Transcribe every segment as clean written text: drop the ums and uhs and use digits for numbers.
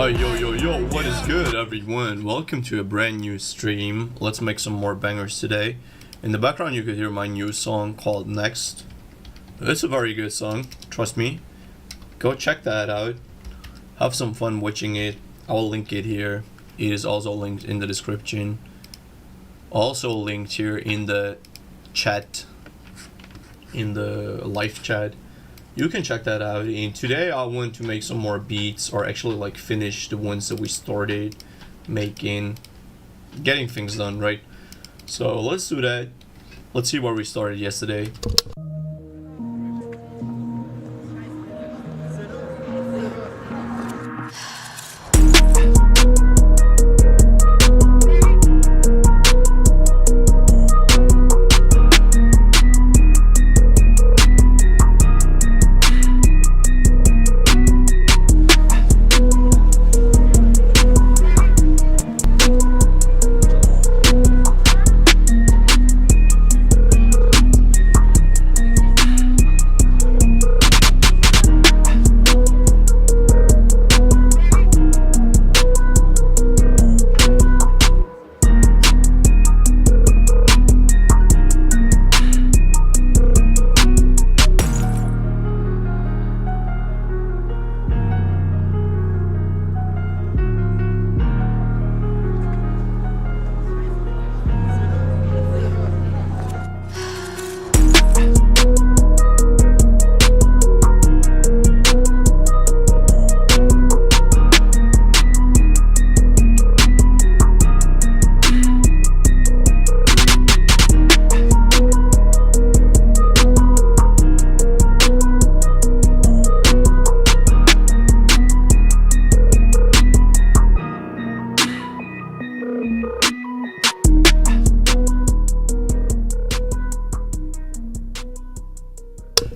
Yo, what is good, everyone? Welcome to a brand new stream. Let's make some more bangers today. In the background, you could hear my new song called Next. It's a very good song, trust me. Go check that out. Have some fun watching it. I'll link it here. It is also linked in the description. Also linked here in the chat, in the live chat. You can check that out. And today I want to make some more beats, or actually like finish the ones that we started making, getting things done, right? So let's do that. Let's see where we started yesterday.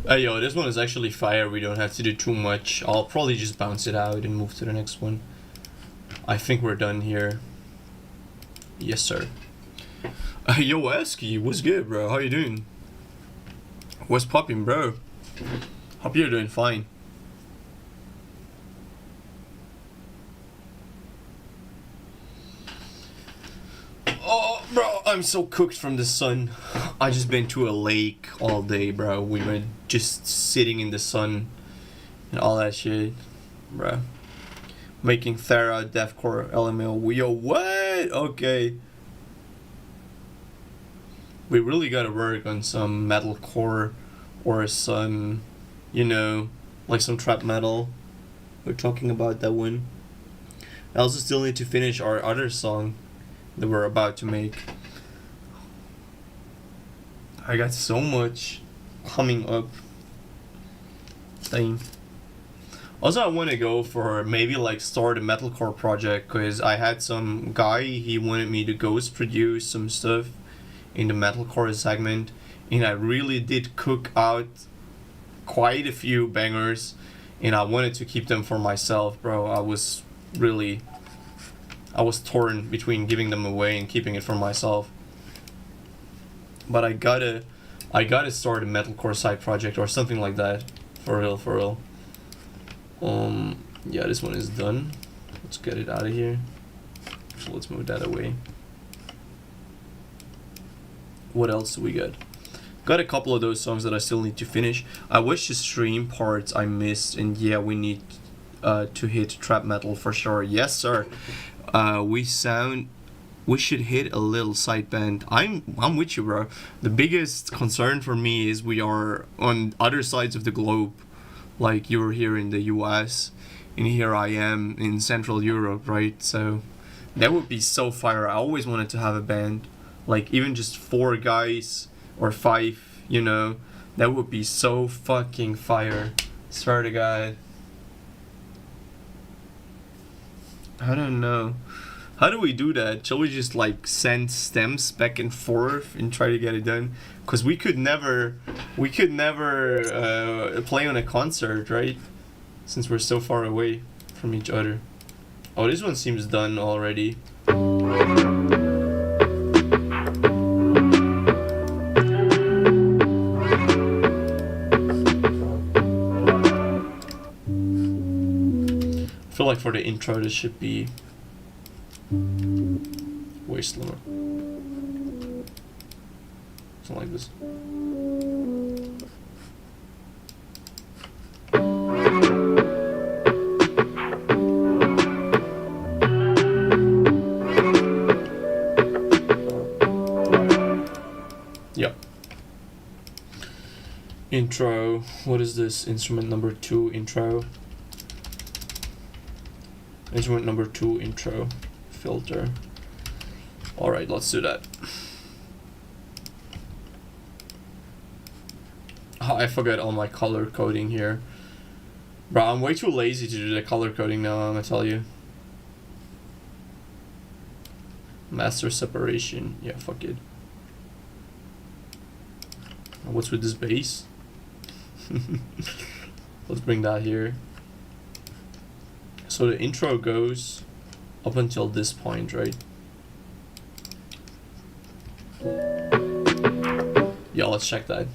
Hey yo, this one is actually fire. We don't have to do too much. I'll probably just bounce it out and move to the next one. I think we're done here. Yes, sir. Yo, Esky, what's good, bro? How you doing? What's poppin', bro? Hope you're doing fine. Oh, bro, I'm so cooked from the sun. I just been to a lake all day, bro. We were just sitting in the sun and all that shit, bro. Making Thera, Deathcore, LML. Yo, what? Okay. We really gotta work on some metalcore or some, you know, like some trap metal. We're talking about that one. I also still need to finish our other song that we're about to make. I got so much coming up. Dang. Also, I want to go for maybe like start a metalcore project, because I had some guy, he wanted me to ghost produce some stuff in the metalcore segment, and I really did cook out quite a few bangers, and I wanted to keep them for myself, bro. I was torn between giving them away and keeping it for myself. But I gotta start a metalcore side project or something like that. For real. Yeah, this one is done. Let's get it out of here. So let's move that away. What else do we got? Got a couple of those songs that I still need to finish. I wish the stream parts I missed, and yeah, we need to hit trap metal for sure. Yes, sir. We should hit a little side band. I'm with you, bro. The biggest concern for me is we are on other sides of the globe. Like, you're here in the US, and here I am in Central Europe, right? So that would be so fire. I always wanted to have a band, like even just 4 guys or 5, you know. That would be so fucking fire. Swear to God. I don't know. How do we do that? Shall we just like send stems back and forth and try to get it done? Because we could never play on a concert, right? Since we're so far away from each other. Oh, this one seems done already. like for the intro this should be way slower. Something like this. Yep. Intro. What is this? Instrument number 2 intro. Instrument number 2 intro. Filter. Alright, let's do that. I forgot all my color coding here. Bro, I'm way too lazy to do the color coding now, I'm gonna tell you. Master separation. Yeah, fuck it. What's with this bass? Let's bring that here. So the intro goes up until this point, right? Yeah, let's check that.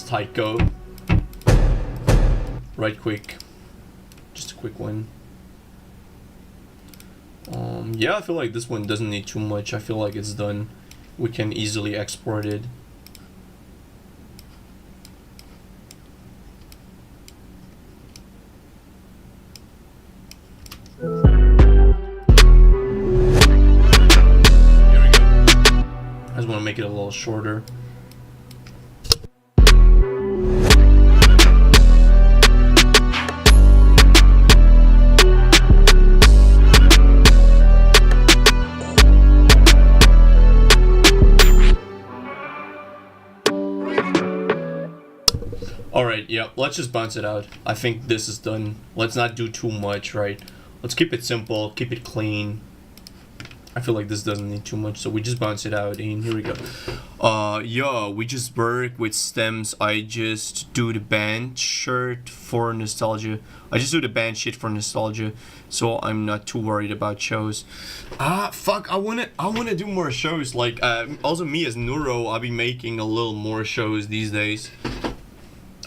Tight go. Right quick. Just a quick one. Yeah, I feel like this one doesn't need too much. I feel like it's done. We can easily export it. Here we go. I just want to make it a little shorter. Alright, yeah, let's just bounce it out. I think this is done. Let's not do too much, right? Let's keep it simple, keep it clean. I feel like this doesn't need too much, so we just bounce it out, and here we go. Yeah, we just work with stems. I just do the band shirt for nostalgia. I just do the band shit for nostalgia, so I'm not too worried about shows. Fuck, I wanna do more shows. Like, also me as Neuro, I'll be making a little more shows these days.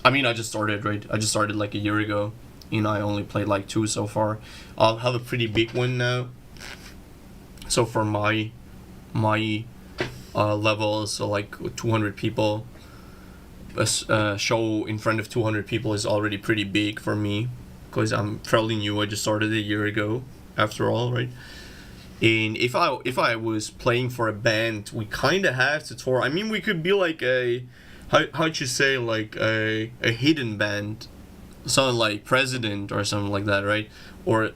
I mean, I just started, right? I just started like a year ago. and I only played like 2 so far. I'll have a pretty big one now. So for my level, so like 200 people, a show in front of 200 people is already pretty big for me, because I'm fairly new. I just started a year ago, after all, right? And if I was playing for a band, we kind of have to tour. I mean, we could be like how'd you say, like a hidden band, something like President or something like that, right? Or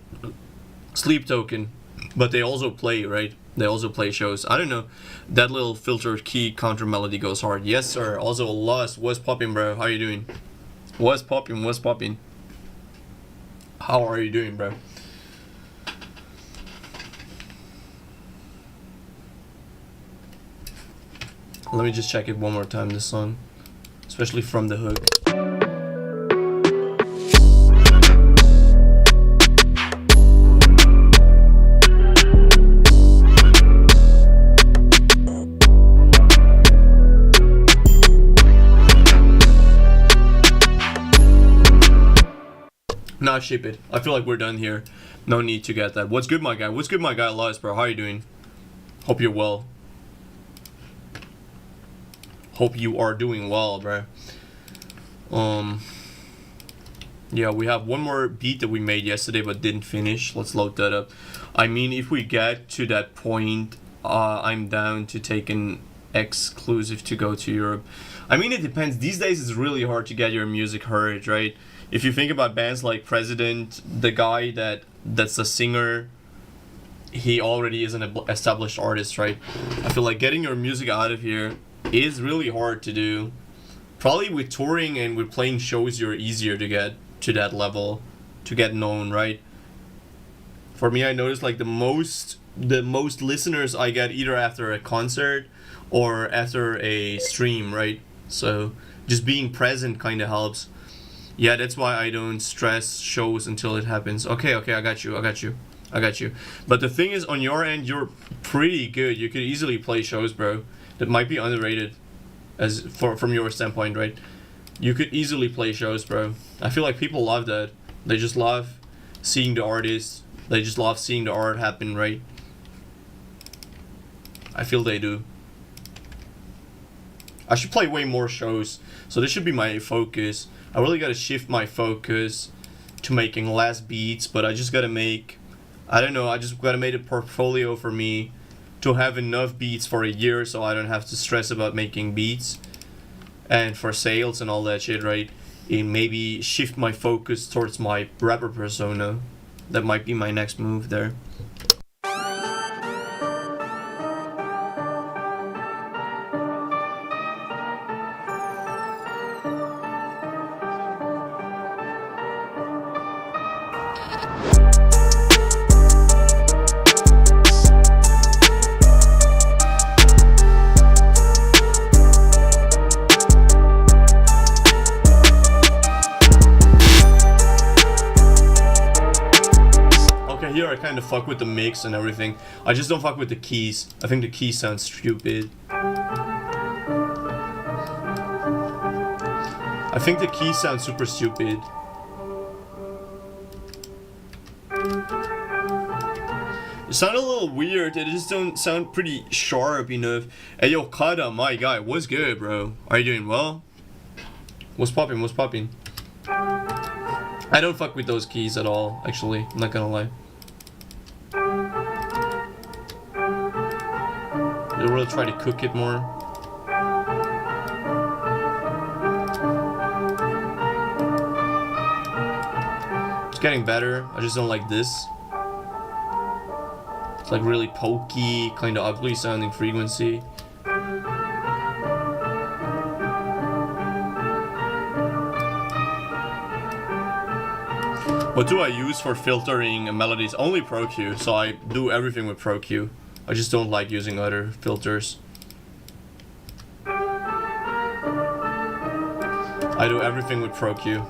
Sleep Token, but they also play, right? They also play shows. I don't know. That little filter key counter melody goes hard. Yes, sir. Also, Lost. What's poppin', bro? How you doing? What's poppin'? What's poppin'? How are you doing, bro? Let me just check it one more time, this song. Especially from the hook. Nah, ship it. I feel like we're done here. No need to get that. What's good, my guy? What's good, my guy, Elias, bro? How you doing? Hope you're well. Hope you are doing well, bro. Yeah, we have one more beat that we made yesterday but didn't finish. Let's load that up. I mean, if we get to that point, I'm down to take an exclusive to go to Europe. I mean, it depends. These days it's really hard to get your music heard, right? If you think about bands like President, the guy that's a singer, he already is an established artist, right? I feel like getting your music out of here is really hard to do. Probably with touring and with playing shows, you're easier to get to that level, to get known, right? For me, I noticed like the most listeners I get either after a concert or after a stream, right? So just being present kind of helps. Yeah, that's why I don't stress shows until it happens. Okay, I got you. But the thing is, on your end, you're pretty good. You could easily play shows, bro. That might be underrated, from your standpoint, right? You could easily play shows, bro. I feel like people love that. They just love seeing the artists. They just love seeing the art happen, right? I feel they do. I should play way more shows. So this should be my focus. I really gotta shift my focus to making less beats, but I just gotta make, I don't know, I just gotta make a portfolio for me to have enough beats for a year so I don't have to stress about making beats and for sales and all that shit, right? And maybe shift my focus towards my rapper persona. That might be my next move there. Here I kind of fuck with the mix and everything. I just don't fuck with the keys. I think the keys sound stupid. I think the keys sound super stupid. It sounded a little weird. It just don't sound pretty sharp enough. Hey yo, Kada, my guy, what's good, bro? Are you doing well? What's poppin'? What's poppin'? I don't fuck with those keys at all, actually. I'm not gonna lie. I really try to cook it more. It's getting better. I just don't like this. It's like really pokey, kind of ugly sounding frequency. What do I use for filtering melodies? Only ProQ, so I do everything with ProQ. I just don't like using other filters. I do everything with ProQ.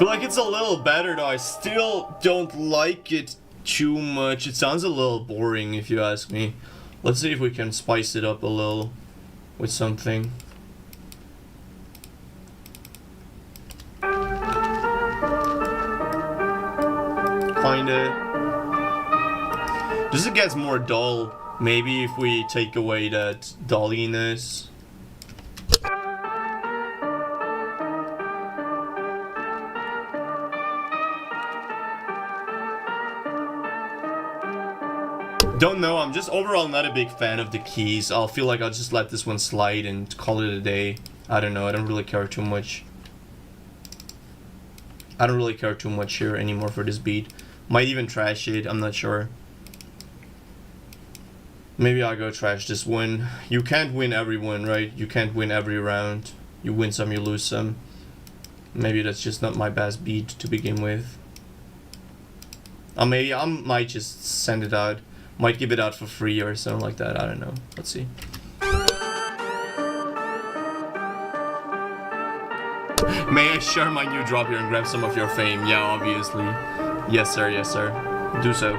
feel like it's a little better though. I still don't like it too much. It sounds a little boring if you ask me. Let's see if we can spice it up a little with something. Kinda. Just it gets more dull. Maybe if we take away that dulliness. Don't know, I'm just overall not a big fan of the keys. I'll feel like I'll just let this one slide and call it a day. I don't know, I don't really care too much. I don't really care too much here anymore for this beat. Might even trash it, I'm not sure. Maybe I'll go trash this one. You can't win every one, right? You can't win every round. You win some, you lose some. Maybe that's just not my best beat to begin with. Maybe I might just send it out. Might give it out for free or something like that. I don't know. Let's see. May I share my new drop here and grab some of your fame? Yeah, obviously. Yes, sir. Yes, sir. Do so.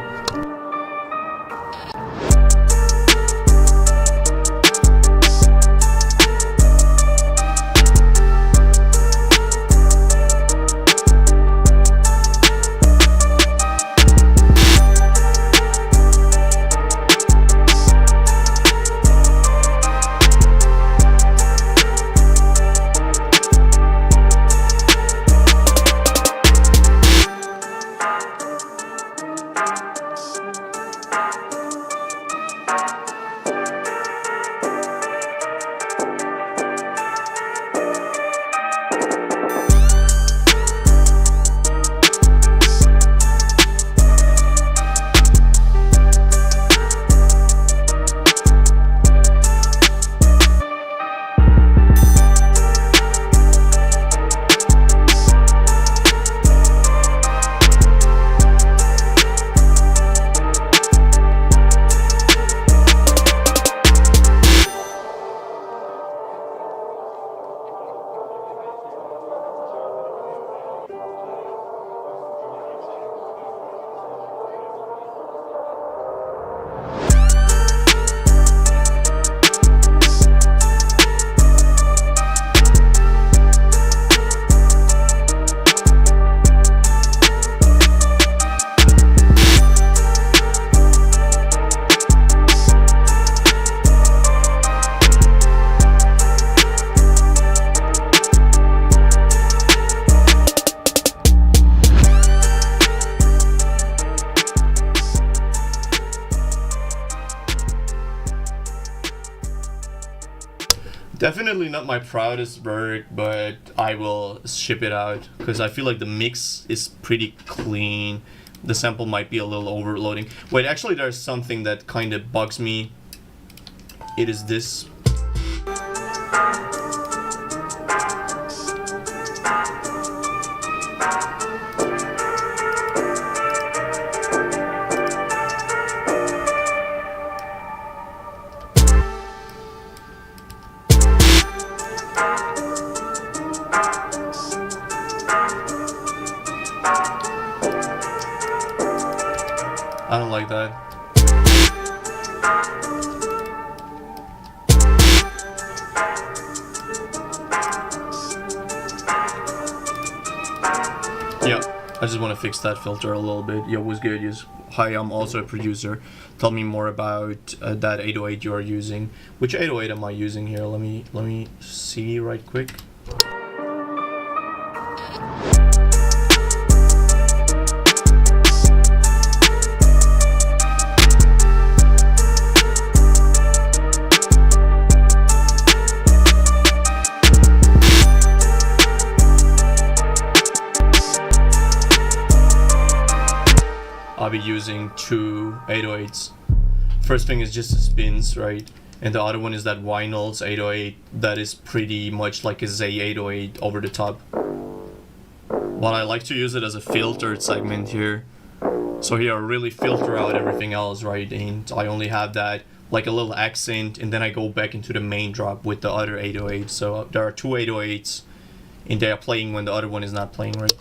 Definitely not my proudest work, but I will ship it out because I feel like the mix is pretty clean. The sample might be a little overloading. Wait, actually there's something that kind of bugs me. It is this. I don't like that. Yeah, I just want to fix that filter a little bit. Yo, what's good? Yes. Hi, I'm also a producer. Tell me more about that 808 you are using. Which 808 am I using here? Let me see right quick. I'll be using two 808s. First thing is just the spins, right? And the other one is that Vinyl's 808 that is pretty much like a Zay 808 over the top. But I like to use it as a filtered segment here. So here I really filter out everything else, right? And I only have that like a little accent, and then I go back into the main drop with the other 808. So there are two 808s and they are playing when the other one is not playing, right?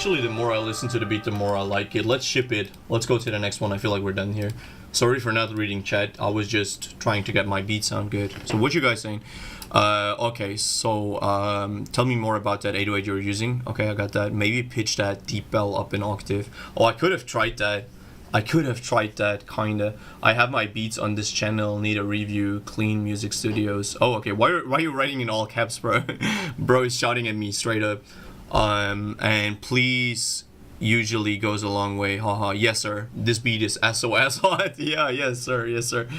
Actually, the more I listen to the beat, the more I like it. Let's ship it. Let's go to the next one. I feel like we're done here. Sorry for not reading chat. I was just trying to get my beat sound good. So what you guys saying? Okay, so tell me more about that 808 you're using. Okay, I got that. Maybe pitch that deep bell up in octave. Oh, I could have tried that. Kinda. I have my beats on this channel. Need a review. Clean Music Studios. Oh, okay. Why are you writing in all caps, bro? Bro is shouting at me straight up. And please usually goes a long way. Haha. Yes, sir. This beat is SOS hot. Yeah, yes, sir. Yes, sir.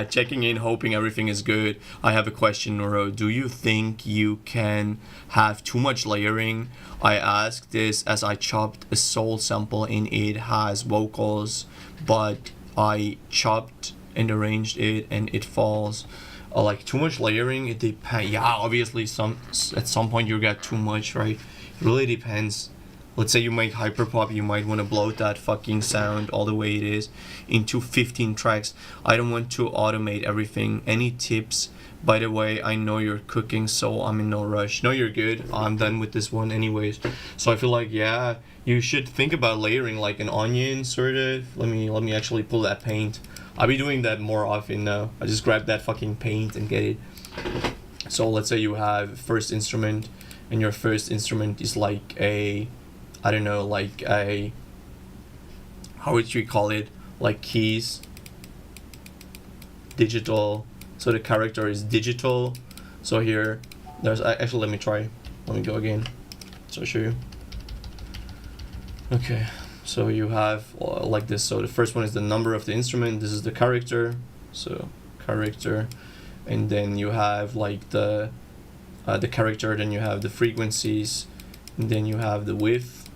Checking in, hoping everything is good. I have a question, Noro. Do you think you can have too much layering? I asked this as I chopped a soul sample and it has vocals, but I chopped and arranged it and it falls. Like too much layering, it depends. Yeah, obviously at some point you get too much, right? It really depends. Let's say you make hyperpop, you might want to bloat that fucking sound all the way it is into 15 tracks. I don't want to automate everything. Any tips? By the way, I know you're cooking, so I'm in no rush. No, you're good. I'm done with this one anyways. So I feel like, yeah, you should think about layering like an onion, sort of. Let me actually pull that paint. I'll be doing that more often now. I just grab that fucking paint and get it. So let's say you have first instrument, and your first instrument is like a, I don't know, like a, how would you call it? Like keys, digital. So the character is digital. So here, there's actually, let me go again. So I'll show you. Okay, so you have like this. So the first one is the number of the instrument. This is the character. So character, and then you have like the character. Then you have the frequencies, and then you have the width.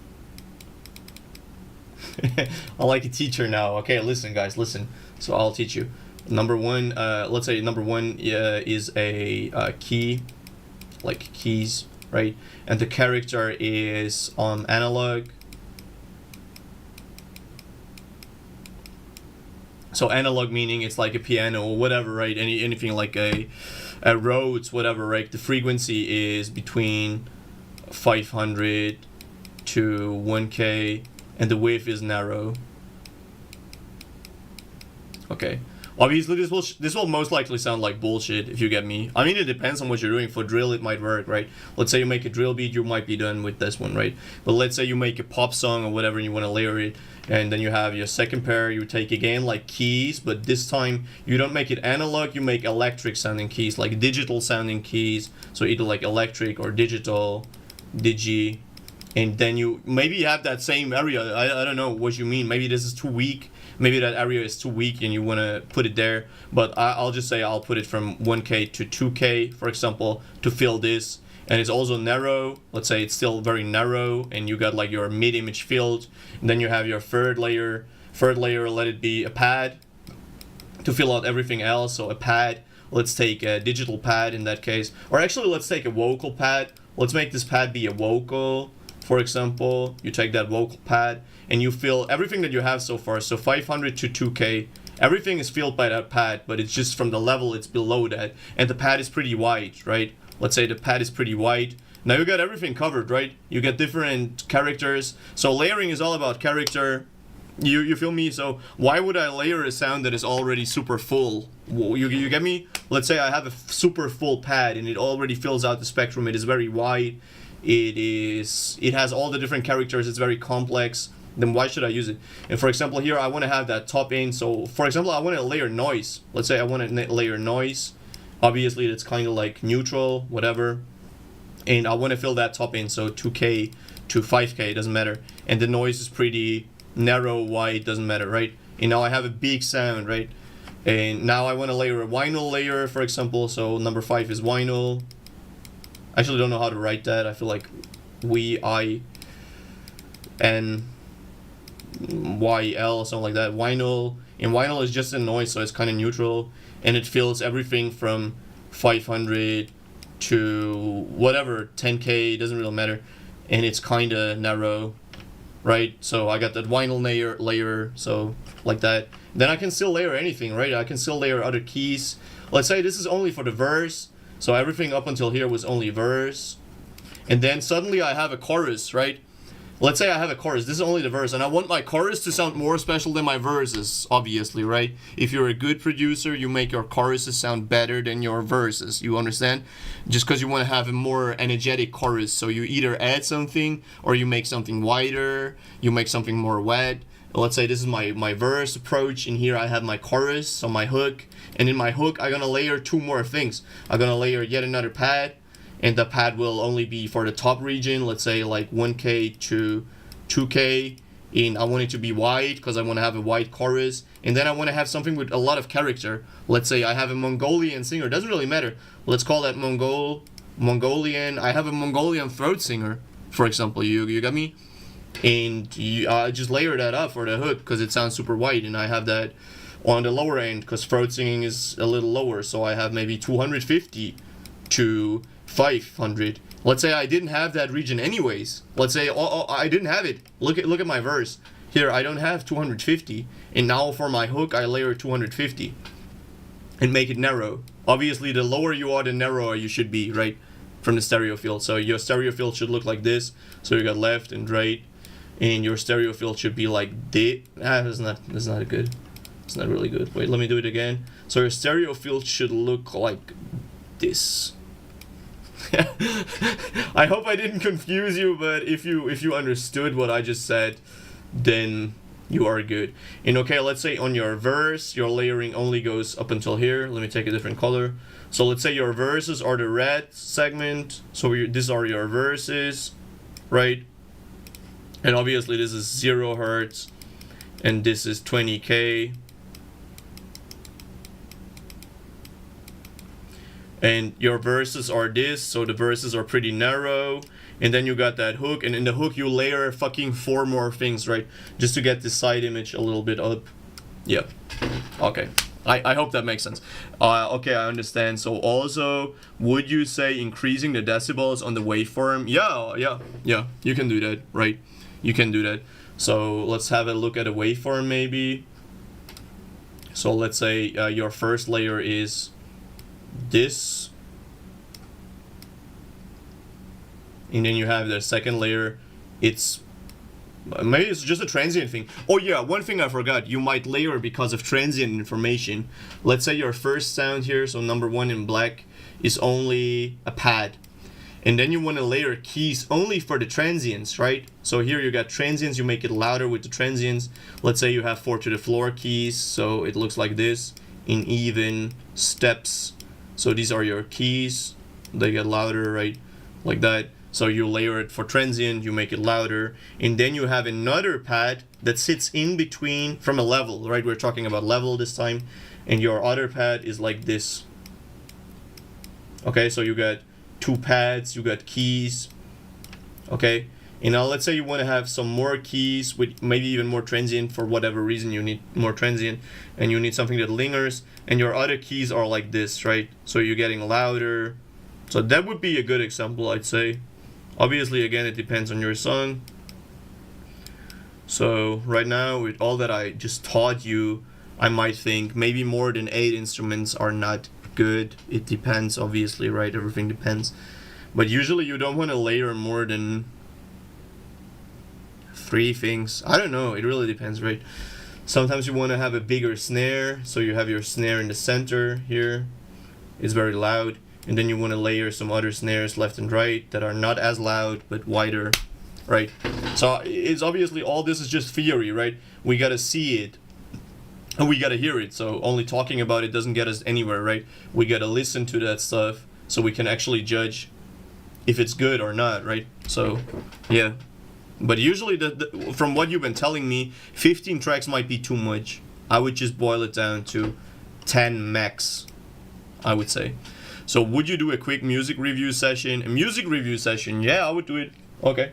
I'm like a teacher now. Okay, listen, guys, listen. So I'll teach you. Number one, let's say number one is a key, like keys, right? And the character is analog. So analog meaning it's like a piano or whatever, right? Anything like a Rhodes, whatever, right? The frequency is between 500 to 1K, and the width is narrow. Okay. Obviously, this will most likely sound like bullshit, if you get me. I mean, it depends on what you're doing. For drill, it might work, right? Let's say you make a drill beat, you might be done with this one, right? But let's say you make a pop song or whatever, and you want to layer it, and then you have your second pair, you take again like keys, but this time you don't make it analog, you make electric sounding keys, like digital sounding keys. So either like electric or digital, digi, and then you maybe have that same area. I don't know what you mean. Maybe this is too weak. Maybe that area is too weak and you want to put it there. But I'll just say I'll put it from 1K to 2K, for example, to fill this. And it's also narrow. Let's say it's still very narrow, and you got like your mid-image filled. And then you have your third layer. Third layer, let it be a pad to fill out everything else. So a pad. Let's take a digital pad in that case. Or actually, let's take a vocal pad. Let's make this pad be a vocal. For example, you take that vocal pad and you fill everything that you have so far. So 500 to 2K, everything is filled by that pad, but it's just from the level it's below that. And the pad is pretty wide, right? Let's say the pad is pretty wide. Now you got everything covered, right? You get different characters. So layering is all about character. You feel me? So why would I layer a sound that is already super full? You get me? Let's say I have a super full pad and it already fills out the spectrum. It is very wide. It has all the different characters. It's very complex. Then why should I use it? And for example, here I want to have that top end. So for example, I want to layer noise. Let's say I want to layer noise. Obviously, it's kind of like neutral, whatever. And I want to fill that top end. So 2K to 5K, doesn't matter. And the noise is pretty narrow, wide, doesn't matter, right? And now I have a big sound, right? And now I want to layer a vinyl layer, for example. So number 5 is vinyl. I actually don't know how to write that. I feel like VINYL, something like that. Vinyl. And vinyl is just a noise, so it's kind of neutral. And it fills everything from 500 to whatever, 10K, doesn't really matter. And it's kind of narrow, right? So I got that vinyl layer, so like that. Then I can still layer anything, right? I can still layer other keys. Let's say this is only for the verse. So everything up until here was only verse. And then suddenly I have a chorus, right? let's say I have a chorus. This is only the verse, and I want my chorus to sound more special than my verses, obviously, right? If you're a good producer, you make your choruses sound better than your verses. You understand? Just because you want to have a more energetic chorus. So you either add something, or you make something wider, you make something more wet. Let's say this is my verse approach, and here I have my chorus, so my hook. And in my hook, I'm going to layer two more things. I'm going to layer yet another pad, and the pad will only be for the top region, let's say like 1K to 2K, and I want it to be wide because I want to have a wide chorus, and then I want to have something with a lot of character. Let's say I have a Mongolian singer, doesn't really matter, let's call that Mongolian. I have a Mongolian throat singer, for example, you got me? And you just layer that up for the hook because it sounds super wide, and I have that on the lower end because throat singing is a little lower, so I have maybe 250 to 500. Let's say I didn't have that region anyways. Let's say I didn't have it. Look at my verse. Here I don't have 250, and now for my hook I layer 250 and make it narrow. Obviously the lower you are, the narrower you should be, right? From the stereo field. So your stereo field should look like this. So you got left and right, and your stereo field should be like this. That's not good. It's not really good. Wait, let me do it again. So your stereo field should look like this. I hope I didn't confuse you, but if you understood what I just said, then you are good. And okay, let's say on your verse, your layering only goes up until here. Let me take a different color. So let's say your verses are the red segment. So these are your verses, right? And obviously this is 0 hertz, and this is 20K. And your verses are this, so the verses are pretty narrow, and then you got that hook, and in the hook you layer fucking 4 more things, right, just to get the side image a little bit up. Yep. Okay, I hope that makes sense. Okay, I understand. So also, would you say increasing the decibels on the waveform? Yeah, you can do that, right? You can do that. So let's have a look at a waveform maybe. So let's say your first layer is this, and then you have the second layer. It's maybe it's just a transient thing. Oh yeah, one thing I forgot, you might layer because of transient information. Let's say your first sound here, so number 1 in black, is only a pad, and then you want to layer keys only for the transients, right? So here you got transients, you make it louder with the transients. Let's say you have 4 to the floor keys, so it looks like this in even steps. So these are your keys, they get louder, right? Like that. So you layer it for transient, you make it louder, and then you have another pad that sits in between from a level, right? We're talking about level this time, and your other pad is like this. Okay, so you got 2 pads, you got keys. Okay, and now let's say you want to have some more keys with maybe even more transient. For whatever reason you need more transient, and you need something that lingers, and your other keys are like this, right? So you're getting louder. So that would be a good example, I'd say. Obviously, again, it depends on your song. So right now, with all that I just taught you, I might think maybe more than 8 instruments are not good. It depends, obviously, right? Everything depends. But usually you don't want to layer more than 3 things. I don't know, it really depends, right? Sometimes you want to have a bigger snare, so you have your snare in the center here. It's very loud. And then you want to layer some other snares left and right that are not as loud but wider, right? So it's obviously all this is just theory, right? We gotta see it and we gotta hear it. So only talking about it doesn't get us anywhere, right? We gotta listen to that stuff so we can actually judge if it's good or not, right? So yeah, but usually from what you've been telling me, 15 tracks might be too much. I would just boil it down to 10 max, I would say. So would you do a quick music review session? A music review session? Yeah, I would do it. Okay.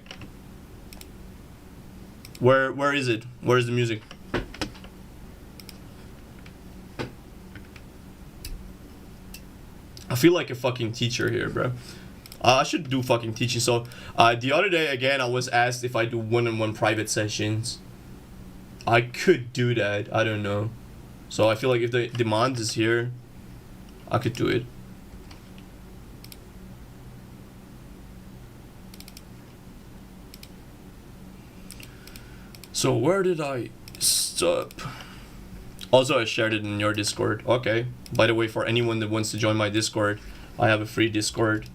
Where is it? Where is the music? I feel like a fucking teacher here, bro. I should do fucking teaching. So the other day, again, I was asked if I do one-on-one private sessions. I could do that. I don't know. So I feel like if the demand is here, I could do it. So where did I stop? Also, I shared it in your Discord. Okay. By the way, for anyone that wants to join my Discord, I have a free Discord.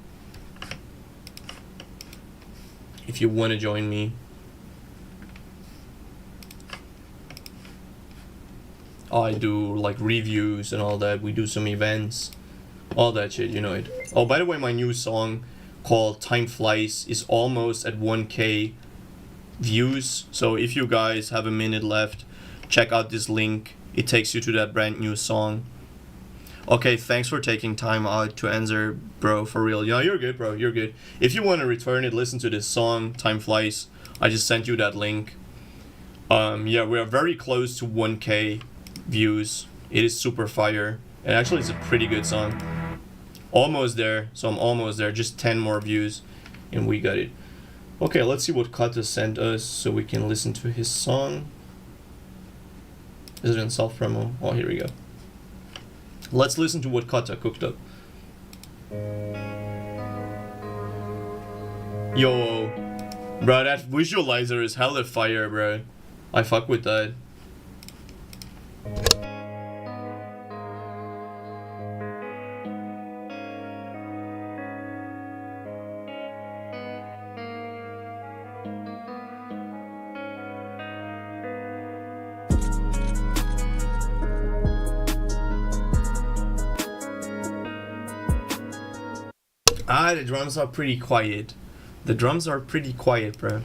If you want to join me. I do like reviews and all that. We do some events. All that shit, you know it. Oh, by the way, my new song called Time Flies is almost at 1K views. So if you guys have a minute left, check out this link. It takes you to that brand new song. Okay, thanks for taking time out to answer, bro, for real. Yeah, you're good, bro, you're good. If you want to return it, listen to this song, Time Flies. I just sent you that link. Yeah, we are very close to 1K views. It is super fire. And actually, it's a pretty good song. Almost there, so I'm almost there. Just 10 more views, and we got it. Okay, let's see what Kata sent us so we can listen to his song. Is it in self-promo? Oh, here we go. Let's listen to what Kata cooked up. Yo, bro, that visualizer is hella fire, bro. I fuck with that. Ah, the drums are pretty quiet. The drums are pretty quiet, bro.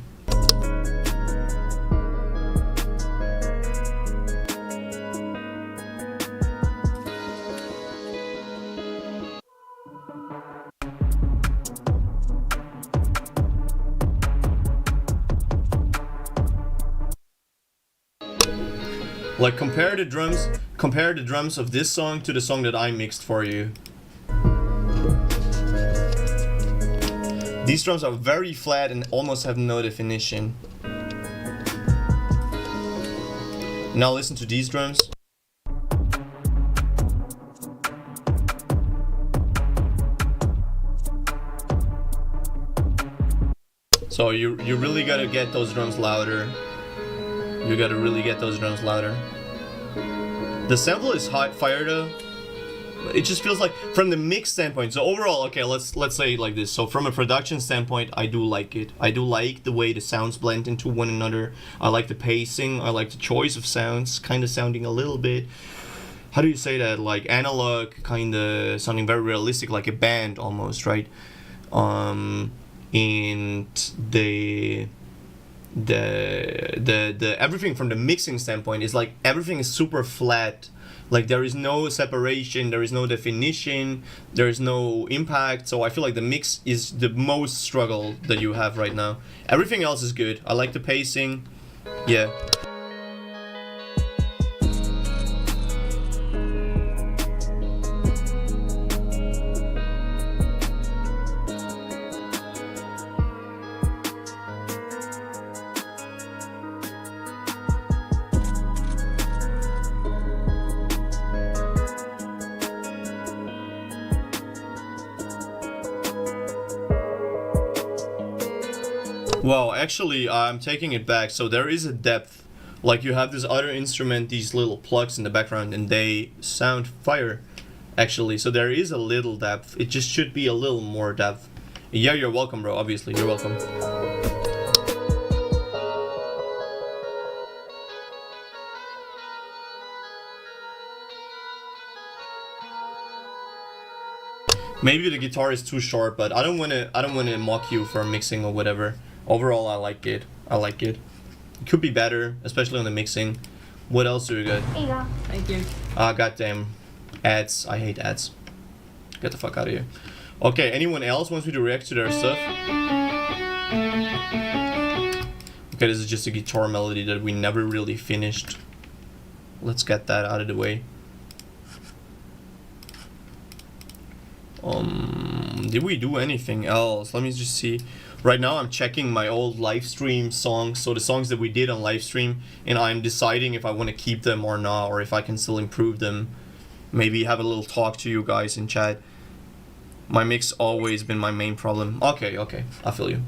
Like compare the drums of this song to the song that I mixed for you. These drums are very flat and almost have no definition. Now listen to these drums. So you really gotta get those drums louder. You gotta really get those drums louder. The sample is hot fire though. It just feels like from the mix standpoint. So overall, okay, let's say it like this. So from a production standpoint, I do like it. I do like the way the sounds blend into one another. I like the pacing. I like the choice of sounds, kind of sounding a little bit, how do you say that? Like analog, kind of sounding very realistic, like a band almost, right? And the everything from the mixing standpoint is like everything is super flat. Like there is no separation, there is no definition, there is no impact. So I feel like the mix is the most struggle that you have right now. Everything else is good. I like the pacing. Yeah. Well, actually, I'm taking it back. So there is a depth. Like you have this other instrument, these little plugs in the background, and they sound fire, actually. So there is a little depth. It just should be a little more depth. Yeah, you're welcome, bro. Obviously, you're welcome. Maybe the guitar is too short, but I don't wanna mock you for mixing or whatever. Overall, I like it. I like it. It could be better, especially on the mixing. What else do we got? Here you go. Thank you. Goddamn ads. I hate ads. Get the fuck out of here. Okay, anyone else wants me to react to their stuff? Okay, this is just a guitar melody that we never really finished. Let's get that out of the way. Did we do anything else? Let me just see. Right now I'm checking my old live stream songs, so the songs that we did on live stream, and I'm deciding if I want to keep them or not, or if I can still improve them. Maybe have a little talk to you guys in chat. My mix always been my main problem. Okay, I feel you.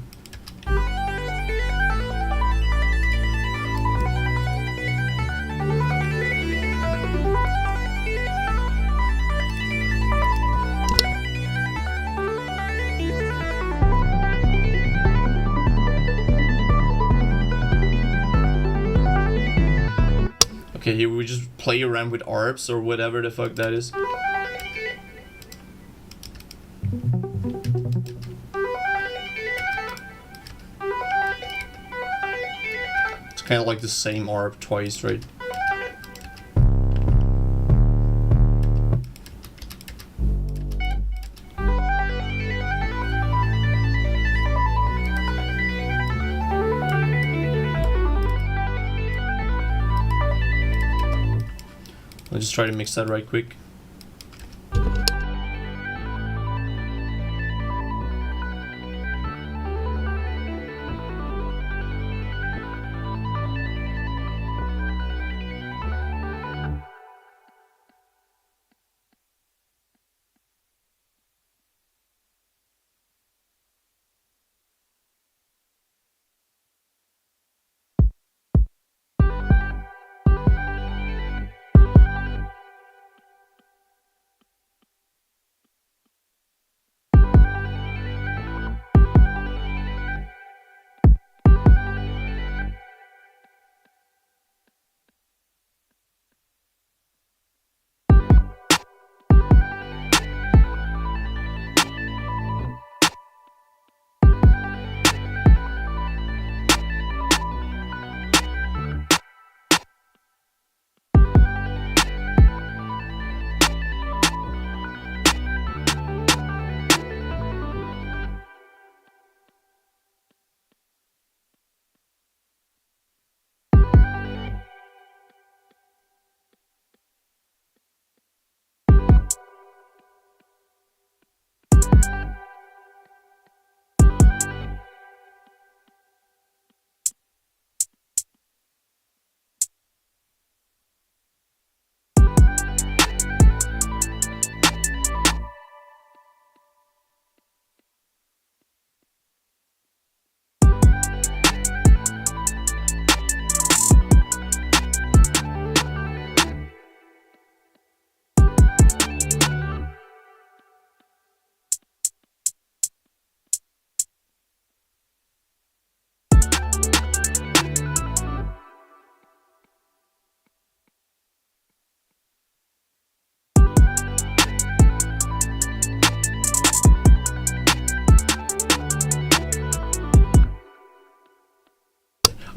here we just play around with ARPs or whatever the fuck that is. It's kind of like the same ARP twice, right? I'll just try to mix that right quick.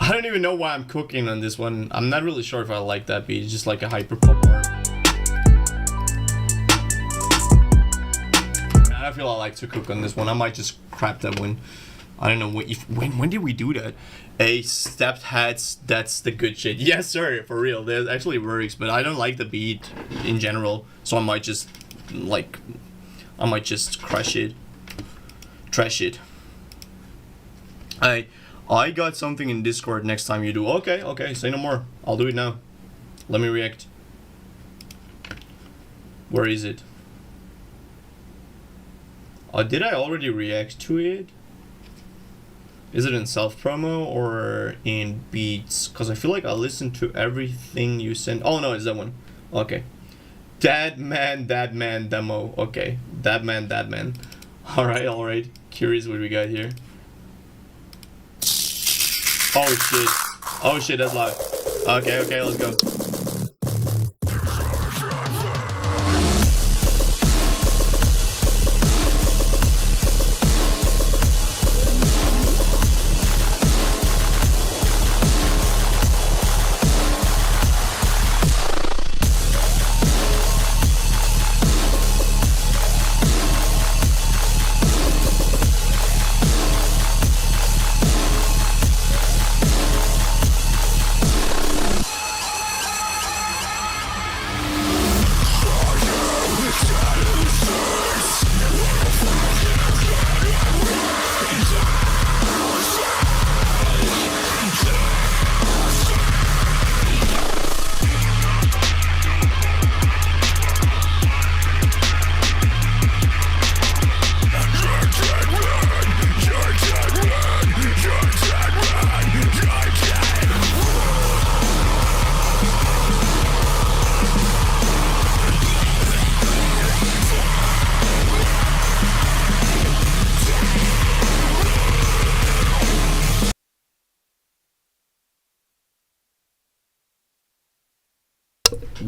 I don't even know why I'm cooking on this one. I'm not really sure if I like that beat. It's just like a hyper pop art. I feel I like to cook on this one. I might just crap that one. I don't know when did we do that? A stepped hats, that's the good shit. Yes sir, for real. There's actually works, but I don't like the beat in general. So I might just crush it. Trash it. I got something in Discord next time you do. Okay, say no more. I'll do it now. Let me react. Where is it? Did I already react to it? Is it in self-promo or in beats? Because I feel like I listened to everything you sent. Oh no, it's that one. Okay. That man demo. Okay. That man. Alright. Curious what we got here. Oh shit, that's loud. Okay, let's go.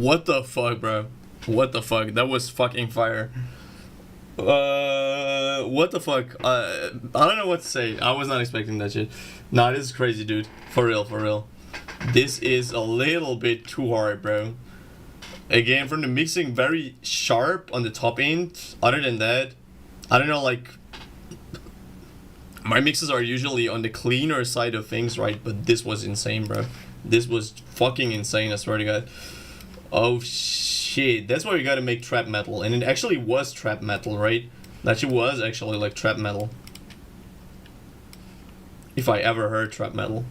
What the fuck, bro? What the fuck? That was fucking fire. What the fuck? I don't know what to say. I was not expecting that shit. Nah, this is crazy, dude. For real, for real. This is a little bit too hard, bro. Again, from the mixing, very sharp on the top end. Other than that, I don't know, like, my mixes are usually on the cleaner side of things, right? But this was insane, bro. This was fucking insane, I swear to God. Oh shit, that's why you gotta make trap metal. And it actually was trap metal, right? That shit was actually like trap metal. If I ever heard trap metal.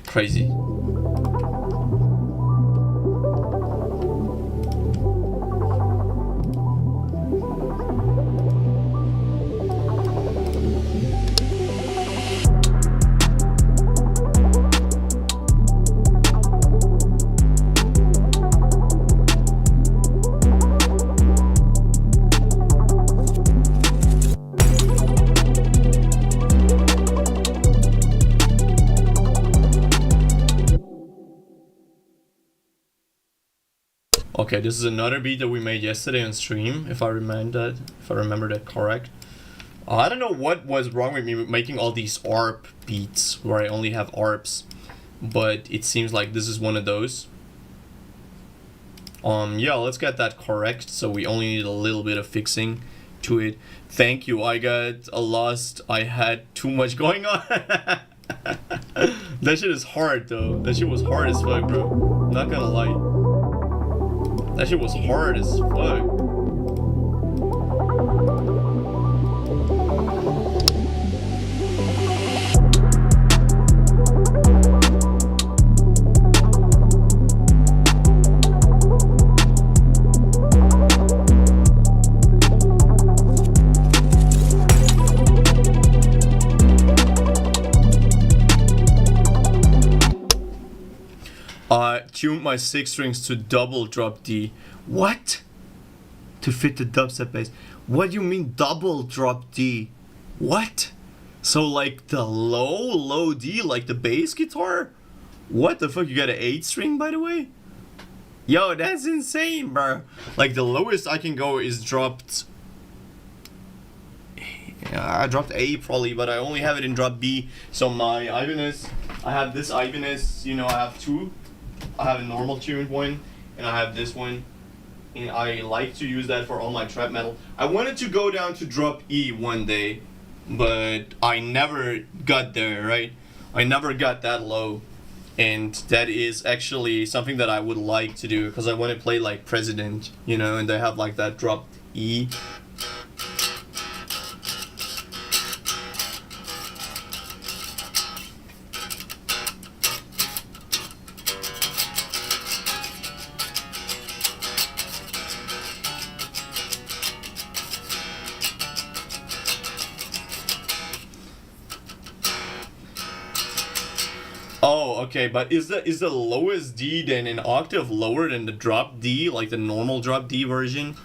Crazy. Okay, this is another beat that we made yesterday on stream, if I remember that correct. I don't know what was wrong with me making all these ARP beats where I only have ARPs, but it seems like this is one of those. Yeah, let's get that correct. So we only need a little bit of fixing to it. Thank you. I got lost. I had too much going on. That shit is hard though. That shit was hard as fuck, bro. Not gonna lie. That shit was hard as fuck. Tuned my 6 strings to double drop D. What? To fit the dubstep bass. What do you mean double drop D? What? So like the low D, like the bass guitar? What the fuck? You got an 8 string, by the way? Yo, that's insane, bro. Like the lowest I can go is dropped. Yeah, I dropped A probably, but I only have it in drop B. So my Ibanez, I have this Ibanez, you know, I have 2. I have a normal tuned one, and I have this one, and I like to use that for all my trap metal. I wanted to go down to drop E one day, but I never got there, right? I never got that low, and that is actually something that I would like to do, because I want to play like President, you know, and they have like that drop E. Oh, okay, but is the lowest D then an octave lower than the drop D, like the normal drop D version?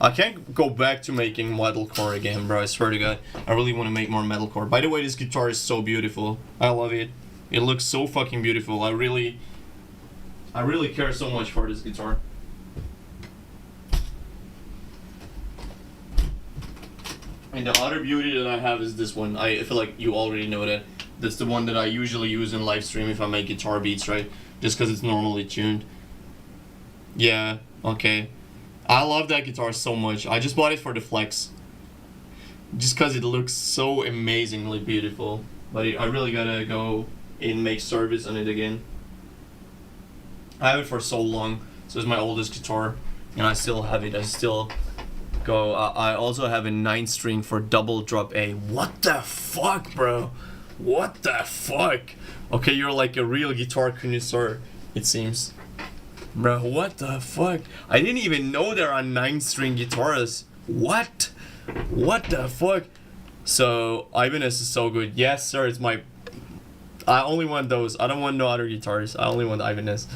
I can't go back to making metalcore again, bro. I swear to God. I really want to make more metalcore. By the way, this guitar is so beautiful. I love it. It looks so fucking beautiful. I really care so much for this guitar. And the other beauty that I have is this one. I feel like you already know that. That's the one that I usually use in live stream if I make guitar beats, right? Just because it's normally tuned. Yeah, okay. I love that guitar so much. I just bought it for the flex. Just because it looks so amazingly beautiful. But I really gotta go and make service on it again. I have it for so long. So it's my oldest guitar. And I still have it. I still go. I also have a 9 string for double drop A. What the fuck, bro? What the fuck? Okay, you're like a real guitar connoisseur, it seems. Bro, what the fuck? I didn't even know there are 9 string guitars. What? What the fuck? So, Ibanez is so good. Yes, sir, it's my... I only want those. I don't want no other guitars. I only want Ibanez.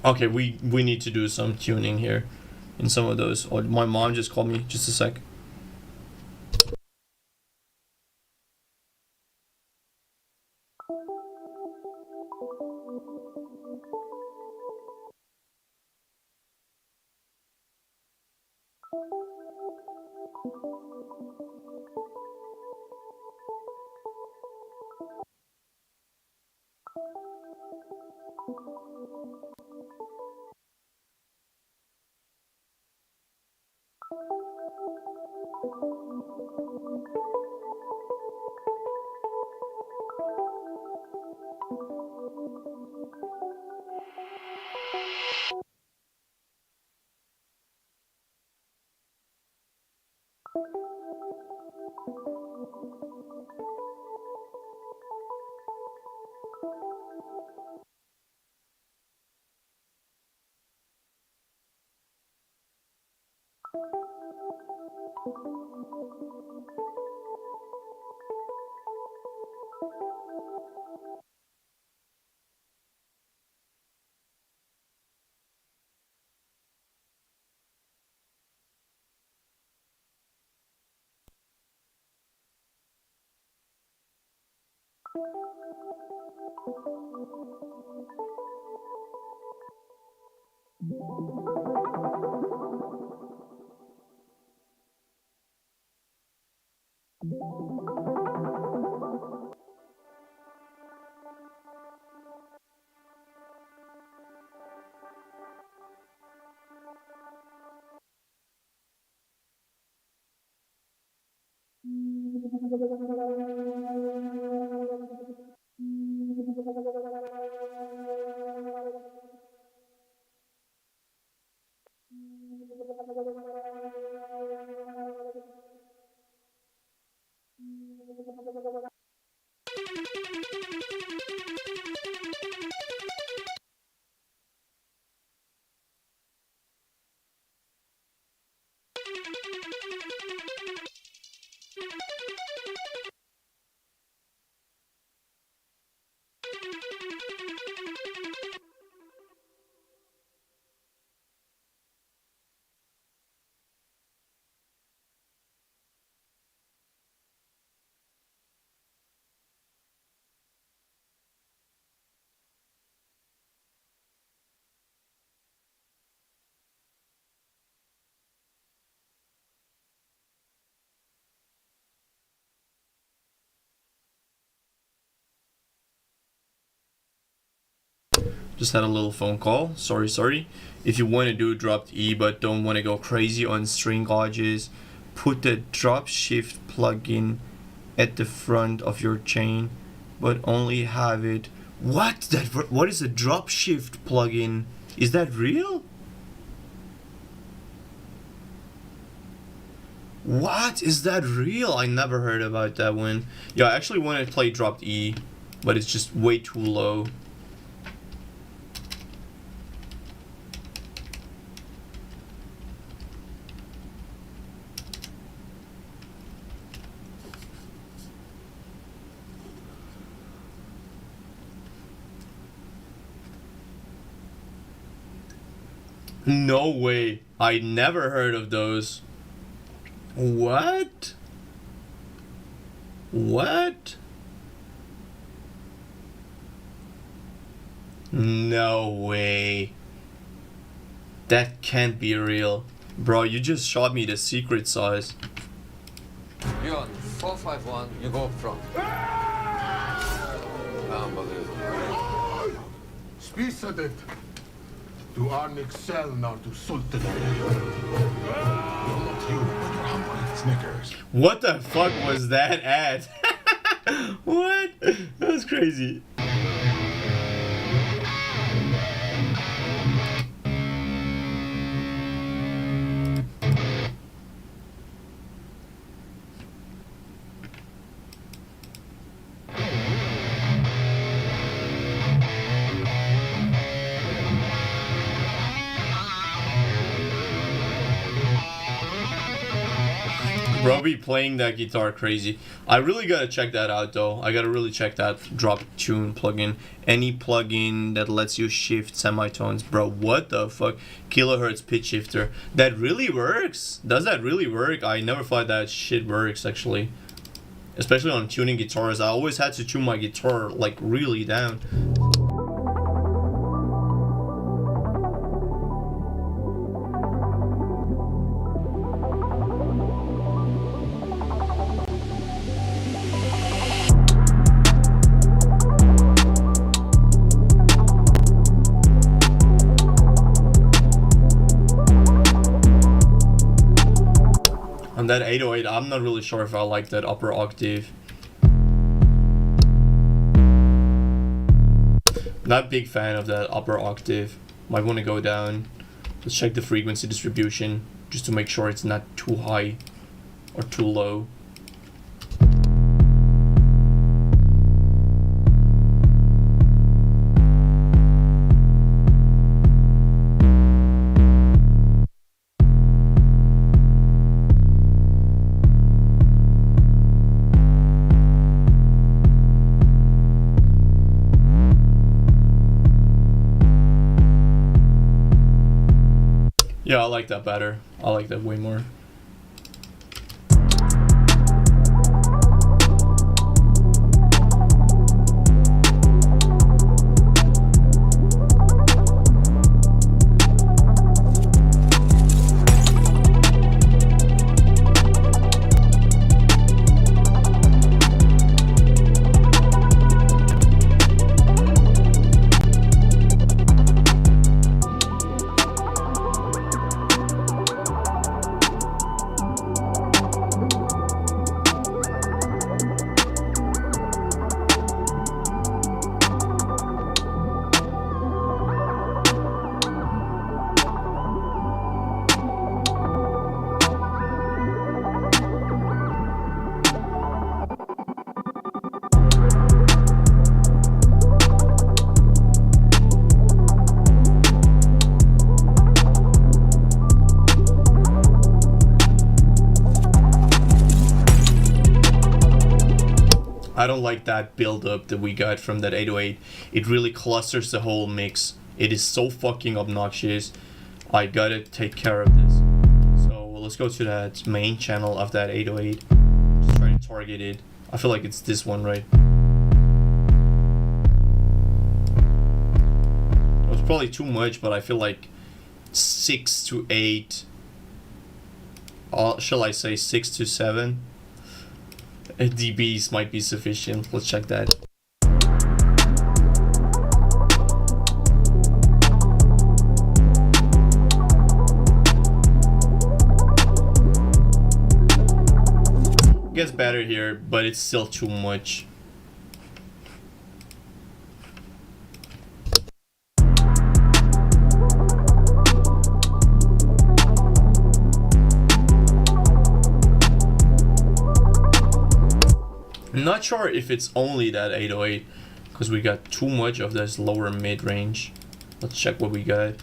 Okay, we need to do some tuning here in some of those. Oh, my mom just called me. Just a sec. Just had a little phone call. Sorry. If you want to do dropped E but don't want to go crazy on string gauges, put the drop shift plugin at the front of your chain, but only have it. What is a drop shift plugin? Is that real? What is that real? I never heard about that one. Yeah, I actually want to play dropped E, but it's just way too low. No way. I never heard of those. What? What? No way. That can't be real. Bro, you just shot me the secret sauce. You're on 451, you go up front. Unbelievable. Spisadet. Du Arnik Selnar du Sultan. Snickers. What the fuck was that ad? What? That was crazy. Bro be playing that guitar crazy. I really gotta check that out though. I gotta really check that drop tune plugin. Any plugin that lets you shift semitones. Bro, what the fuck? Kilohertz pitch shifter. That really works? Does that really work? I never thought that shit works actually. Especially on tuning guitars. I always had to tune my guitar like really down. On that 808, I'm not really sure if I like that upper octave. Not a big fan of that upper octave. Might want to go down. Let's check the frequency distribution just to make sure it's not too high or too low. Yeah, I like that better. I like that way more. I don't like that build up that we got from that 808. It really clusters the whole mix. It is so fucking obnoxious. I gotta take care of this. So let's go to that main channel of that 808. Just try to target it. I feel like it's this one, right? It was probably too much, but I feel like 6 to 8. Shall I say 6 to 7? dBs might be sufficient. Let's check that. Gets better here, but it's still too much. I'm not sure if it's only that 808 because we got too much of this lower mid range. Let's check what we got.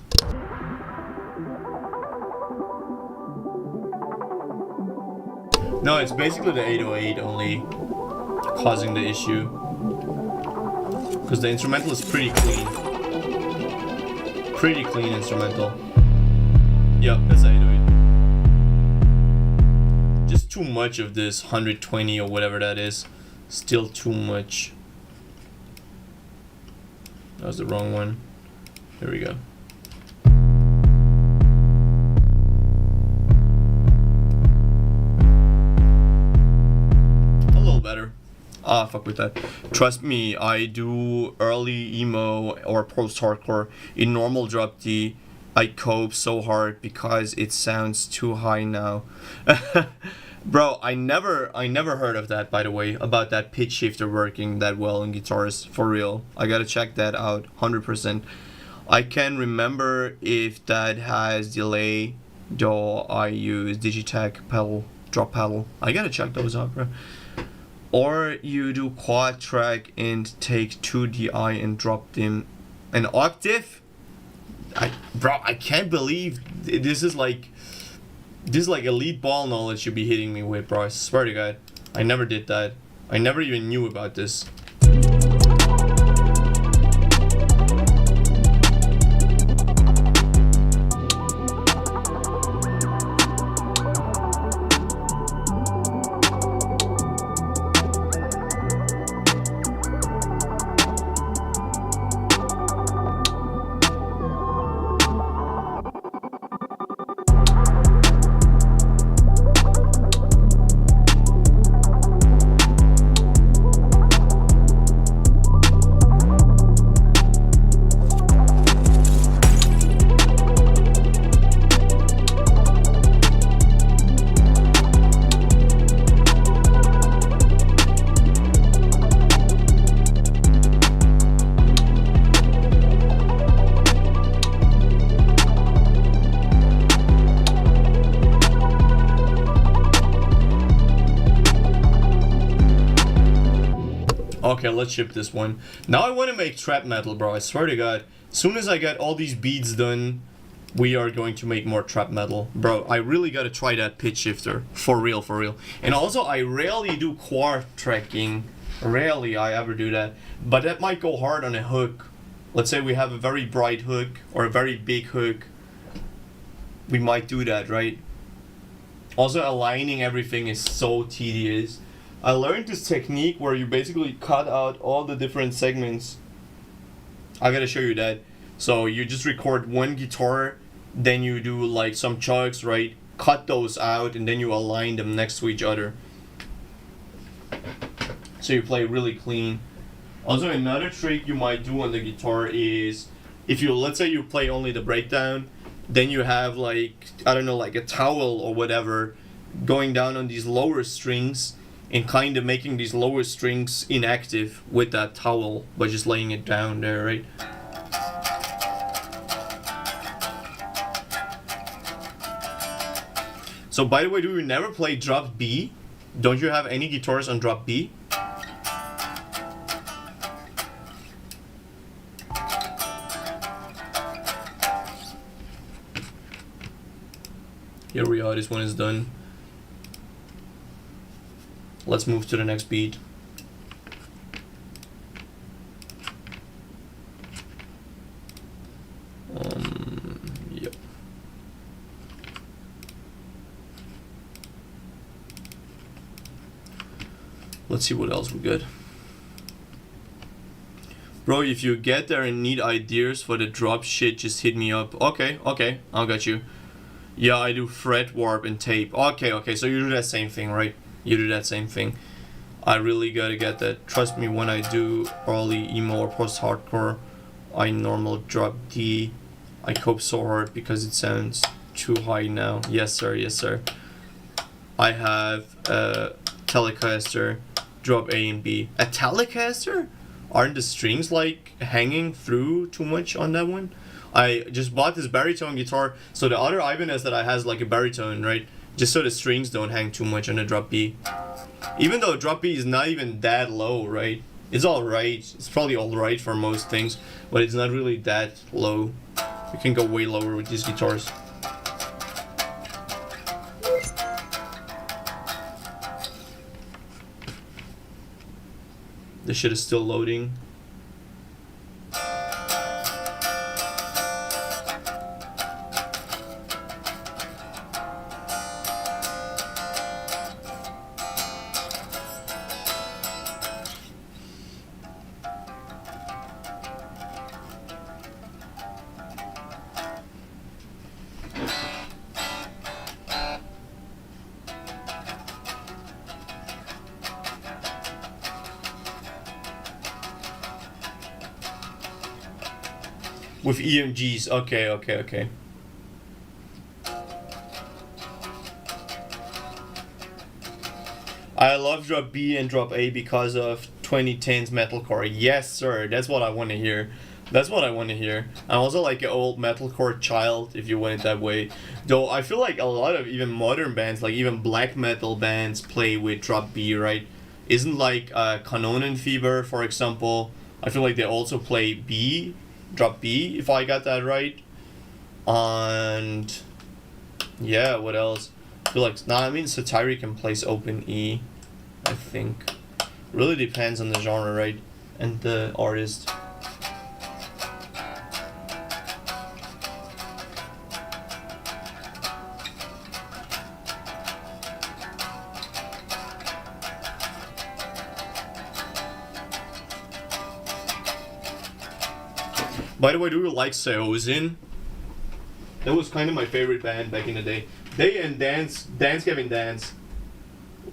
No, it's basically the 808 only causing the issue because the instrumental is pretty clean. Pretty clean instrumental. Yep, that's the 808. Just too much of this 120 or whatever that is. Still too much. That was the wrong one. Here we go. A little better. Ah, fuck with that. Trust me, I do early emo or post-hardcore in normal drop D. I cope so hard because it sounds too high now. Bro, I never heard of that, by the way, about that pitch shifter working that well in guitars, for real. I gotta check that out, 100%. I can remember if that has delay, though I use Digitech pedal, drop pedal. I gotta check those out, bro. Or you do quad track and take 2 DI and drop them an octave? Bro, I can't believe this is like This is like elite ball knowledge you'd be hitting me with, bro. I swear to God. I never did that. I never even knew about this. Okay, let's ship this one. Now I want to make trap metal, bro. I swear to God. As soon as I get all these beats done, we are going to make more trap metal. Bro, I really got to try that pitch shifter. For real, for real. And also, I rarely do quart tracking. Rarely I ever do that. But that might go hard on a hook. Let's say we have a very bright hook or a very big hook. We might do that, right? Also, aligning everything is so tedious. I learned this technique where you basically cut out all the different segments. I gotta show you that. So you just record one guitar, then you do like some chugs, right? Cut those out and then you align them next to each other. So you play really clean. Also, another trick you might do on the guitar is if you, let's say you play only the breakdown, then you have like, I don't know, like a towel or whatever going down on these lower strings and kind of making these lower strings inactive with that towel by just laying it down there, right? So by the way, do you never play drop B? Don't you have any guitars on drop B? Here we are, this one is done. Let's move to the next beat. Yep. Let's see what else we got. Bro, if you get there and need ideas for the drop shit, just hit me up. Okay, I'll got you. Yeah, I do fret, warp, and tape. Okay, so you do that same thing, right? You do that same thing. I really gotta get that. Trust me, when I do early emo or post-hardcore, I normally drop D. I cope so hard because it sounds too high now. Yes sir. I have a Telecaster, drop A and B. A Telecaster? Aren't the strings like hanging through too much on that one? I just bought this baritone guitar, so the other Ibanez that I has like a baritone, right? Just so the strings don't hang too much on the drop B. Even though drop B is not even that low, right? It's alright. It's probably alright for most things, but it's not really that low. You can go way lower with these guitars. This shit is still loading. With EMGs, okay. I love drop B and drop A because of 2010s metalcore. Yes, sir. That's what I want to hear. I'm also like an old metalcore child, if you want it that way. Though I feel like a lot of even modern bands, like even black metal bands, play with drop B, right? Isn't like Kanonenfieber, for example. I feel like they also play B, drop B, if I got that right. And yeah, what else? I feel like, nah, I mean, Satiri can place open E, I think. Really depends on the genre, right? And the artist. By the way, do you like Seozin? That was kind of my favorite band back in the day. They and Dance Gavin Dance.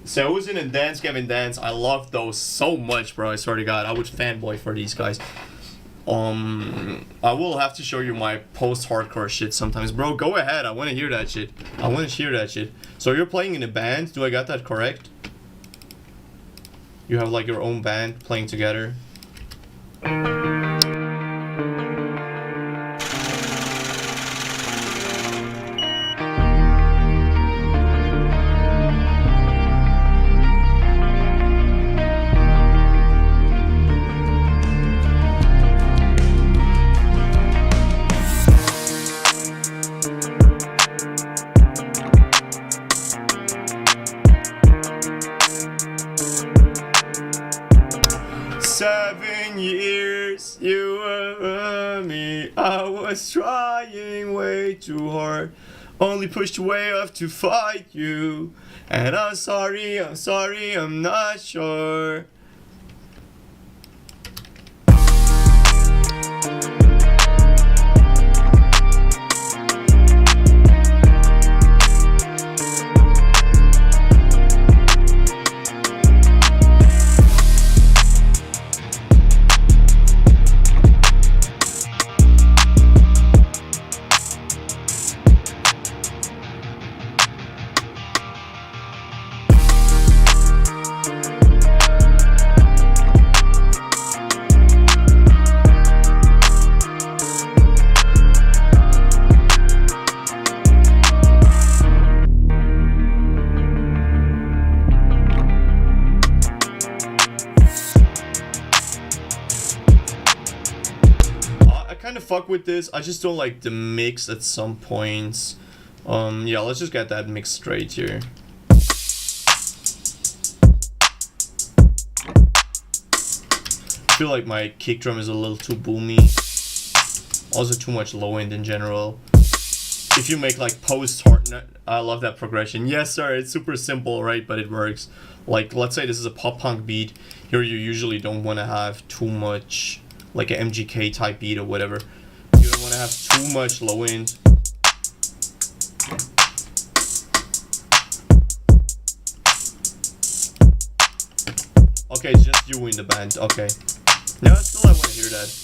Seozin and Dance Gavin Dance. I love those so much, bro. I swear to God, I would fanboy for these guys. I will have to show you my post-hardcore shit sometimes, bro. Go ahead. I want to hear that shit. I want to hear that shit. So you're playing in a band? Do I got that correct? You have like your own band playing together. You were me. I was trying way too hard, only pushed way off to fight you. And I'm sorry, I'm not sure. Kind of fuck with this. I just don't like the mix at some points. Yeah, let's just get that mix straight here. I feel like my kick drum is a little too boomy. Also too much low end in general. If you make like post-hard, I love that progression. Yes sir, it's super simple, right? But it works. Like, let's say this is a pop punk beat. Here you usually don't want to have too much, like an MGK type beat or whatever. You don't want to have too much low end. Okay, it's just you in the band. Okay. No, still I want to hear that.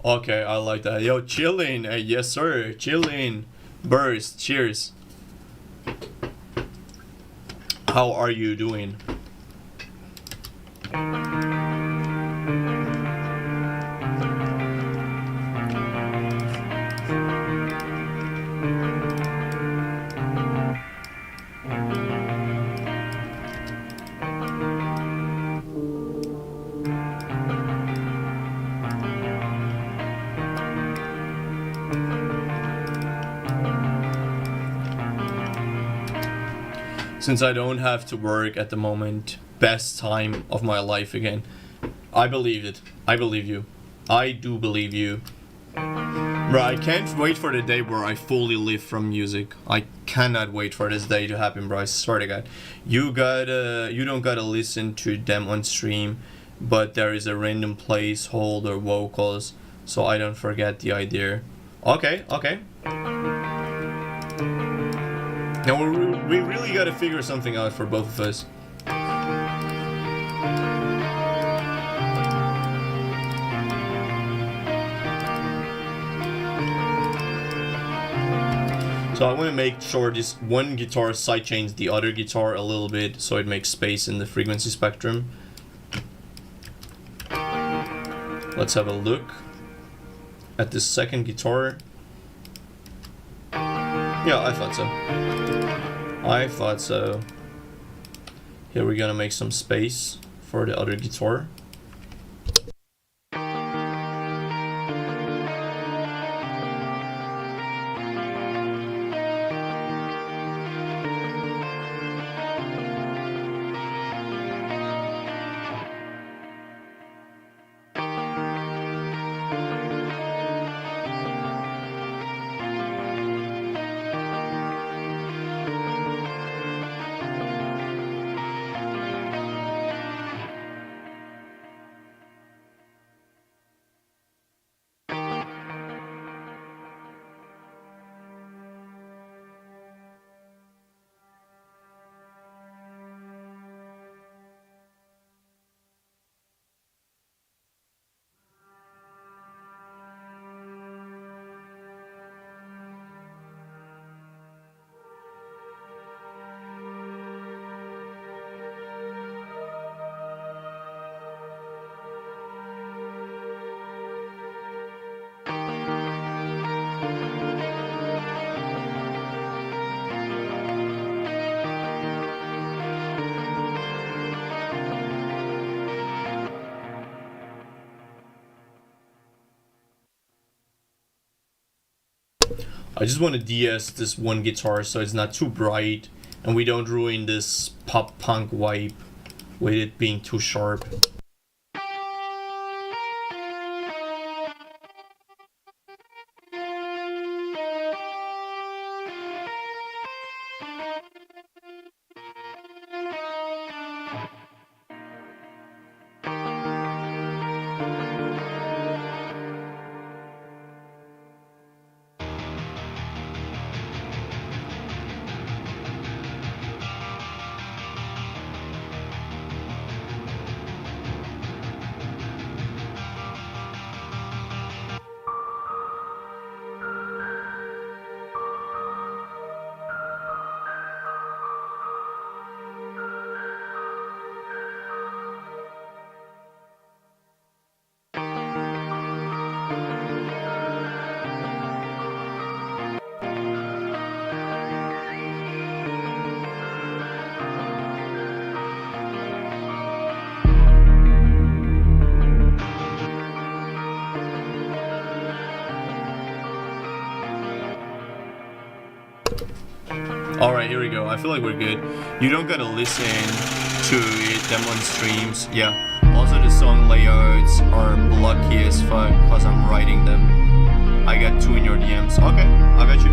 Okay, I like that. Yo, chillin'. Yes, sir. Chillin'. Burst. Cheers. How are you doing? Since I don't have to work at the moment, best time of my life again. I believe it. I believe you. I do believe you. Bro, I can't wait for the day where I fully live from music. I cannot wait for this day to happen, bro. I swear to God. You don't gotta listen to them on stream, but there is a random placeholder vocals, so I don't forget the idea. Okay, okay. Now we really gotta figure something out for both of us. So I want to make sure this one guitar sidechains the other guitar a little bit so it makes space in the frequency spectrum. Let's have a look at this second guitar. Yeah, I thought so. I thought so. Here we're gonna make some space for the other guitar. I just want to de-ess this one guitar so it's not too bright and we don't ruin this pop punk vibe with it being too sharp. Alright, here we go. I feel like we're good. You don't gotta listen to them on streams. Yeah. Also, the song layouts are blocky as fuck because I'm writing them. I got 2 in your DMs. Okay, I got you.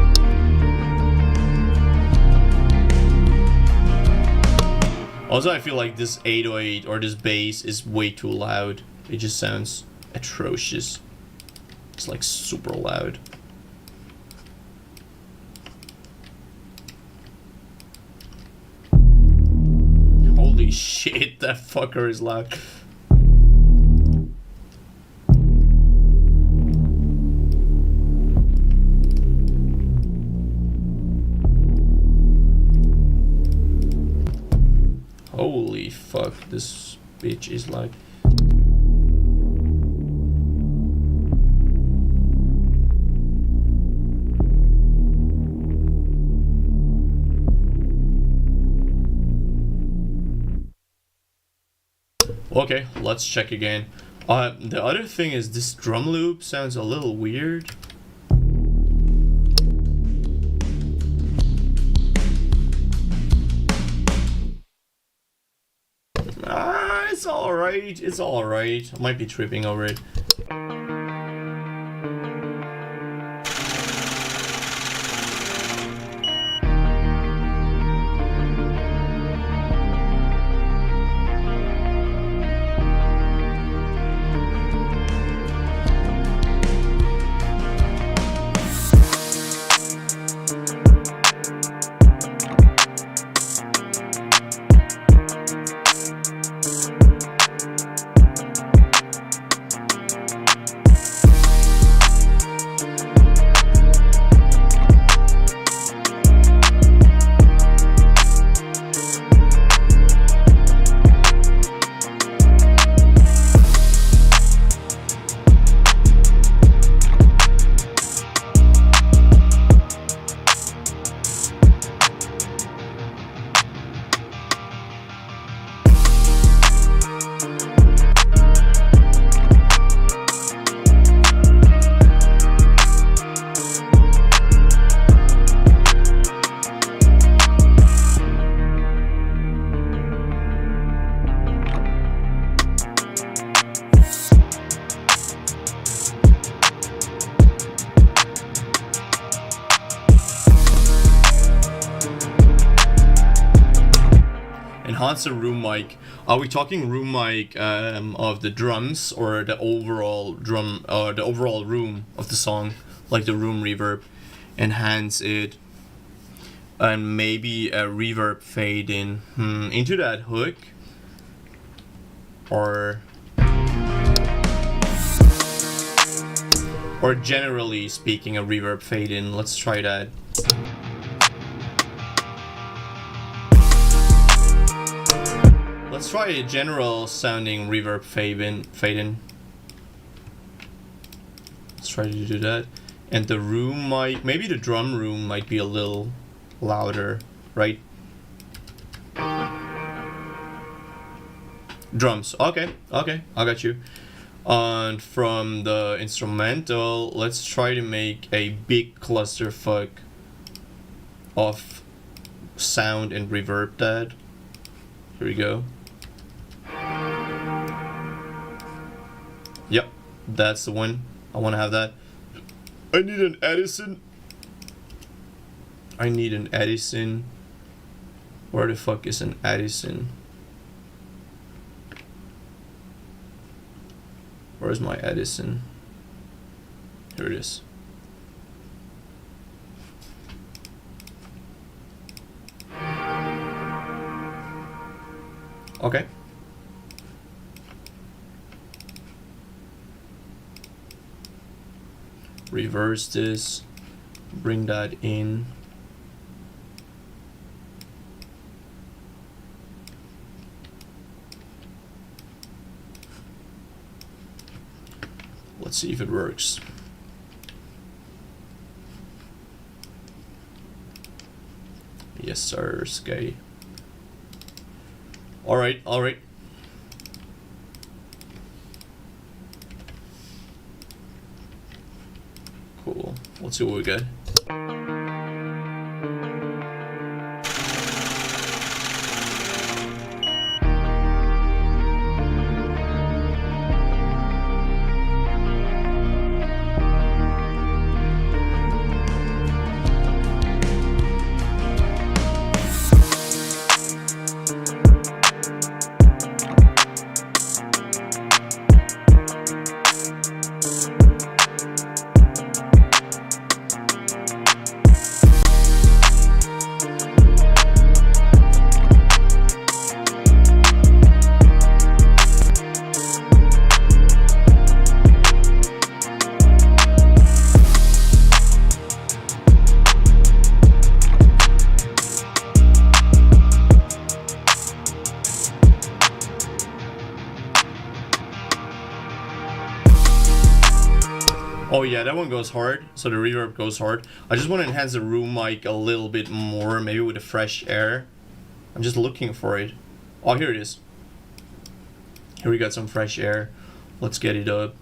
Also, I feel like this 808 or this bass is way too loud. It just sounds atrocious. It's like super loud. Holy shit, that fucker is loud. Holy fuck, this bitch is like... Okay, let's check again. The other thing is this drum loop sounds a little weird. It's alright. It's alright. I might be tripping over it. enhance the room mic. Are we talking room mic of the drums or the overall the overall room of the song, like the room reverb? Enhance it, and maybe a reverb fade in into that hook, or generally speaking, a reverb fade in. Let's try that. Let's try a general sounding reverb fade in. Let's try to do that. And the room might, maybe the drum room might be a little louder, right? Drums, okay, I got you. And from the instrumental, let's try to make a big clusterfuck of sound and reverb that. Here we go. Yep, that's the one. I want to have that. I need an Edison. Where the fuck is an Edison? Where's my Edison? Here it is. Okay. Reverse this, bring that in. Let's see if it works. Yes, sir, Skay. All right. Cool. Let's see what we get. Oh yeah, that one goes hard, so the reverb goes hard. I just want to enhance the room mic a little bit more, maybe with the fresh air. I'm just looking for it. Oh, here it is. Here we got some fresh air. Let's get it up.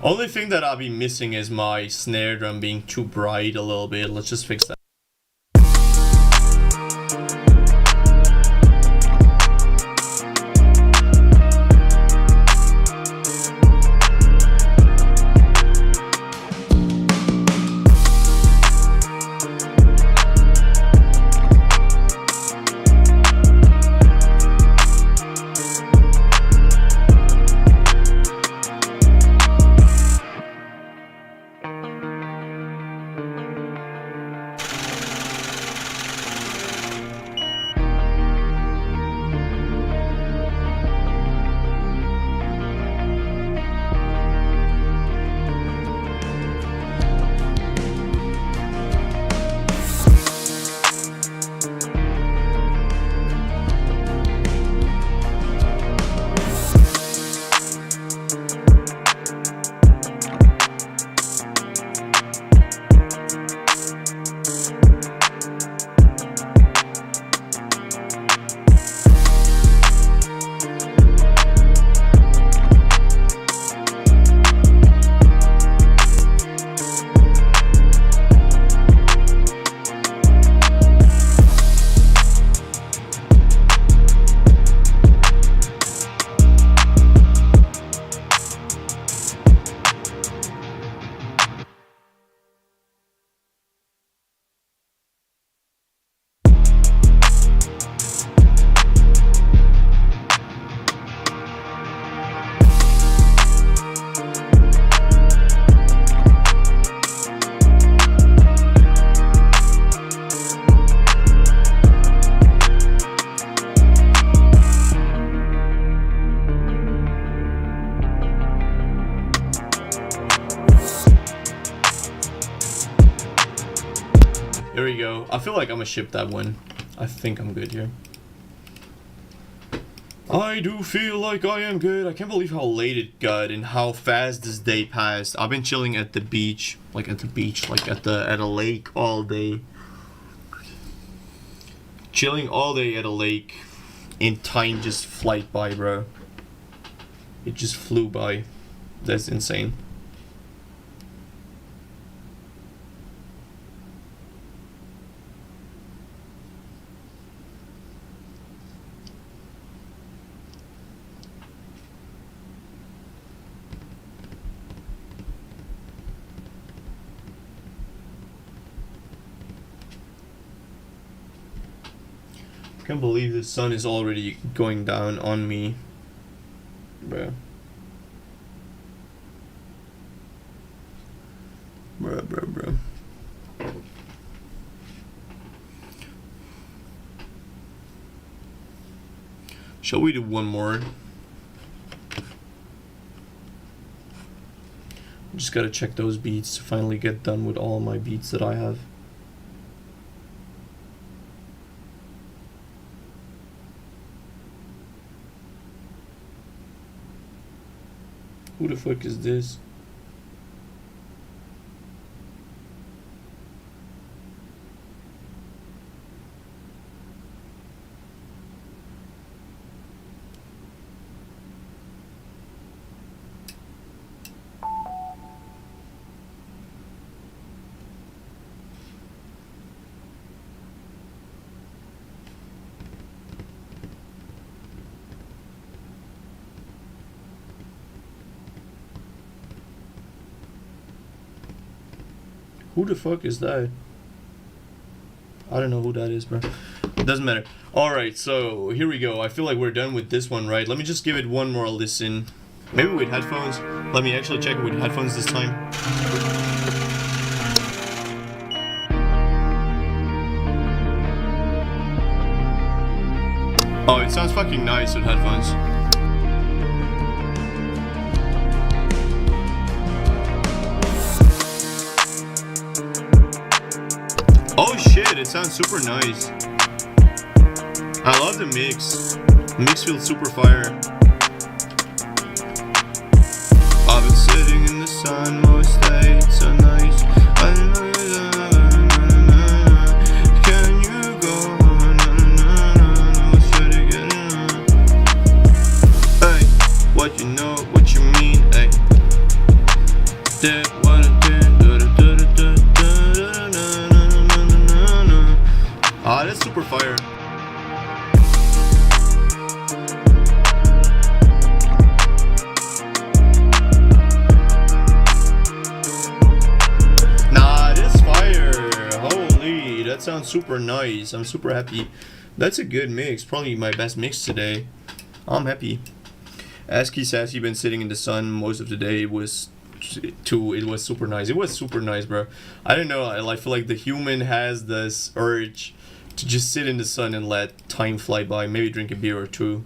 Only thing that I'll be missing is my snare drum being too bright a little bit. Let's just fix that. Here we go. I feel like I'm gonna ship that one. I think I'm good here. I do feel like I am good. I can't believe how late it got and how fast this day passed. I've been chilling at the beach, like at a lake all day. Chilling all day at a lake, and time just flight by, bro. It just flew by. That's insane. I can't believe the sun is already going down on me, bruh. Bruh. Shall we do one more? Just gotta check those beats to finally get done with all my beats that I have. Who the fuck is this? Who the fuck is that? I don't know who that is, bro. It doesn't matter. Alright, so here we go. I feel like we're done with this one, right? Let me just give it one more listen. Maybe with headphones. Let me actually check it with headphones this time. Oh, it sounds fucking nice with headphones. Oh shit, it sounds super nice. I love the mix. The mix feels super fire. I've been sitting in the sun most days, so nice. Can you go? Hey, what you know, what you mean, hey. Did what I did. Ah, that's super fire. Nah, that's fire. Holy, that sounds super nice. I'm super happy. That's a good mix. Probably my best mix today. I'm happy. ASCII Sassy been sitting in the sun most of the day. It was super nice. It was super nice, bro. I don't know. I feel like the human has this urge to just sit in the sun and let time fly by. Maybe drink a beer or two.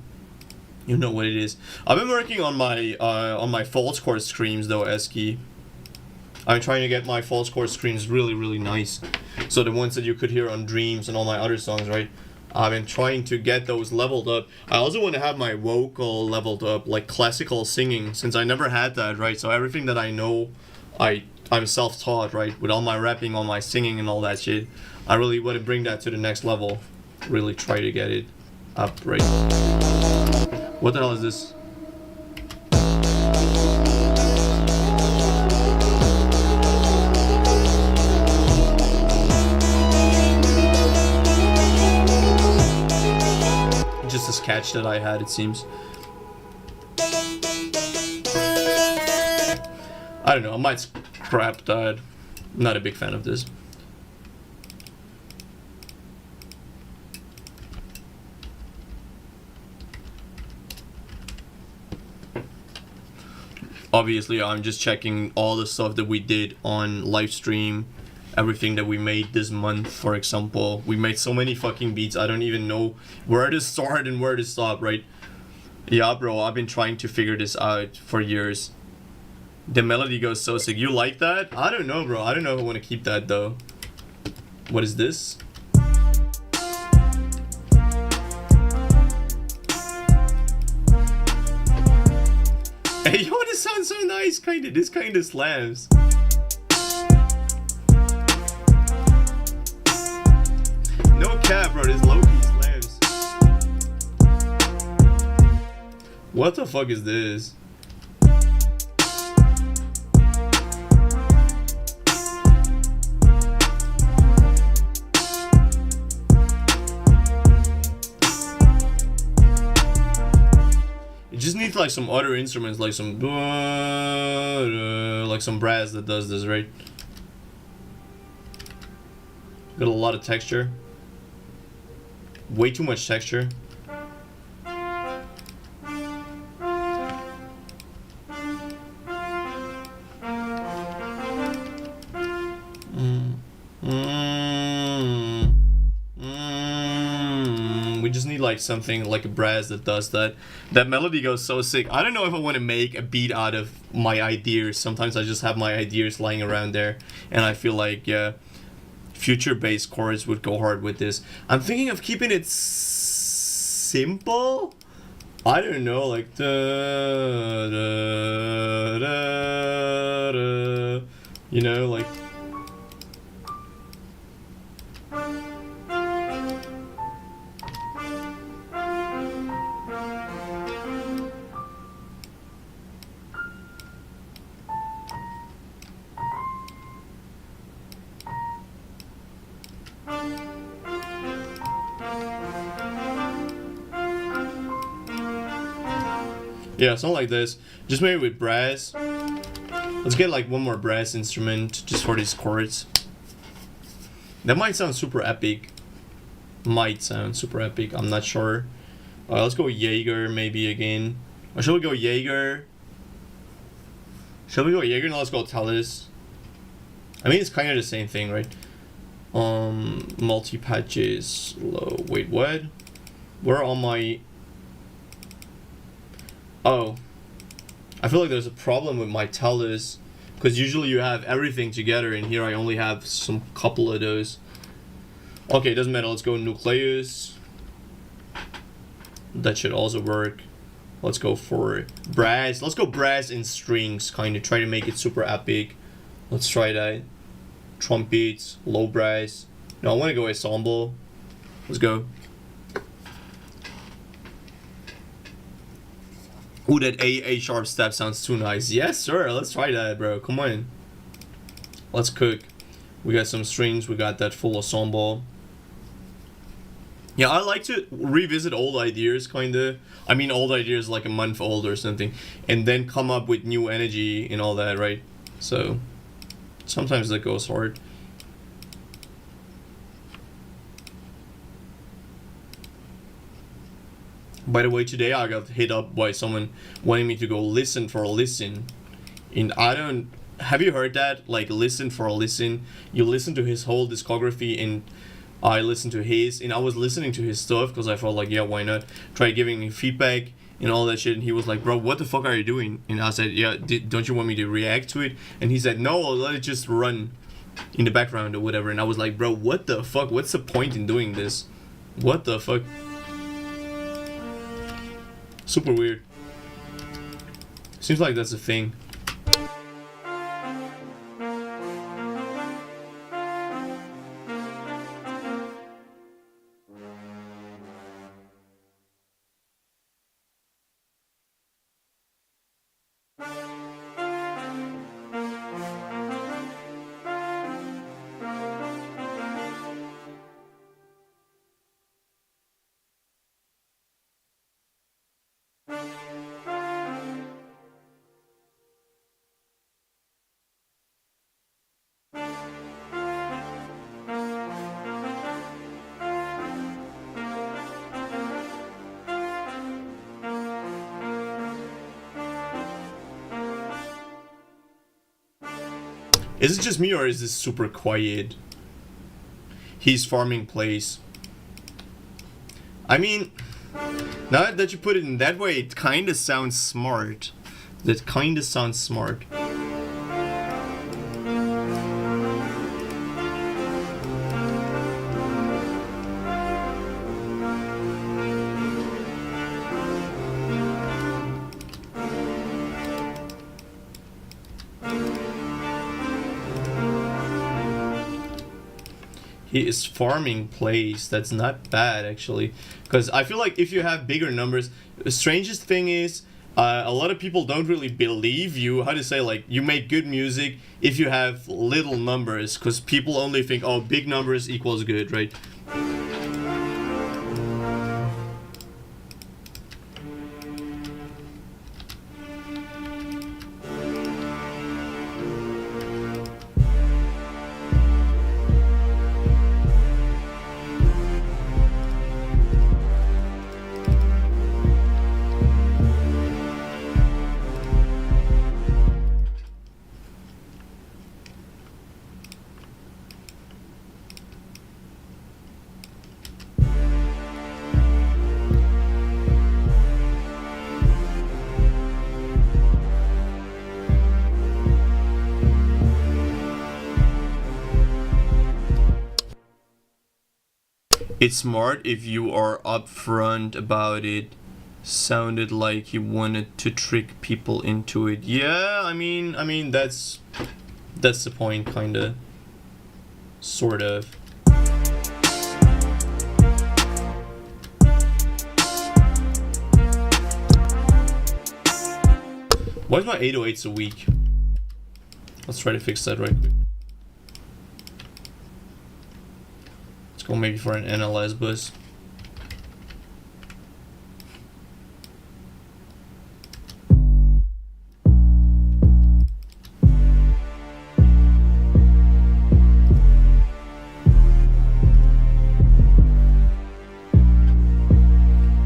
You know what it is. I've been working on my false chord screams though, ASCII. I'm trying to get my false chord screams really nice. So the ones that you could hear on Dreams and all my other songs, right? I've been trying to get those leveled up. I also want to have my vocal leveled up, like classical singing, since I never had that, right? So everything that I know, I'm self-taught, right? With all my rapping, all my singing and all that shit. I really want to bring that to the next level. Really try to get it up, right? What the hell is this? Just a sketch that I had, it seems. I don't know, I might scrap that. I'm not a big fan of this. Obviously, I'm just checking all the stuff that we did on live stream, everything that we made this month, for example. We made so many fucking beats, I don't even know where to start and where to stop, right? Yeah, bro, I've been trying to figure this out for years. The melody goes so sick. You like that? I don't know, bro. I don't know if I want to keep that, though. What is this? Hey, yo, this sounds so nice. This kind of slams. No cap, bro. This low-key slams. What the fuck is this? It just needs like some other instruments, like some brass that does this, right? Got a lot of texture. Way too much texture. We just need like something like a brass that does that. That melody goes so sick. I don't know if I want to make a beat out of my ideas. Sometimes I just have my ideas lying around there, and I feel like, yeah, future bass chords would go hard with this. I'm thinking of keeping it simple. I don't know, like da, da, da, da, you know, like. Yeah, something like this. Just maybe with brass. Let's get like one more brass instrument just for these chords. That might sound super epic. Might sound super epic. I'm not sure. Let's go Jaeger maybe again. Or should we go Jaeger? Should we go Jaeger? No, let's go Talus. I mean, it's kind of the same thing, right? Multi-patches low. Wait, what? Where are all my... Oh, I feel like there's a problem with my Talus, because usually you have everything together, and here I only have some couple of those. Okay, doesn't matter. Let's go Nucleus. That should also work. Let's go for brass. Let's go brass and strings, kind of try to make it super epic. Let's try that. Trumpets, low brass. No, I want to go ensemble. Let's go. Ooh, that A sharp step sounds too nice. Yes, sir. Let's try that, bro. Come on. Let's cook. We got some strings. We got that full ensemble. Yeah, I like to revisit old ideas, kind of. I mean, old ideas like a month old or something. And then come up with new energy and all that, right? So, sometimes that goes hard. By the way, today I got hit up by someone wanting me to go listen for a listen. And I don't... Have you heard that? Like, listen for a listen. You listen to his whole discography, and I listened to his. And I was listening to his stuff because I felt like, yeah, why not? Try giving me feedback and all that shit. And he was like, bro, what the fuck are you doing? And I said, yeah, don't you want me to react to it? And he said, no, let it just run in the background or whatever. And I was like, bro, what the fuck? What's the point in doing this? What the fuck? Super weird. Seems like that's a thing. Is it just me, or is this super quiet? He's farming place. I mean, now that you put it in that way, it kind of sounds smart. That kind of sounds smart. he is farming plays. That's not bad actually, because I feel like if you have bigger numbers, the strangest thing is a lot of people don't really believe you. How to say, like, you make good music if you have little numbers, because people only think, oh, big numbers equals good, right? It's smart if you are upfront about it. Sounded like he wanted to trick people into it. Yeah, I mean that's the point, kinda, sort of. Why is my 808 so weak? Let's try to fix that right quick. Go maybe for an NLS bus.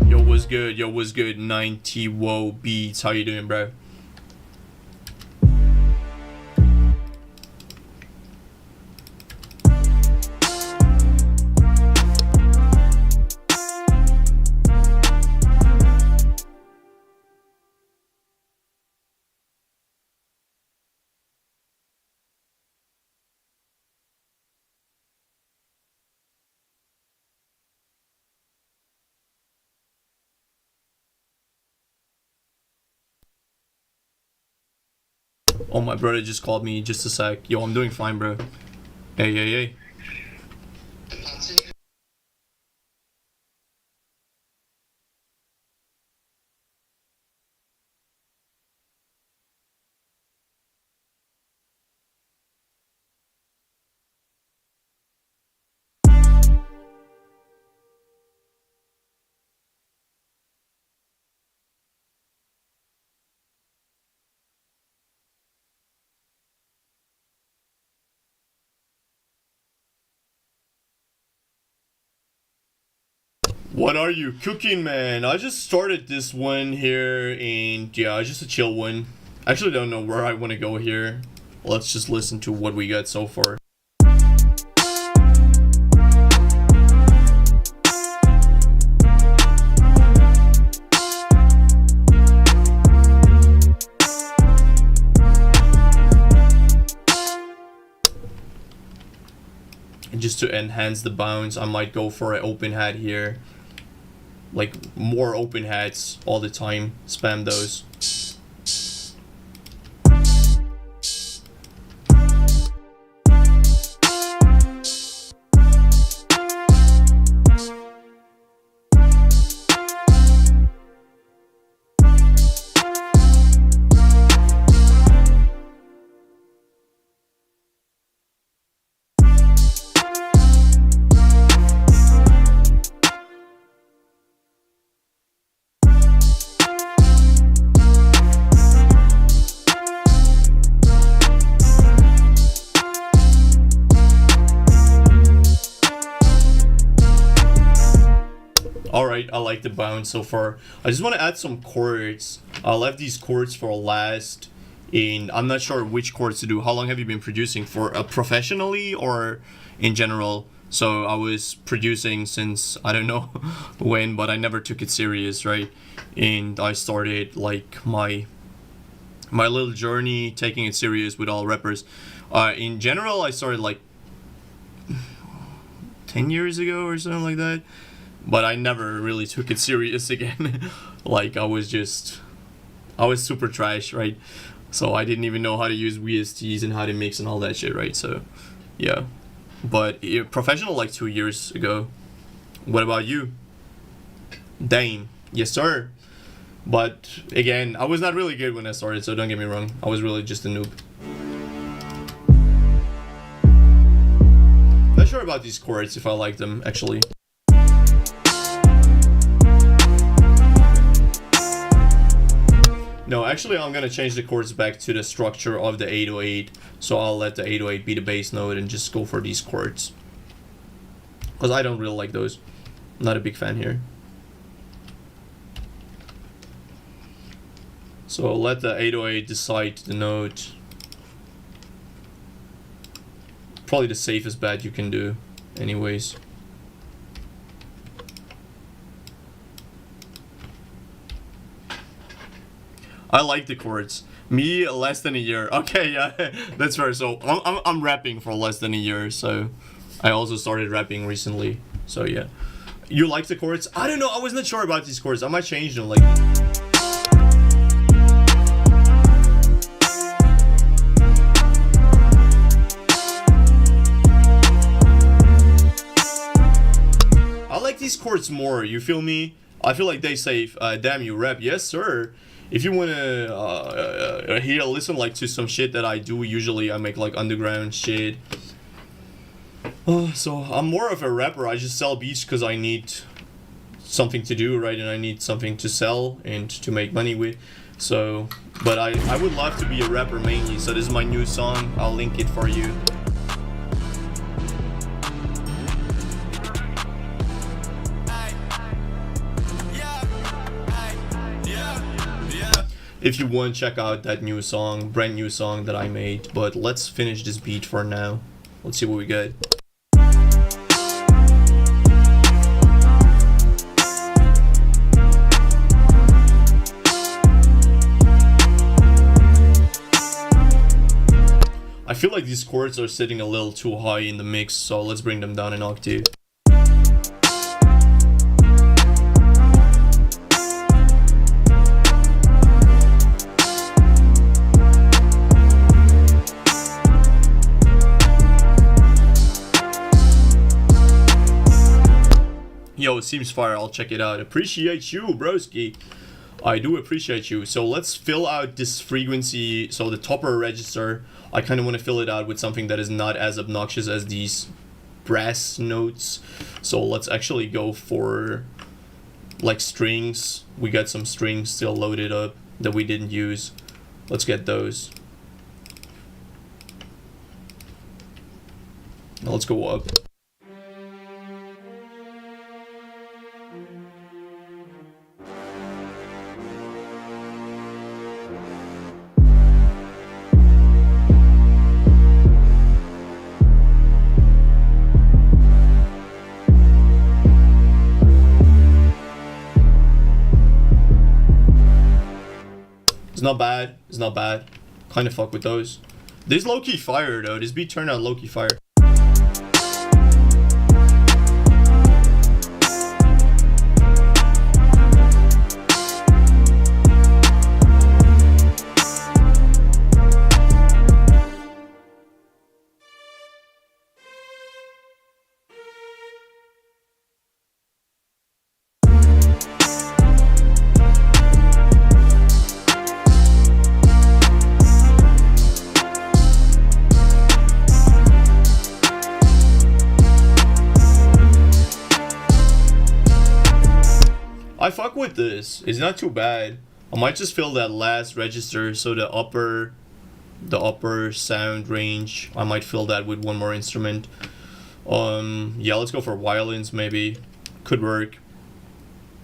Yo, what's good? Yo, what's good? 90 Whoa Beats. How you doing, bro? Oh, my brother just called me. Just a sec. Yo, I'm doing fine, bro. Hey, hey, hey. What are you cooking, man? I just started this one here, and yeah, just a chill one. I actually don't know where I want to go here. Let's just listen to what we got so far. And just to enhance the bounce, I might go for an open hat here. Like, more open hats all the time. Spam those. Alright, I like the bounce so far. I just want to add some chords. I left these chords for last, and I'm not sure which chords to do. How long have you been producing for? Professionally or in general? So I was producing since I don't know when, but I never took it serious, right? And I started like my little journey taking it serious with all rappers. In general, I started like 10 years ago or something like that. But I never really took it serious again. Like, I was super trash, right? So I didn't even know how to use VSTs and how to mix and all that shit, right? So, yeah. but professional like 2 years ago. What about you? Dame. Yes, sir. But again, I was not really good when I started, so don't get me wrong. I was really just a noob. Not sure about these chords, if I like them, actually. No, actually I'm gonna change the chords back to the structure of the 808. So I'll let the 808 be the bass note and just go for these chords. Because I don't really like those. I'm not a big fan here. So let the 808 decide the note. Probably the safest bet you can do anyways. I like the chords. Me, less than a year. Okay, yeah, that's fair. So I'm rapping for less than a year. So I also started rapping recently. So yeah, you like the chords? I don't know. I was not sure about these chords. I might change them. Like. I like these chords more. You feel me? I feel like they say, "Damn, you rap." Yes, sir. If you wanna listen like to some shit that I do, usually I make like underground shit. So I'm more of a rapper. I just sell beats because I need something to do, right? And I need something to sell and to make money with. So, but I would love to be a rapper mainly. So this is my new song. I'll link it for you. If you want, check out that new song, brand new song that I made. But let's finish this beat for now. Let's see what we get. I feel like these chords are sitting a little too high in the mix, so let's bring them down an octave. Yo, it seems fire. I'll check it out. Appreciate you, broski. I do appreciate you. So let's fill out this frequency. So the topper register, I kind of want to fill it out with something that is not as obnoxious as these brass notes. So let's actually go for like strings. We got some strings still loaded up that we didn't use. Let's get those. Now let's go up. It's not bad. It's not bad. Kind of fuck with those. This low-key fire though. This beat turned out low-key fire. I fuck with this. It's not too bad. I might just fill that last register, so the upper sound range, I might fill that with one more instrument. Yeah, let's go for violins maybe. Could work.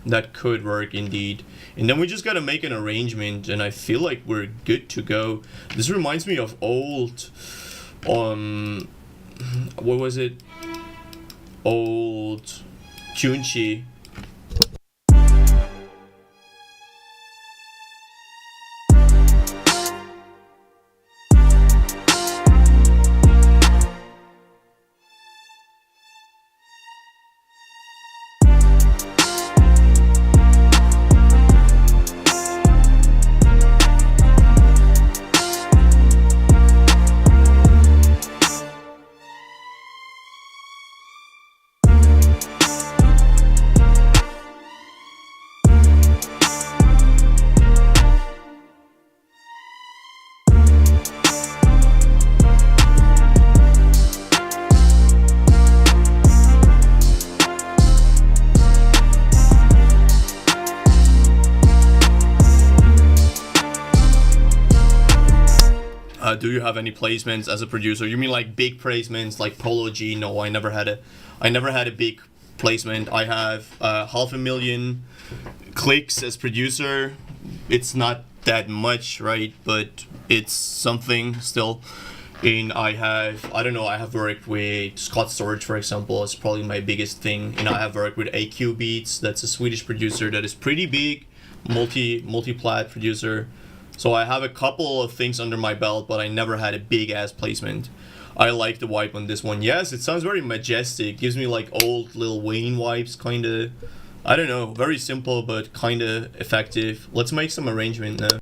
That could work indeed. And then we just gotta make an arrangement, and I feel like we're good to go. This reminds me of old what was it? Old Junchi. you have any placements as a producer? You mean like big placements like Polo G? No, I never had a big placement. I have 500,000 clicks as producer. It's not that much, right? But it's something still. And I have worked with Scott Storch, for example. It's probably my biggest thing. And I have worked with AQ Beats. That's a Swedish producer that is pretty big, multi-plat producer. So I have a couple of things under my belt, but I never had a big ass placement. I like the vibe on this one. Yes, it sounds very majestic. Gives me like old Lil Wayne vibes, kind of. I don't know, very simple but kind of effective. Let's make some arrangement now.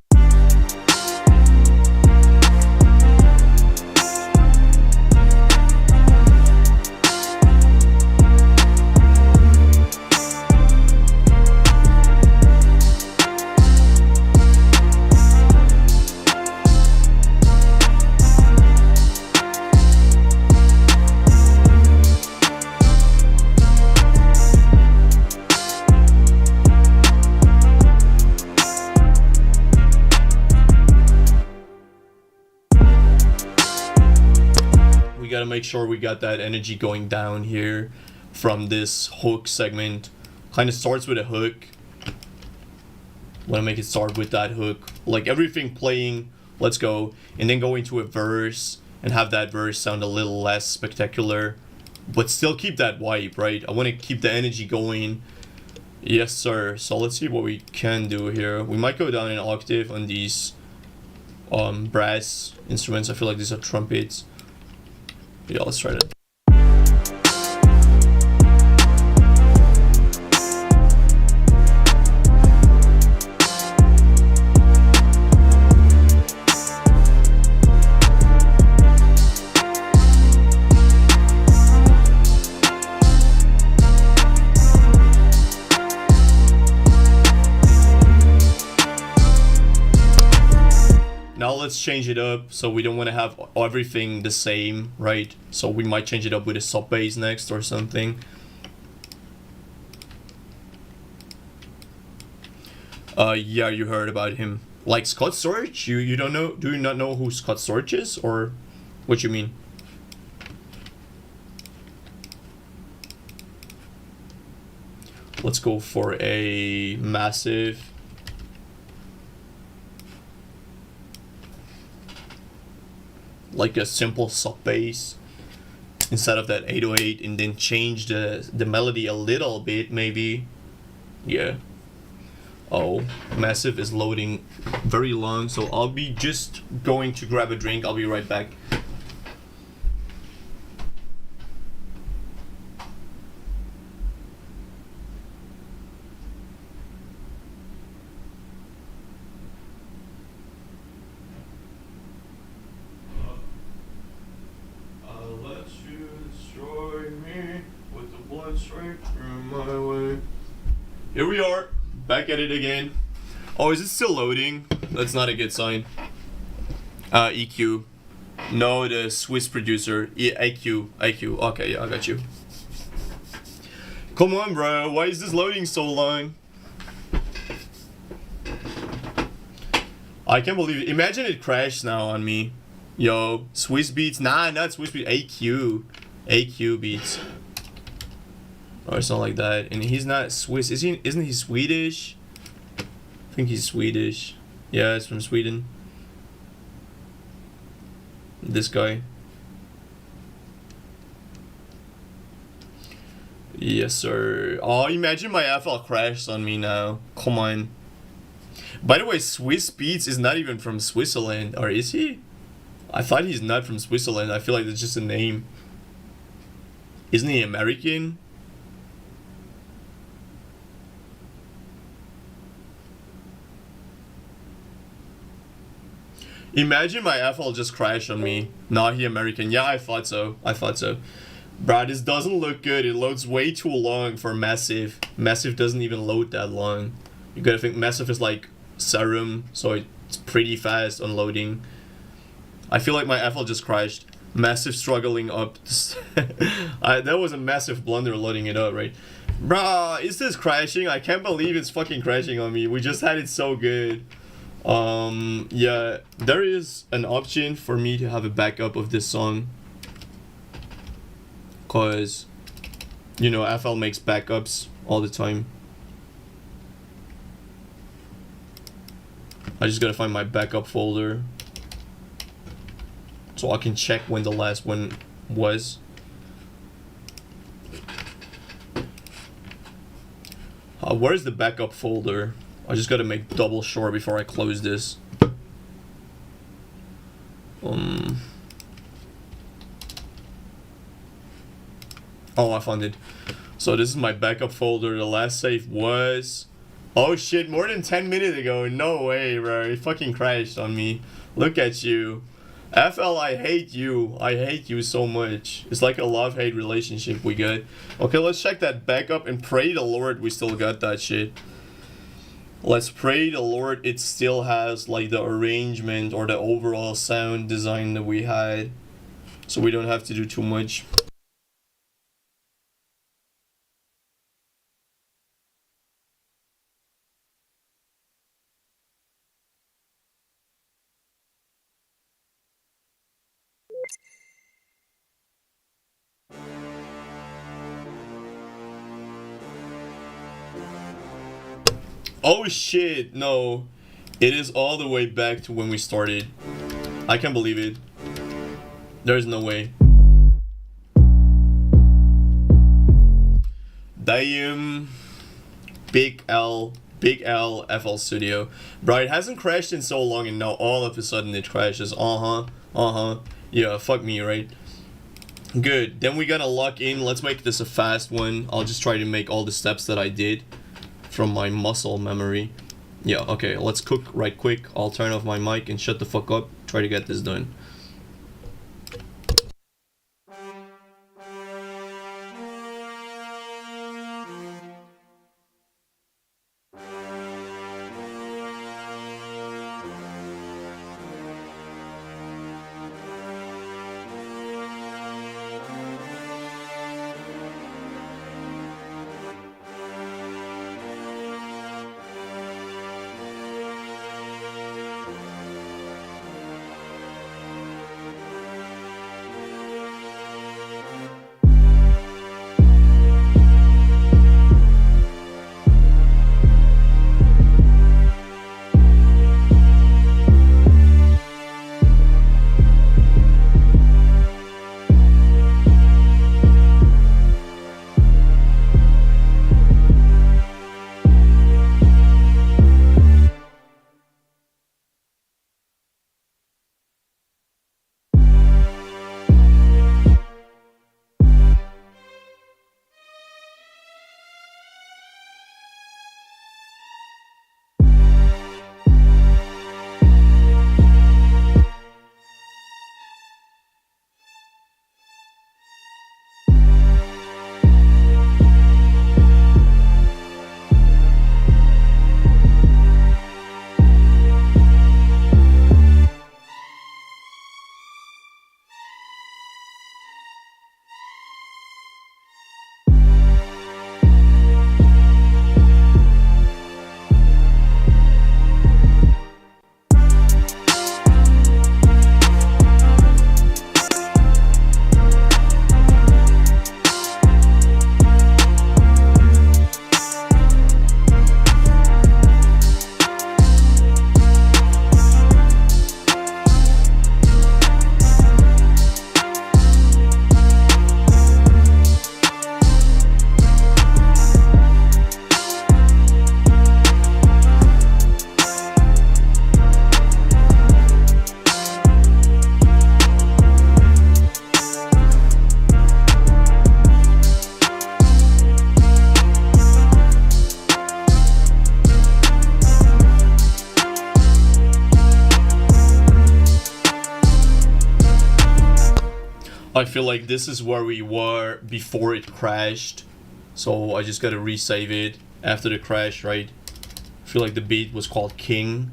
Gotta make sure we got that energy going down here from this hook segment. Kind of starts with a hook. Want to make it start with that hook, like everything playing. Let's go, and then go into a verse and have that verse sound a little less spectacular, but still keep that vibe, right? I want to keep the energy going. Yes, sir. So let's see what we can do here. We might go down an octave on these brass instruments. I feel like these are trumpets. Yeah, let's try that. Now let's change it up, so we don't want to have everything the same, right? So we might change it up with a sub bass next or something. Yeah, you heard about him. Like Scott Storch? You don't know? Do you not know who Scott Storch is, or what you mean? Let's go for a massive. Like a simple sub bass instead of that 808, and then change the melody a little bit, maybe. Yeah. Oh, massive is loading very long, so I'll be just going to grab a drink. I'll be right back. Here we are, back at it again. Oh, is it still loading? That's not a good sign. EQ. No, the Swiss producer. IQ. Okay, yeah, I got you. Come on, bro. Why is this loading so long? I can't believe it. Imagine it crashed now on me. Yo, Swiss Beats. Nah, not Swiss Beats. AQ Beats. Or something like that. And he's not Swiss. Isn't he Swedish? I think he's Swedish. Yeah, it's from Sweden. This guy. Yes, sir. Oh, imagine my FL crashed on me now. Come on. By the way, Swiss Beats is not even from Switzerland. Or is he? I thought he's not from Switzerland. I feel like that's just a name. Isn't he American? Imagine my FL just crashed on me. Nah, he American. Yeah, I thought so. Bruh, this doesn't look good. It loads way too long for Massive. Massive doesn't even load that long. You gotta think Massive is like Serum, so it's pretty fast on loading. I feel like my FL just crashed. Massive struggling up. That was a massive blunder loading it up, right? Bruh, is this crashing? I can't believe it's fucking crashing on me. We just had it so good. Yeah, there is an option for me to have a backup of this song. Cause, you know, FL makes backups all the time. I just gotta find my backup folder so I can check when the last one was. Where's the backup folder? I just gotta make double sure before I close this. Oh, I found it. So this is my backup folder. The last save was... Oh shit, more than 10 minutes ago. No way, bro. It fucking crashed on me. Look at you. FL, I hate you. I hate you so much. It's like a love-hate relationship we got. Okay, let's check that backup and pray the Lord we still got that shit. Let's pray the Lord it still has like the arrangement or the overall sound design that we had. So we don't have to do too much. Oh shit, no. It is all the way back to when we started. I can't believe it. There's no way. Damn. Big L FL Studio. Bro, it hasn't crashed in so long and now all of a sudden it crashes. Yeah, fuck me, right? Good. Then we gotta lock in. Let's make this a fast one. I'll just try to make all the steps that I did from my muscle memory. Yeah, okay, let's cook right quick. I'll turn off my mic and shut the fuck up. Try to get this done. I feel like this is where we were before it crashed. So I just gotta resave it after the crash, right? I feel like the beat was called King.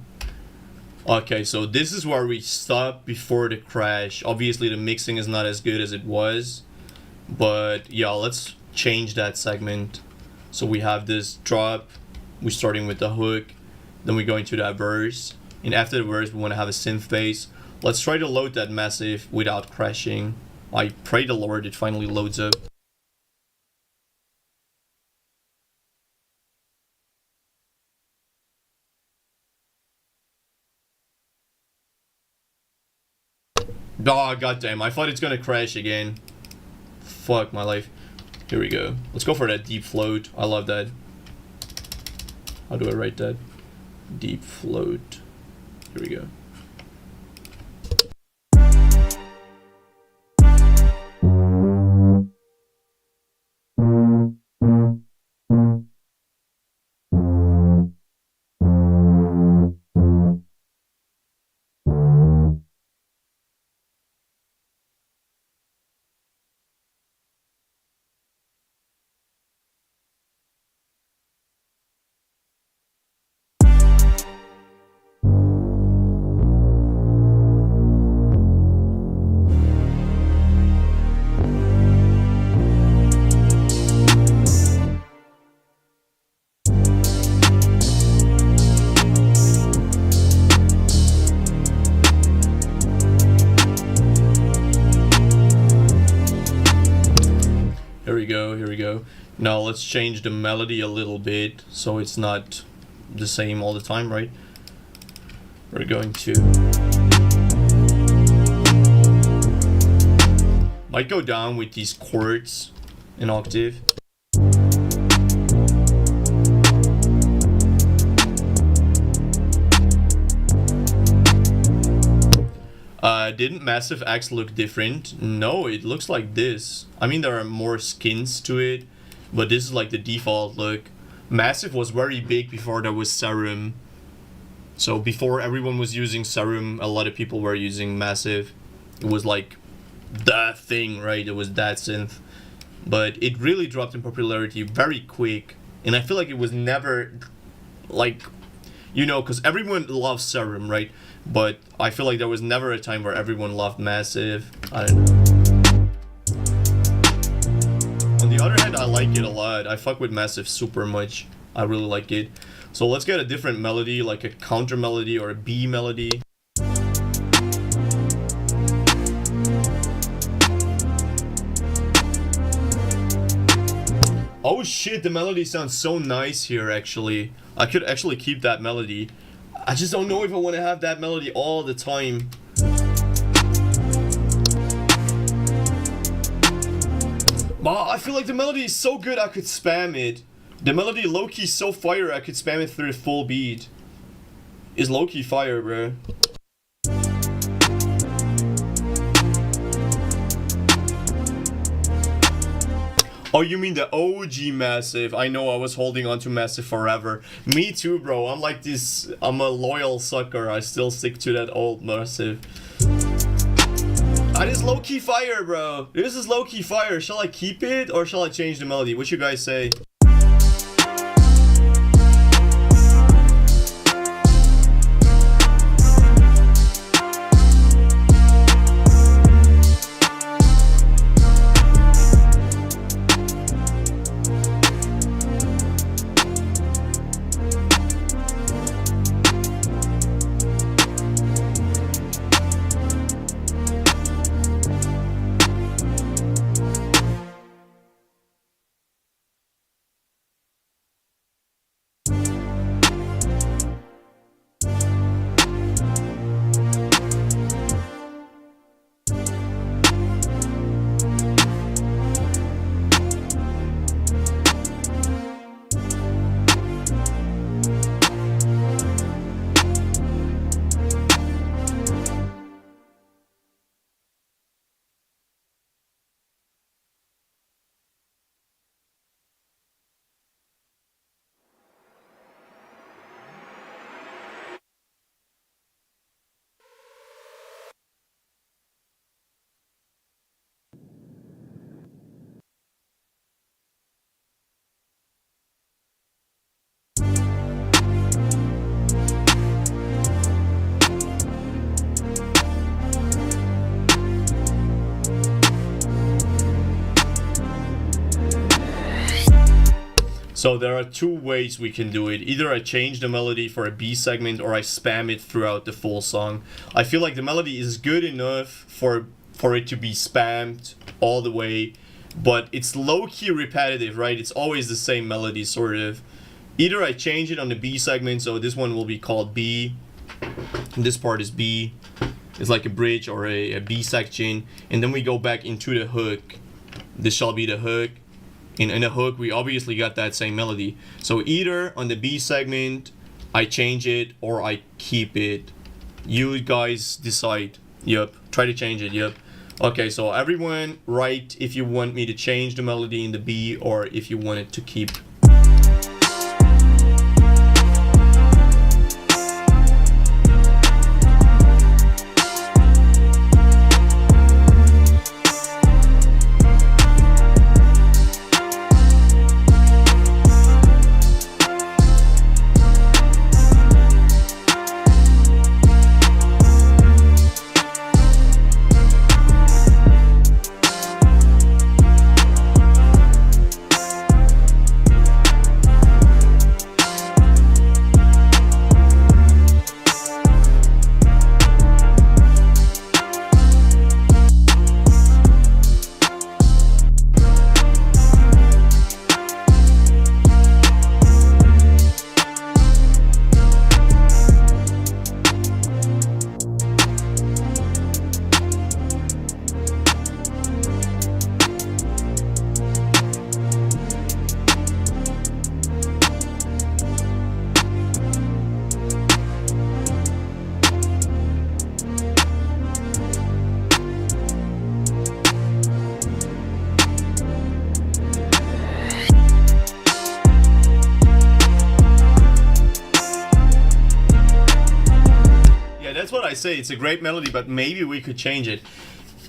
Okay, so this is where we stopped before the crash. Obviously the mixing is not as good as it was. But yeah, let's change that segment. So we have this drop. We're starting with the hook. Then we go into that verse. and after the verse we want to have a synth bass. Let's try to load that Massive without crashing. I pray the Lord it finally loads up. Oh, goddamn, I thought it's gonna crash again. Fuck my life. Here we go. Let's go for that deep float. I love that. How do I write that? Deep float. Here we go. Here we go. Now let's change the melody a little bit so it's not the same all the time, right? We're going to... might go down with these chords in octave. Didn't Massive Axe look different? No, it looks like this. I mean, there are more skins to it, but this is like the default look. Massive was very big before there was Serum. So before everyone was using Serum, a lot of people were using Massive. It was like the thing, right? It was that synth. But it really dropped in popularity very quick. And I feel like it was never, like, you know, because everyone loves Serum, right? But I feel like there was never a time where everyone loved Massive. I don't know. On the other hand, I like it a lot. I fuck with Massive super much. I really like it. So let's get a different melody, like a counter melody or a B melody. Oh shit, the melody sounds so nice here actually. I could actually keep that melody. I just don't know if I want to have that melody all the time. But I feel like the melody is so good I could spam it. The melody low-key is so fire I could spam it through the full beat. Is low-key fire, bro. Oh, you mean the OG Massive? I know, I was holding on to Massive forever. Me too, bro. I'm like this. I'm a loyal sucker. I still stick to that old Massive. That is low-key fire, bro. This is low-key fire. Shall I keep it or shall I change the melody? What you guys say? So there are two ways we can do it. Either I change the melody for a B segment or I spam it throughout the full song. I feel like the melody is good enough for it to be spammed all the way, but it's low-key repetitive, right? It's always the same melody, sort of. Either I change it on the B segment, so this one will be called B, and this part is B. It's like a bridge or a B section, and then we go back into the hook. This shall be the hook. In the hook, we obviously got that same melody. So either on the B segment, I change it or I keep it. You guys decide. Yep. Try to change it. Yep. Okay, so everyone write if you want me to change the melody in the B or if you want it to keep. That's what I say. It's a great melody, but maybe we could change it.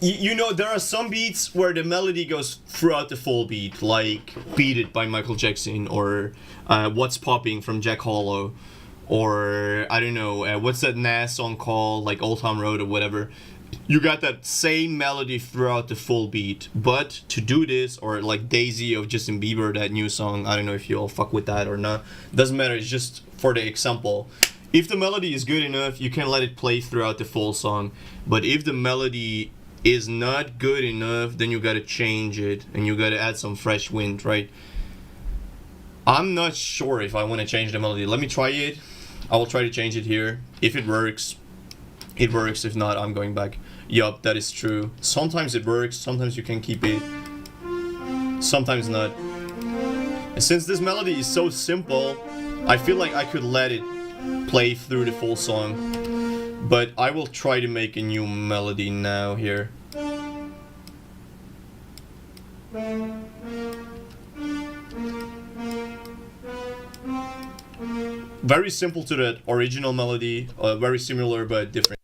You know, there are some beats where the melody goes throughout the full beat, like Beat It by Michael Jackson, or What's Popping from Jack Harlow, or I don't know, what's that Nas song called, like Old Town Road or whatever. You got that same melody throughout the full beat, but to do this, or like Daisy of Justin Bieber, that new song, I don't know if you all fuck with that or not, doesn't matter, it's just for the example. If the melody is good enough, you can let it play throughout the full song. But if the melody is not good enough, then you gotta change it and you gotta add some fresh wind, right? I'm not sure if I want to change the melody. Let me try it. I will try to change it here. If it works, it works. If not, I'm going back. Yup, that is true. Sometimes it works, sometimes you can keep it, sometimes not. And since this melody is so simple, I feel like I could let it play through the full song, but I will try to make a new melody now here. Very simple to the original melody, very similar but different.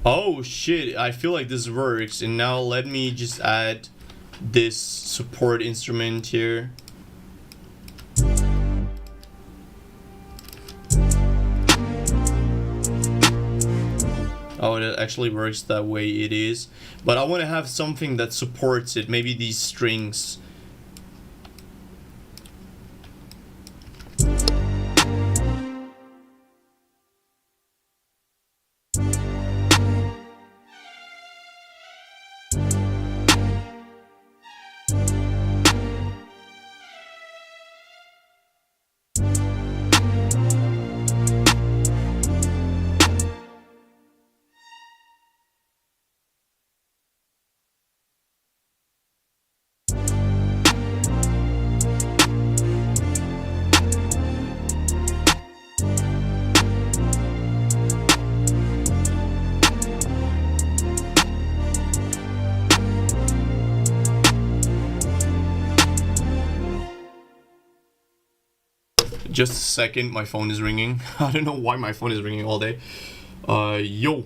Oh shit, I feel like this works, and now let me just add this support instrument here. Oh, it actually works that way it is. But I want to have something that supports it, maybe these strings. Just a second, my phone is ringing. I don't know why my phone is ringing all day. Yo.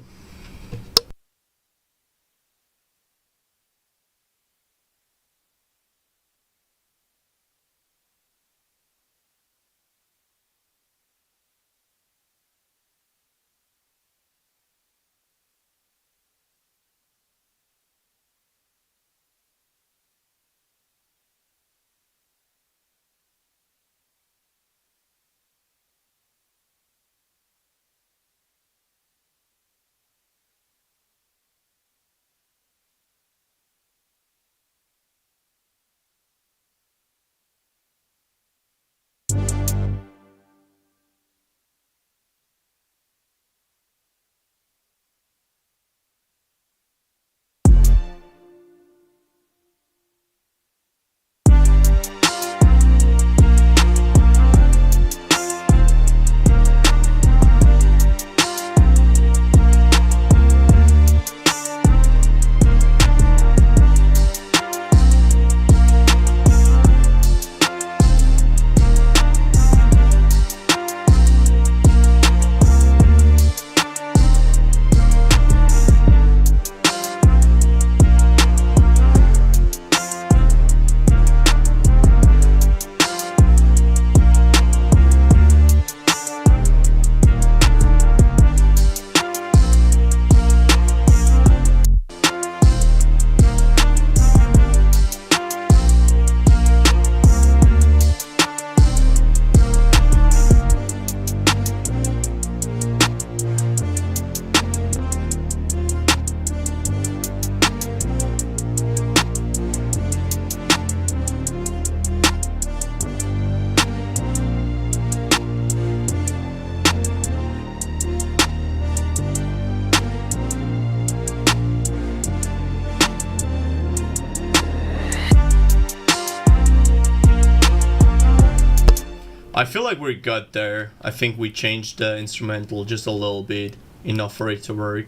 I feel like we got there. I think we changed the instrumental just a little bit, enough for it to work.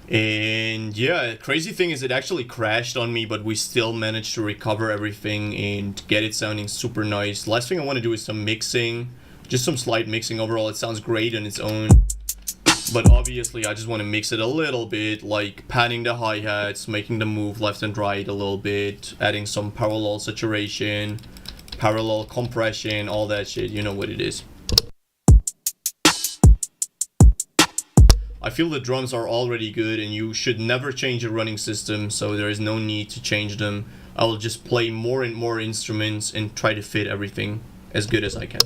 And yeah, crazy thing is it actually crashed on me, but we still managed to recover everything and get it sounding super nice. Last thing I want to do is some mixing, just some slight mixing. Overall, it sounds great on its own, but obviously I just want to mix it a little bit, like padding the hi-hats, making them move left and right a little bit, adding some parallel saturation, parallel compression, all that shit. You know what it is. I feel the drums are already good and you should never change a running system, so there is no need to change them. I will just play more and more instruments and try to fit everything as good as I can.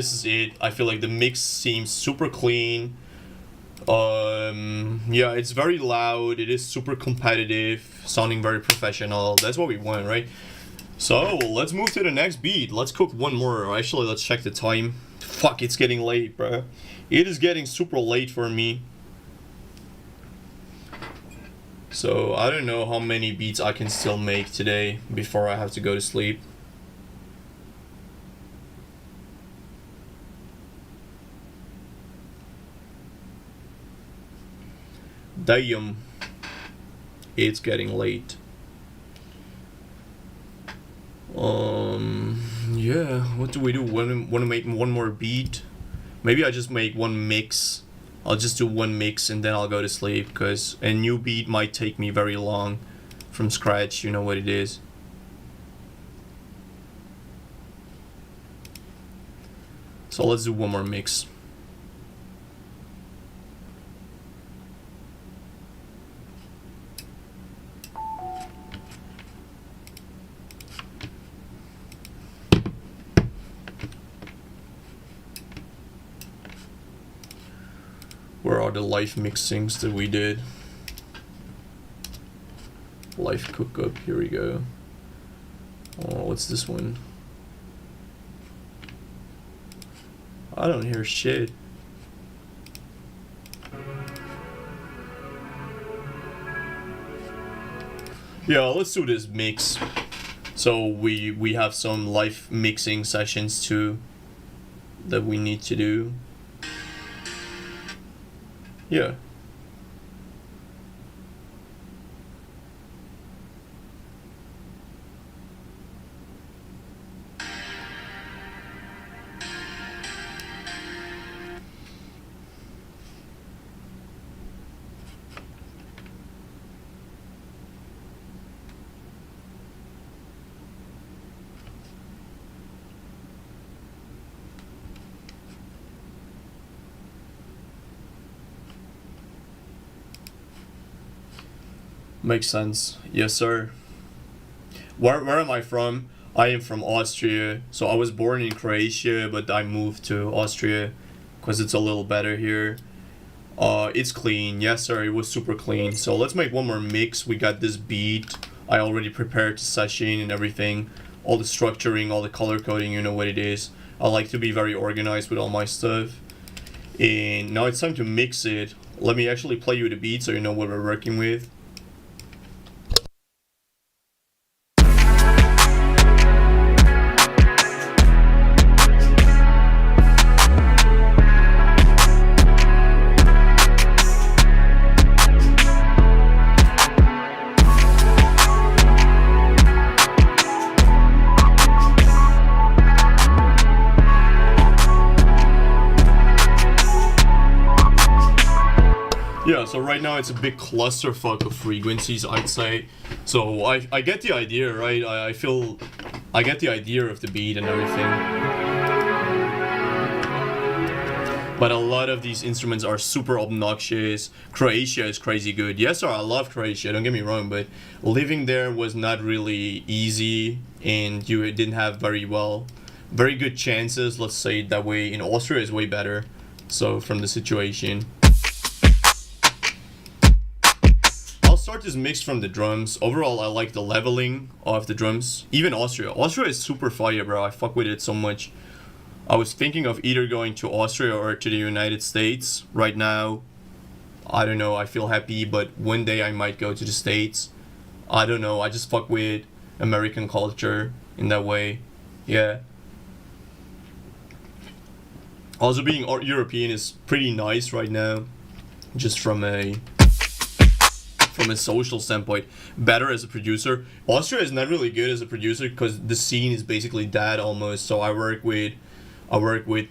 this is it. I feel like the mix seems super clean. Yeah, it's very loud. It is super competitive, sounding very professional. That's what we want, right? So let's move to the next beat. Let's cook one more. Actually, let's check the time. Fuck, it's getting late, bro. It is getting super late for me. So I don't know how many beats I can still make today before I have to go to sleep. Damn, it's getting late. Yeah, what do we do? Want to make one more beat? Maybe I just make one mix. I'll just do one mix and then I'll go to sleep, because a new beat might take me very long from scratch. You know what it is. So let's do one more mix. Where are the live mixings that we did? Live cook up, here we go. Oh, what's this one? I don't hear shit. Yeah, let's do this mix. So we have some live mixing sessions too that we need to do. Yeah. Makes sense. Yes, sir. Where am I from? I am from Austria. So I was born in Croatia, but I moved to Austria because it's a little better here. It's clean. Yes, sir. It was super clean. So let's make one more mix. We got this beat. I already prepared the session and everything. All the structuring, all the color coding, you know what it is. I like to be very organized with all my stuff. And now it's time to mix it. Let me actually play you the beat so you know what we're working with. Yeah, so right now it's a big clusterfuck of frequencies, I'd say. So I get the idea, right? I feel I get the idea of the beat and everything. But a lot of these instruments are super obnoxious. Croatia is crazy good. Yes, sir, I love Croatia, don't get me wrong, but living there was not really easy, and you didn't have very good chances, let's say it that way. In Austria is way better, so from the situation. Start this mix from the drums. Overall, I like the leveling of the drums. Even Austria. Austria is super fire, bro. I fuck with it so much. I was thinking of either going to Austria or to the United States. Right now, I don't know. I feel happy, but one day I might go to the States. I don't know. I just fuck with American culture in that way. Yeah. Also, being European is pretty nice right now. Just from a social standpoint, better as a producer. Austria is not really good as a producer because the scene is basically dead almost. So I work with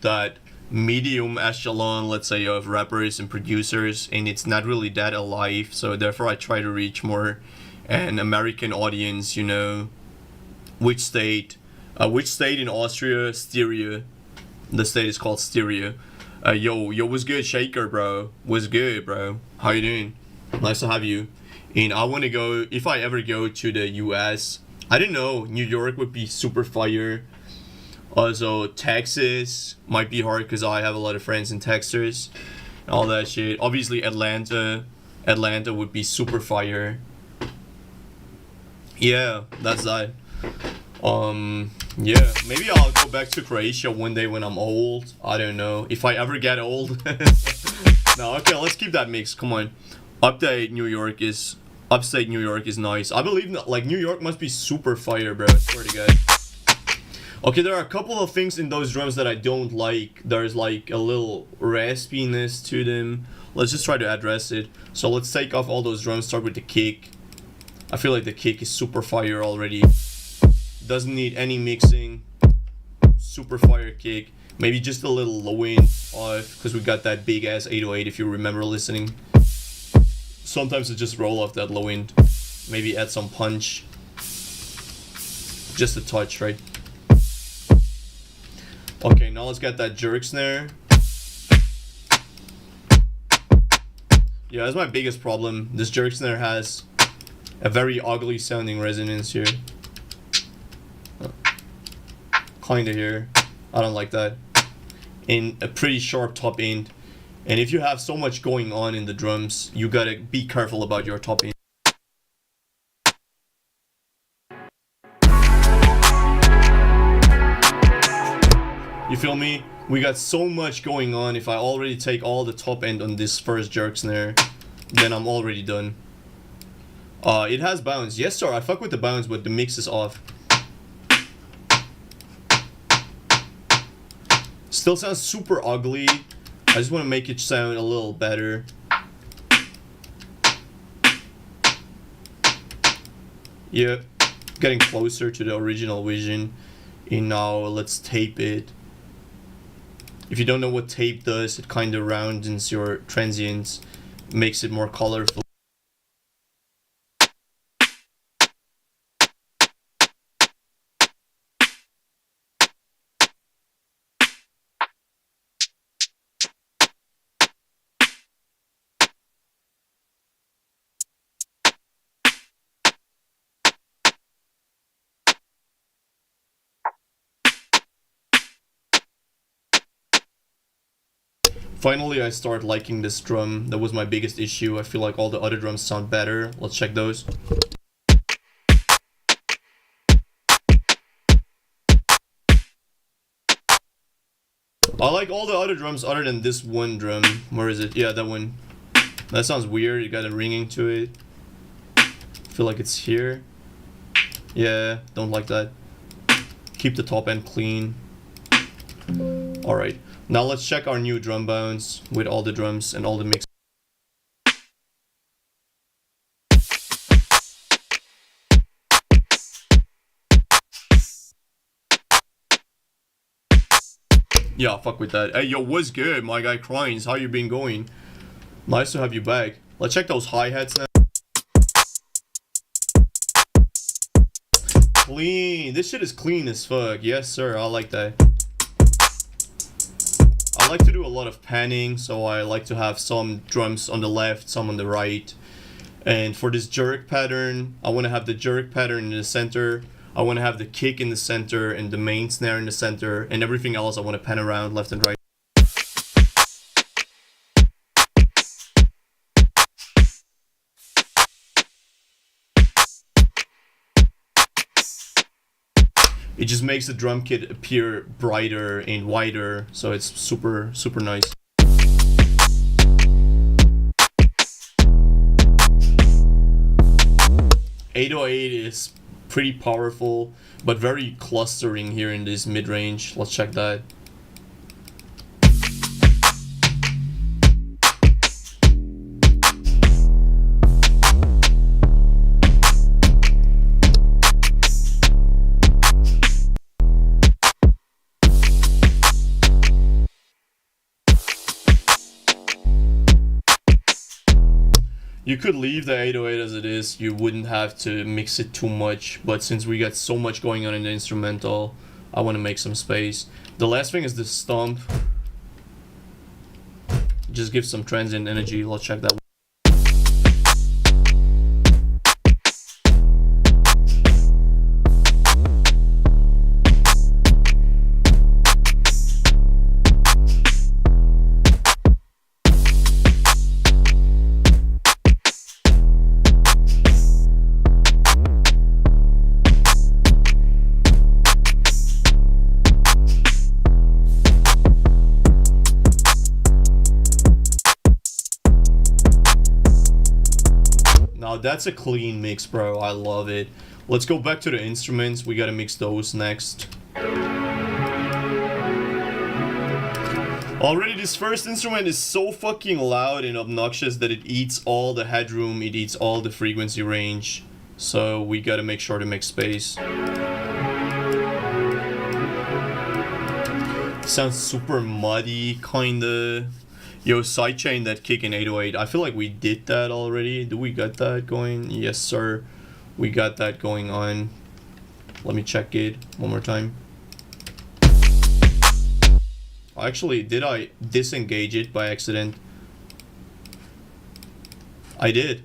that medium echelon, let's say, of rappers and producers, and it's not really that alive. So therefore, I try to reach more an American audience. You know, which state in Austria? Styria. The state is called Styria. Yo, what's good, Shaker, bro? What's good, bro? How you doing? Nice to have you. And I want to go, if I ever go to the US, I don't know, New York would be super fire. Also, Texas might be hard because I have a lot of friends in Texas. All that shit. Obviously, Atlanta would be super fire. Yeah, that's that. Yeah, maybe I'll go back to Croatia one day when I'm old. I don't know if I ever get old. No, okay, let's keep that mix. Come on, upstate New York is nice. I believe like New York must be super fire, bro. I swear to God. Okay, there are a couple of things in those drums that I don't like. There's like a little raspiness to them. Let's just try to address it. So let's take off all those drums, start with the kick. I feel like the kick is super fire already. Doesn't need any mixing. Super fire kick. Maybe just a little low end off, because we got that big ass 808 if you remember listening. Sometimes it just roll off that low end. Maybe add some punch. Just a touch, right? Okay, now let's get that jerk snare. Yeah, that's my biggest problem. This jerk snare has a very ugly sounding resonance here. Kinda here. I don't like that. In a pretty sharp top end. And if you have so much going on in the drums, you gotta be careful about your top end. You feel me? We got so much going on. If I already take all the top end on this first jerk snare, then I'm already done. It has bounce. Yes, sir, I fuck with the bounce, but the mix is off. Still sounds super ugly. I just want to make it sound a little better. Yep, getting closer to the original vision. And now let's tape it. If you don't know what tape does, it kind of roundens your transients, makes it more colorful. Finally, I start liking this drum. That was my biggest issue. I feel like all the other drums sound better. Let's check those. I like all the other drums other than this one drum. Where is it? Yeah, that one. That sounds weird. It got a ringing to it. I feel like it's here. Yeah, don't like that. Keep the top end clean. Alright. Now let's check our new drum bounce with all the drums and all the mix. Yeah, fuck with that. Hey, yo, what's good, my guy Crines? How you been going? Nice to have you back. Let's check those hi-hats now. Clean. This shit is clean as fuck. Yes, sir. I like that. I like to do a lot of panning, so I like to have some drums on the left, some on the right. And for this jerk pattern, I want to have the jerk pattern in the center. I want to have the kick in the center and the main snare in the center, and everything else I want to pan around left and right. It just makes the drum kit appear brighter and wider, so it's super, super nice. .808 is pretty powerful, but very clustering here in this mid-range. Let's check that. You could leave the 808 as it is, you wouldn't have to mix it too much, but since we got so much going on in the instrumental, I want to make some space. The last thing is the stomp. Just give some transient energy. Let's check that. now that's a clean mix, bro. I love it. Let's go back to the instruments. We gotta mix those next. Already this first instrument is so fucking loud and obnoxious that it eats all the headroom, it eats all the frequency range. So we gotta make sure to make space. Sounds super muddy, kinda. Yo, sidechain that kick in 808. I feel like we did that already. Do we got that going? Yes, sir. We got that going on. Let me check it one more time. Actually, did I disengage it by accident? I did.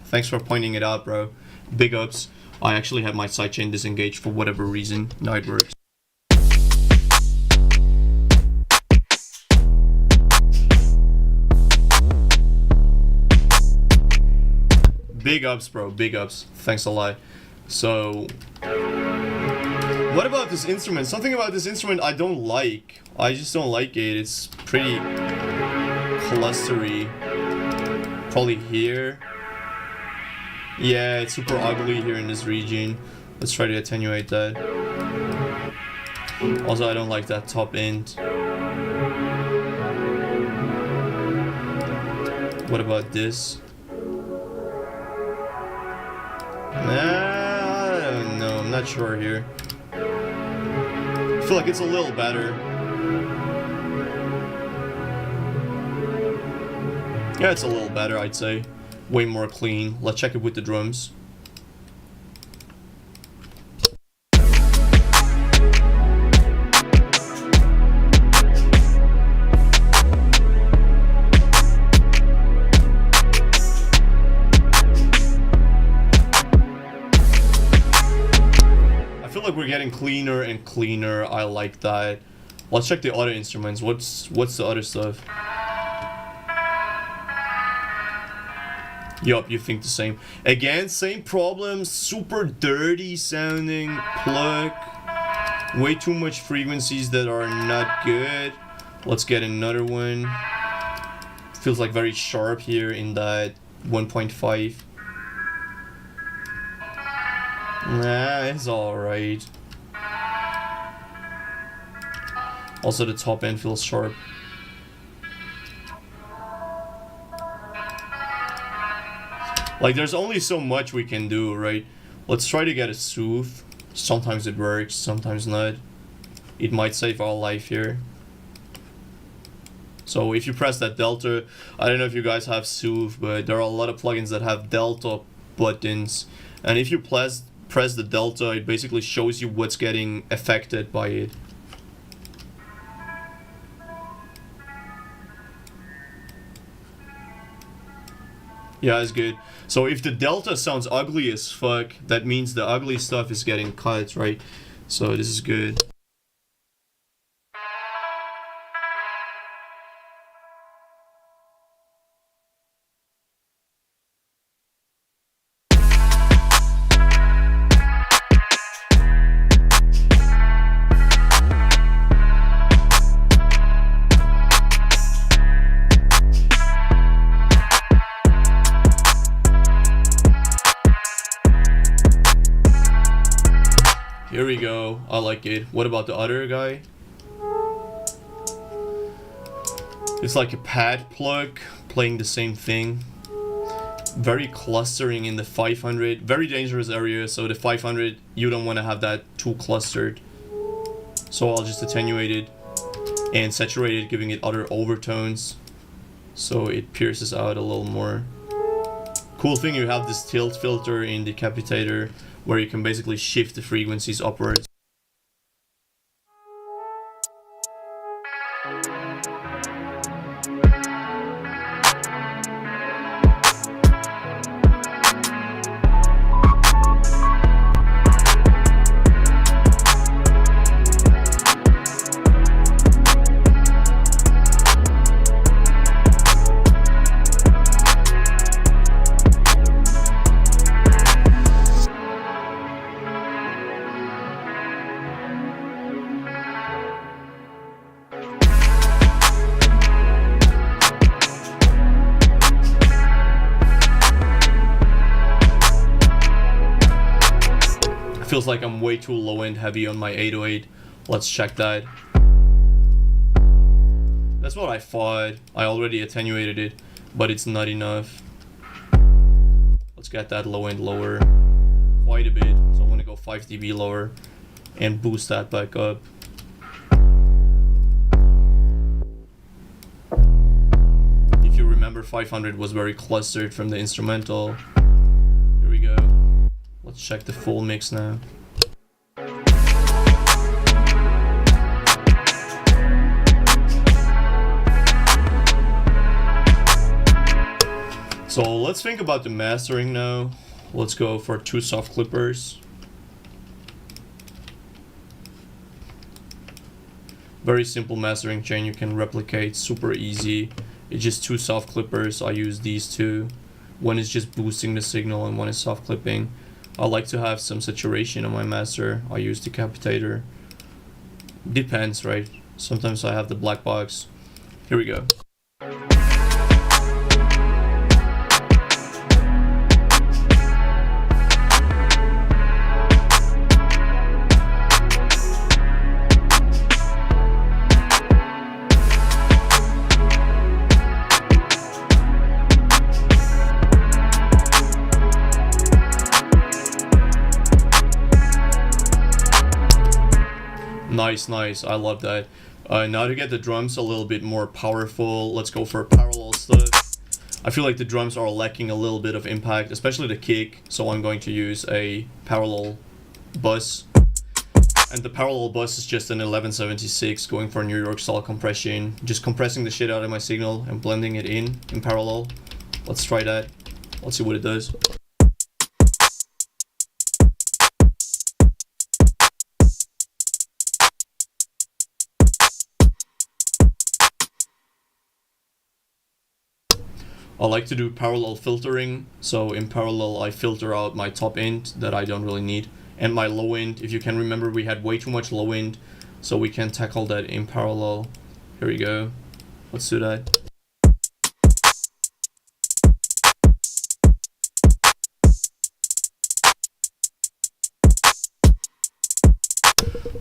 Thanks for pointing it out, bro. Big ups. I actually had my sidechain disengaged for whatever reason. Now it works. Big ups, bro. Big ups. Thanks a lot. So, what about this instrument? Something about this instrument I don't like. I just don't like it. It's pretty clustery. Probably here. Yeah, it's super ugly here in this region. Let's try to attenuate that. Also, I don't like that top end. What about this? Nah, I don't know. I'm not sure here. I feel like it's a little better. Yeah, it's a little better, I'd say. Way more clean. Let's check it with the drums. I feel like we're getting cleaner and cleaner. I like that. Let's check the other instruments. What's the other stuff? Yup, you think the same. Again, same problem. Super dirty sounding plug. Way too much frequencies that are not good. Let's get another one. Feels like very sharp here in that 1.5. Nah, it's alright. Also, the top end feels sharp. Like, there's only so much we can do, right? Let's try to get a soothe. Sometimes it works, sometimes not. It might save our life here. So if you press that delta, I don't know if you guys have soothe, but there are a lot of plugins that have delta buttons. And if you press the delta, it basically shows you what's getting affected by it. Yeah, it's good. So if the delta sounds ugly as fuck, that means the ugly stuff is getting cut, right? So this is good. Here we go. I like it. What about the other guy? It's like a pad plug playing the same thing. Very clustering in the 500. Very dangerous area. So the 500, you don't want to have that too clustered. So I'll just attenuate it and saturate it, giving it other overtones. So it pierces out a little more. Cool thing, you have this tilt filter in the Decapitator, where you can basically shift the frequencies upwards. feels like I'm way too low end heavy on my 808. Let's check that. That's what I thought. I already attenuated it, but it's not enough. Let's get that low end lower quite a bit. So I'm gonna go 5 dB lower and boost that back up. If you remember, 500 was very clustered from the instrumental. Here we go. Let's check the full mix now. So let's think about the mastering now. Let's go for 2 soft clippers. Very simple mastering chain you can replicate, super easy. It's just 2 soft clippers. I use these two. One is just boosting the signal and one is soft clipping. I like to have some saturation on my master. I use Decapitator. Depends, right? Sometimes I have the black box. Here we go. Nice, I love that. Now to get the drums a little bit more powerful, let's go for parallel stuff. I feel like the drums are lacking a little bit of impact, especially the kick, so I'm going to use a parallel bus. And the parallel bus is just an 1176 going for New York style compression, just compressing the shit out of my signal and blending it in parallel. Let's try that. Let's see what it does. I like to do parallel filtering, so in parallel I filter out my top end that I don't really need, and my low end. If you can remember, we had way too much low end, so we can tackle that in parallel. Here we go. Let's do that.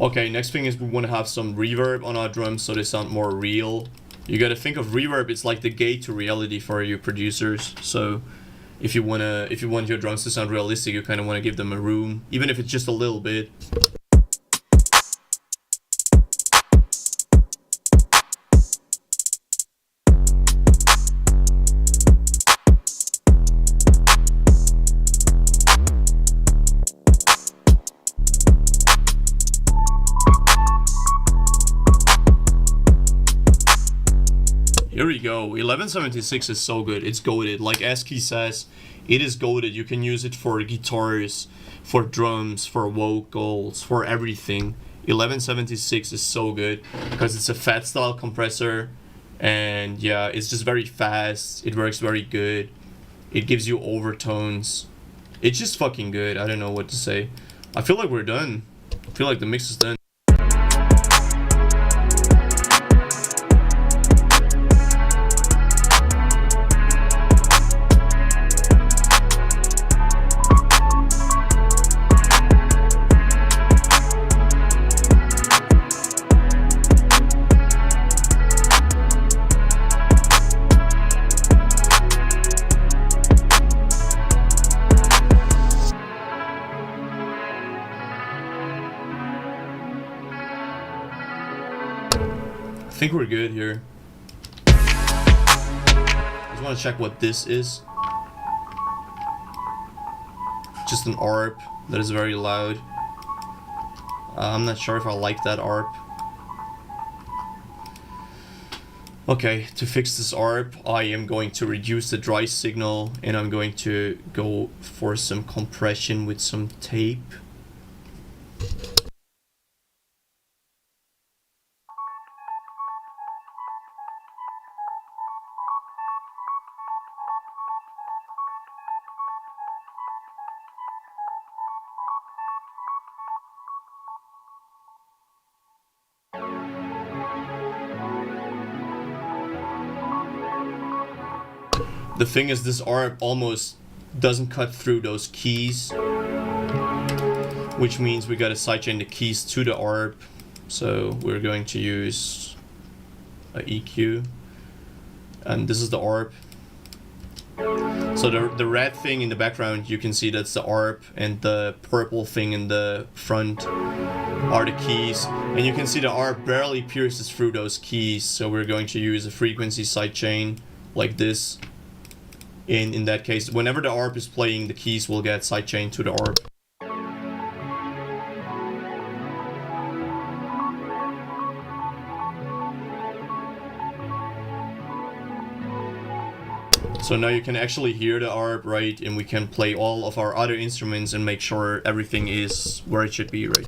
Okay, next thing is we want to have some reverb on our drums so they sound more real. You gotta think of reverb, it's like the gate to reality for you producers. So if you want your drums to sound realistic, you kind of want to give them a room, even if it's just a little bit. Here we go. 1176 is so good. It's goated. Like Askey says, it is goated. You can use it for guitars, for drums, for vocals, for everything. 1176 is so good because it's a fat style compressor, and yeah, it's just very fast. It works very good. It gives you overtones. It's just fucking good. I don't know what to say. I feel like we're done. I feel like the mix is done. I think we're good here. Just want to check what this is. Just an ARP that is very loud. I'm not sure if I like that ARP. Okay, to fix this ARP, I am going to reduce the dry signal and I'm going to go for some compression with some tape. The thing is, this ARP almost doesn't cut through those keys. which means we gotta sidechain the keys to the ARP. So we're going to use a EQ, and this is the ARP. So the red thing in the background, you can see that's the ARP, and the purple thing in the front are the keys. And you can see the ARP barely pierces through those keys, so we're going to use a frequency sidechain like this. In that case, whenever the ARP is playing, the keys will get sidechained to the ARP. So now you can actually hear the ARP, right? And we can play all of our other instruments and make sure everything is where it should be, right?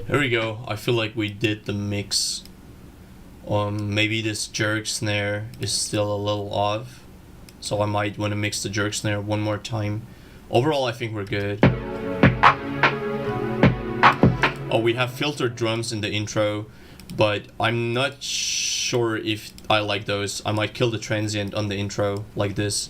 Here we go. I feel like we did the mix. Maybe this jerk snare is still a little off, so I might want to mix the jerk snare one more time. Overall, I think we're good. Oh, we have filtered drums in the intro, but I'm not sure if I like those. I might kill the transient on the intro like this.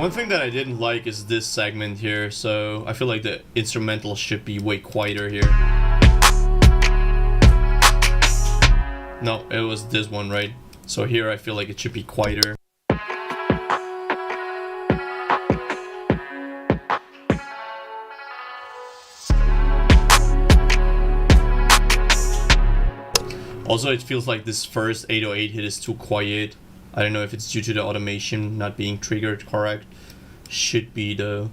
One thing that I didn't like is this segment here, so I feel like the instrumental should be way quieter here. No, it was this one, right? So here I feel like it should be quieter. Also, it feels like this first 808 hit is too quiet. I don't know if it's due to the automation not being triggered correct. Should be though.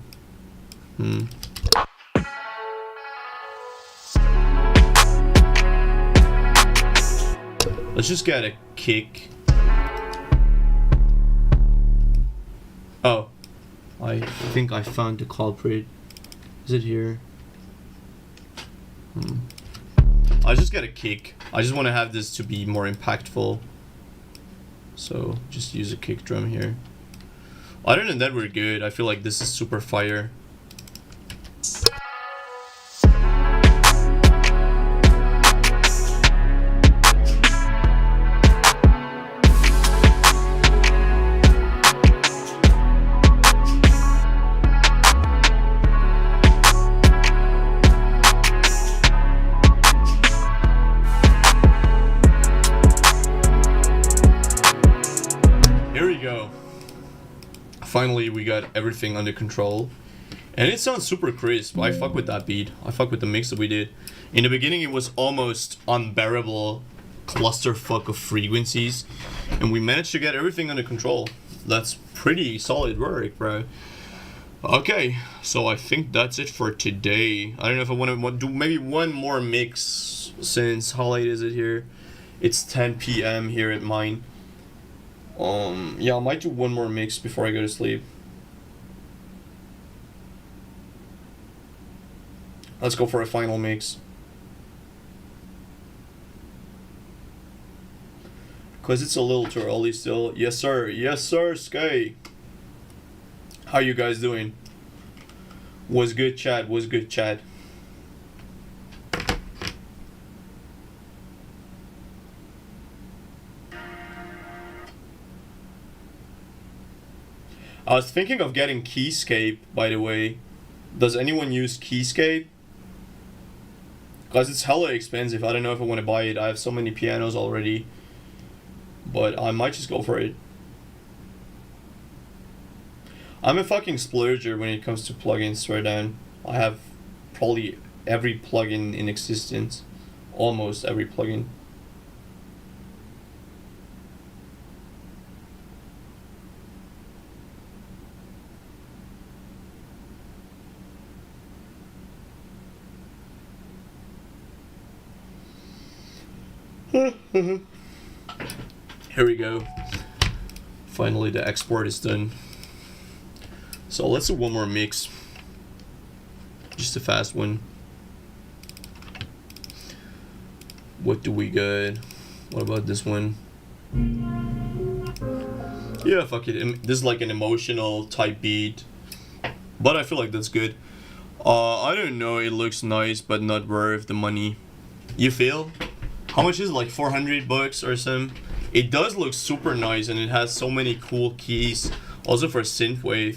Let's just get a kick. Oh, I think I found the culprit. Is it here? I'll just get a kick. I just want to have this to be more impactful. So just use a kick drum here. Other than that, we're good. I feel like this is super fire. Finally, we got everything under control. And it sounds super crisp. I fuck with that beat. I fuck with the mix that we did. In the beginning, it was almost unbearable clusterfuck of frequencies. And we managed to get everything under control. That's pretty solid work, bro. Okay, so I think that's it for today. I don't know if I want to do maybe one more mix, since how late is it here? It's 10 p.m. here at mine. Yeah, I might do one more mix before I go to sleep. Let's go for a final mix. Cause it's a little too early still. Yes sir, Sky. How you guys doing? Was good chat, was good chat. I was thinking of getting Keyscape, by the way. Does anyone use Keyscape? Because it's hella expensive. I don't know if I want to buy it. I have so many pianos already. But I might just go for it. I'm a fucking splurger when it comes to plugins, swear down. I have probably every plugin in existence. Almost every plugin. Here we go. Finally the export is done. So let's do one more mix. Just a fast one. What do we got? What about this one? Yeah, fuck it. This is like an emotional type beat. But I feel like that's good. I don't know, it looks nice but not worth the money. You feel? How much is it? Like 400 bucks or something? It does look super nice and it has so many cool keys. Also for synthwave.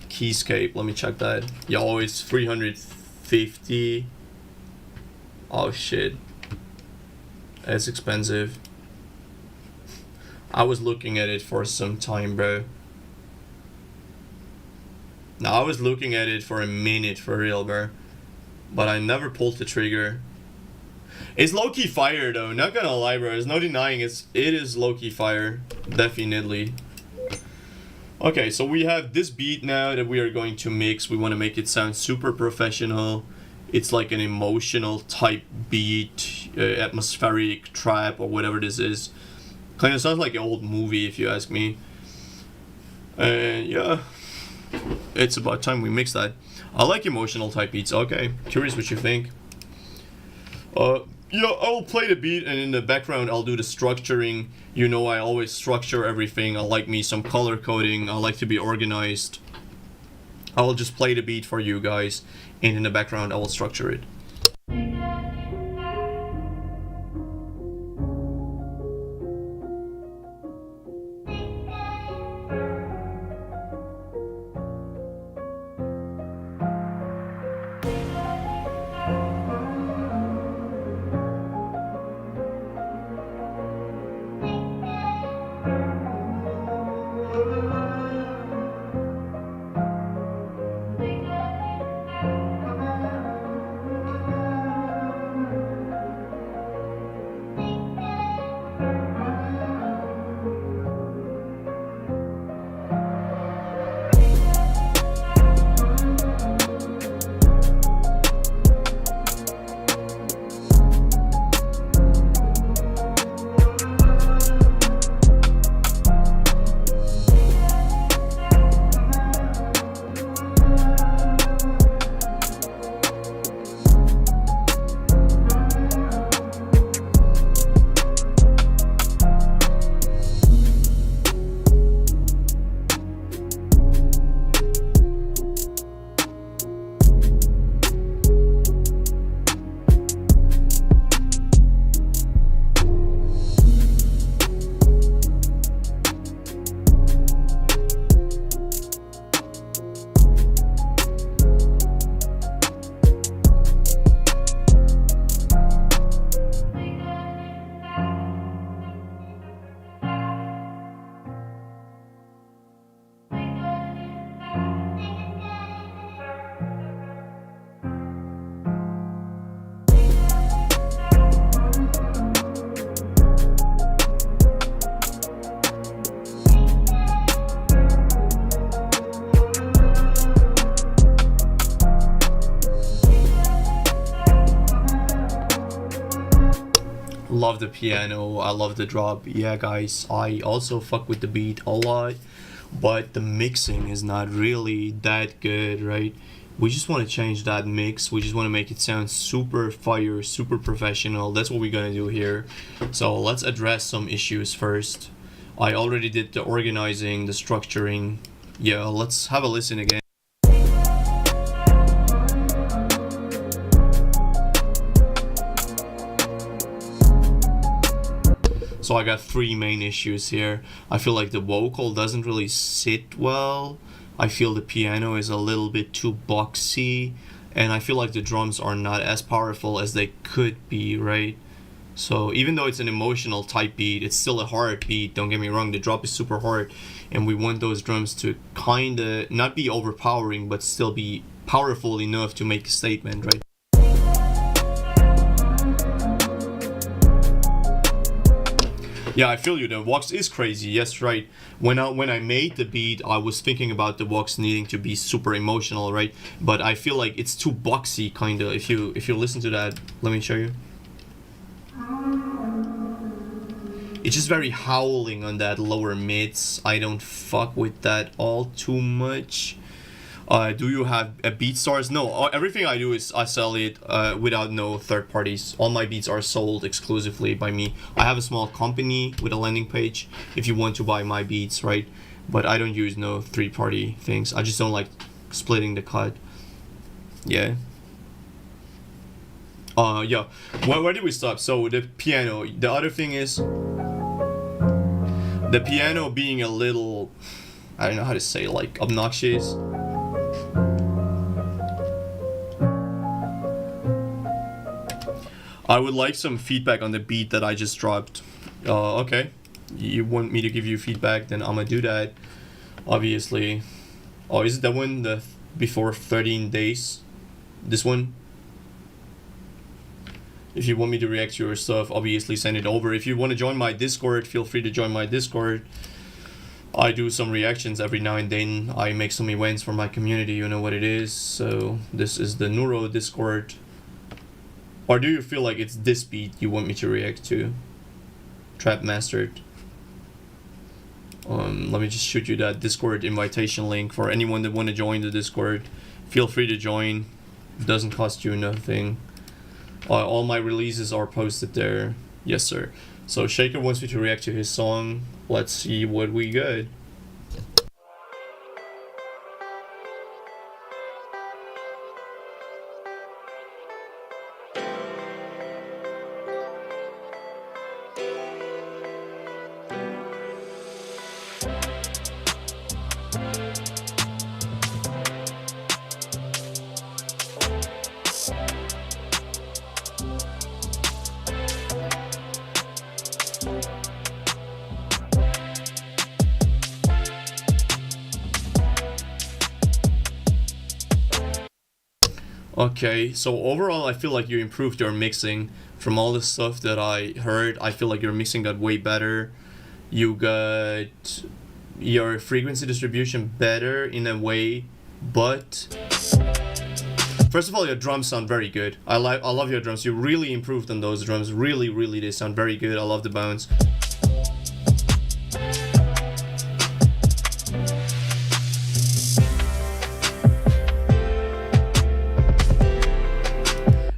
Keyscape, let me check that. Yo, it's 350. Oh shit. It's expensive. I was looking at it for some time, bro. Now I was looking at it for a minute for real, bro. But I never pulled the trigger. It's low-key fire though, not gonna lie, bro. There's no denying it is low-key fire. Definitely. Okay, so we have this beat now that we are going to mix. We want to make it sound super professional. It's like an emotional type beat, atmospheric trap or whatever this is. Kind of sounds like an old movie if you ask me. And yeah, it's about time we mix that. I like emotional type beats. Okay, curious what you think. Yeah, I'll play the beat and in the background I'll do the structuring. You know, I always structure everything. I like me some color coding. I like to be organized. I will just play the beat for you guys and in the background I will structure it. Love the piano. I love the drop. Yeah, guys, I also fuck with the beat a lot, but the mixing is not really that good, right? We just want to change that mix. We just want to make it sound super fire, super professional. That's what we're gonna do here. So let's address some issues first. I already did the organizing, the structuring. Yeah, let's have a listen again. So I got three main issues here. I feel like the vocal doesn't really sit well. I feel the piano is a little bit too boxy. And I feel like the drums are not as powerful as they could be, right? So even though it's an emotional type beat, it's still a hard beat. Don't get me wrong, the drop is super hard. And we want those drums to kinda not be overpowering, but still be powerful enough to make a statement, right? Yeah, I feel you. The Vox is crazy. Yes, right. When I made the beat, I was thinking about the Vox needing to be super emotional, right? But I feel like it's too boxy, kind of. If you listen to that, let me show you. It's just very howling on that lower mids. I don't fuck with that all too much. Do you have a BeatStars? No, everything I do is I sell it without no third parties. All my beats are sold exclusively by me. I have a small company with a landing page if you want to buy my beats, right? But I don't use no third-party things. I just don't like splitting the cut. Yeah. Yeah. Where did we stop? So the piano. The other thing is the piano being a little, I don't know how to say, like obnoxious. I would like some feedback on the beat that I just dropped. Okay. You want me to give you feedback, then I'm gonna do that. Obviously. Oh, is it that one, the before 13 days? This one? If you want me to react to your stuff, obviously send it over. If you want to join my Discord, feel free to join my Discord. I do some reactions every now and then. I make some events for my community, you know what it is. So this is the Neuro Discord. Or do you feel like it's this beat you want me to react to? Trap Mastered. Let me just shoot you that Discord invitation link for anyone that want to join the Discord. Feel free to join. It doesn't cost you nothing. All my releases are posted there. Yes, sir. So Shaker wants me to react to his song. Let's see what we got. Okay, so overall I feel like you improved your mixing. From all the stuff that I heard, I feel like your mixing got way better. You got your frequency distribution better in a way, but first of all, your drums sound very good. I love your drums. You really improved on those drums. Really, they sound very good. I love the bounce.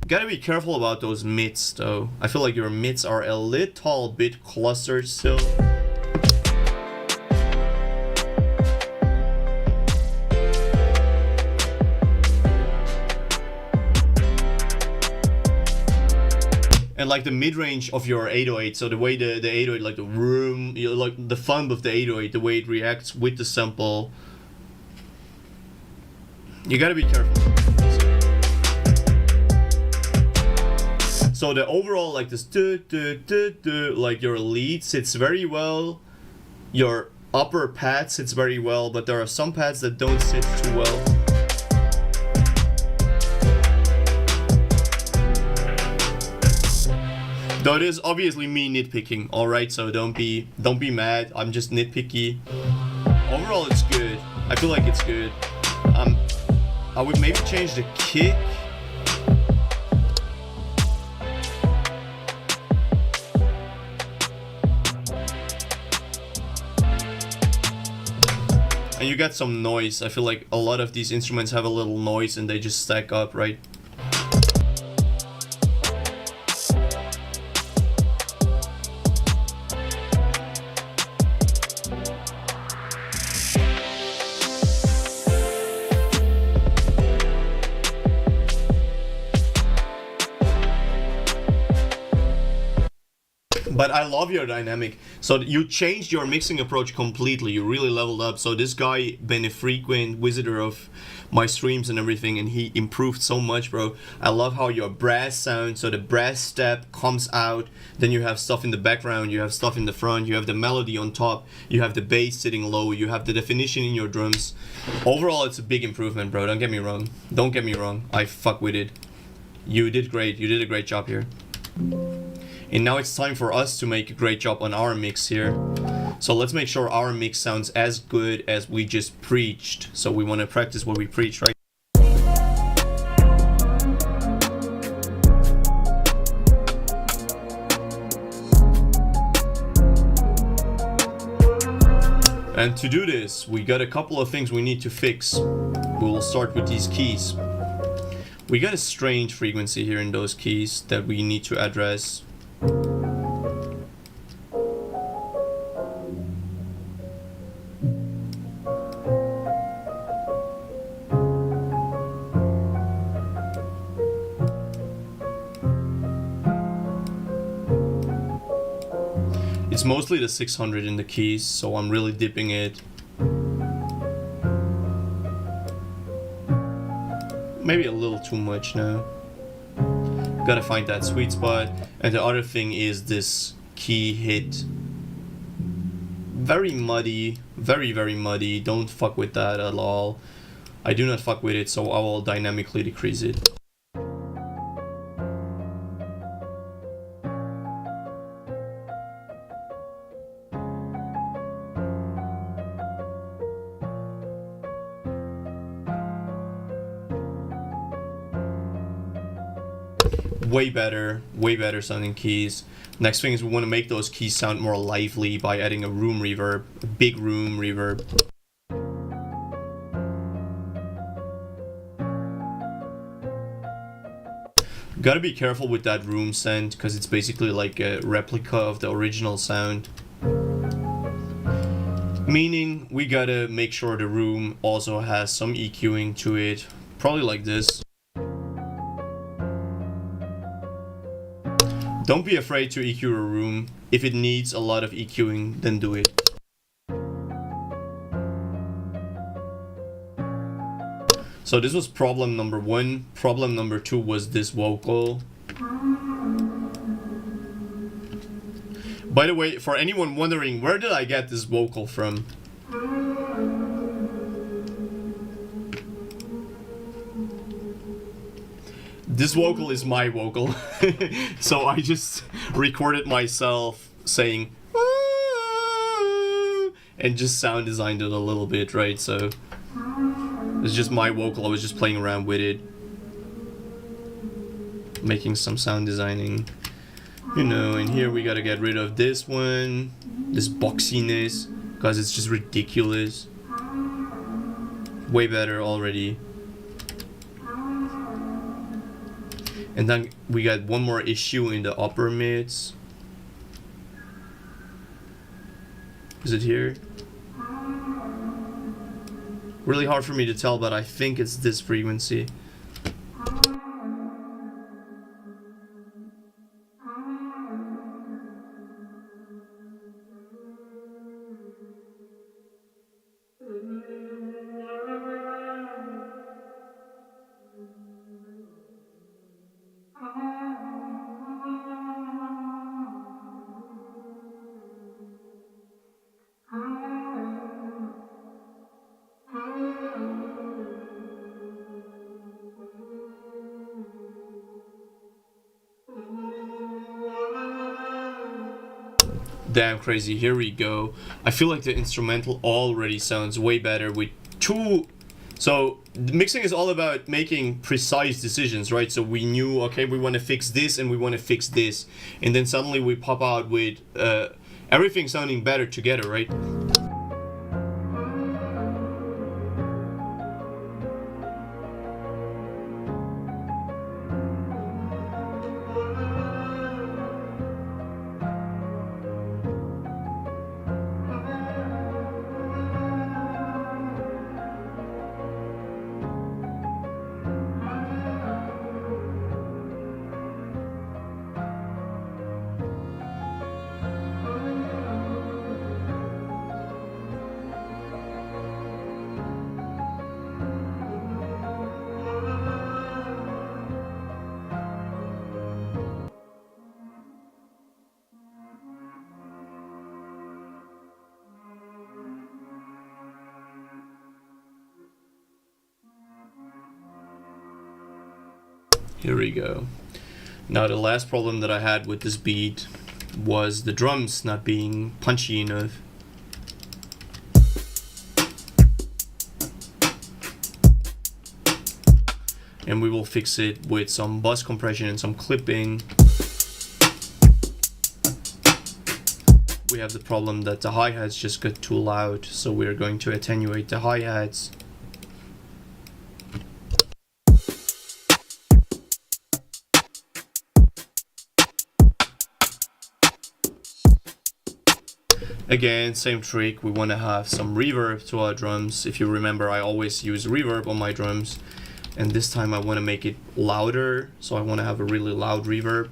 Gotta be careful about those mids though. I feel like your mids are a little bit clustered still. And like the mid-range of your 808, so the way the 808, like the room, you know, like the thumb of the 808, the way it reacts with the sample. You gotta be careful. So the overall, like this, like your lead sits very well, your upper pad sits very well, but there are some pads that don't sit too well. Though it is obviously me nitpicking, alright, so don't be mad, I'm just nitpicky. Overall it's good, I feel like it's good. I would maybe change the kick. and you get some noise. I feel like a lot of these instruments have a little noise and they just stack up, right? But I love your dynamic. So you changed your mixing approach completely. You really leveled up. So this guy been a frequent visitor of my streams and everything, and he improved so much, bro. I love how your brass sounds. So the brass step comes out, then you have stuff in the background, you have stuff in the front, you have the melody on top, you have the bass sitting low, you have the definition in your drums. Overall, it's a big improvement, bro. Don't get me wrong. Don't get me wrong. I fuck with it. You did great. You did a great job here. And now it's time for us to make a great job on our mix here. So let's make sure our mix sounds as good as we just preached. So we want to practice what we preach, right? And to do this, we got a couple of things we need to fix. We will start with these keys. We got a strange frequency here in those keys that we need to address. It's mostly the 600 in the keys, so I'm really dipping it. Maybe a little too much now. Gotta find that sweet spot. And the other thing is this key hit. Very muddy, very muddy. Don't fuck with that at all. I do not fuck with it, so I will dynamically decrease it. Way better sounding keys. Next thing is we want to make those keys sound more lively by adding a room reverb, a big room reverb. Gotta be careful with that room send, because it's basically like a replica of the original sound. Meaning we gotta make sure the room also has some EQing to it, probably like this. Don't be afraid to EQ a room. If it needs a lot of EQing, then do it. So this was problem number 1. Problem number 2 was this vocal. By the way, for anyone wondering, where did I get this vocal from? This vocal is my vocal. So I just recorded myself saying and just sound designed it a little bit, right? So it's just my vocal. I was just playing around with it, making some sound designing, you know. And here we gotta get rid of this one, this boxiness, because it's just ridiculous. Way better already. And then we got one more issue in the upper mids. Is it here? Really hard for me to tell, but I think it's this frequency. Damn crazy, here we go. I feel like the instrumental already sounds way better with two. So mixing is all about making precise decisions, right? So we knew, okay, we want to fix this and we want to fix this, and then suddenly we pop out with everything sounding better together, right? Here we go. Now the last problem that I had with this beat was the drums not being punchy enough. And we will fix it with some bus compression and some clipping. We have the problem that the hi-hats just got too loud, so we're going to attenuate the hi-hats. Again, same trick, we want to have some reverb to our drums. If you remember, I always use reverb on my drums, and this time I want to make it louder, so I want to have a really loud reverb.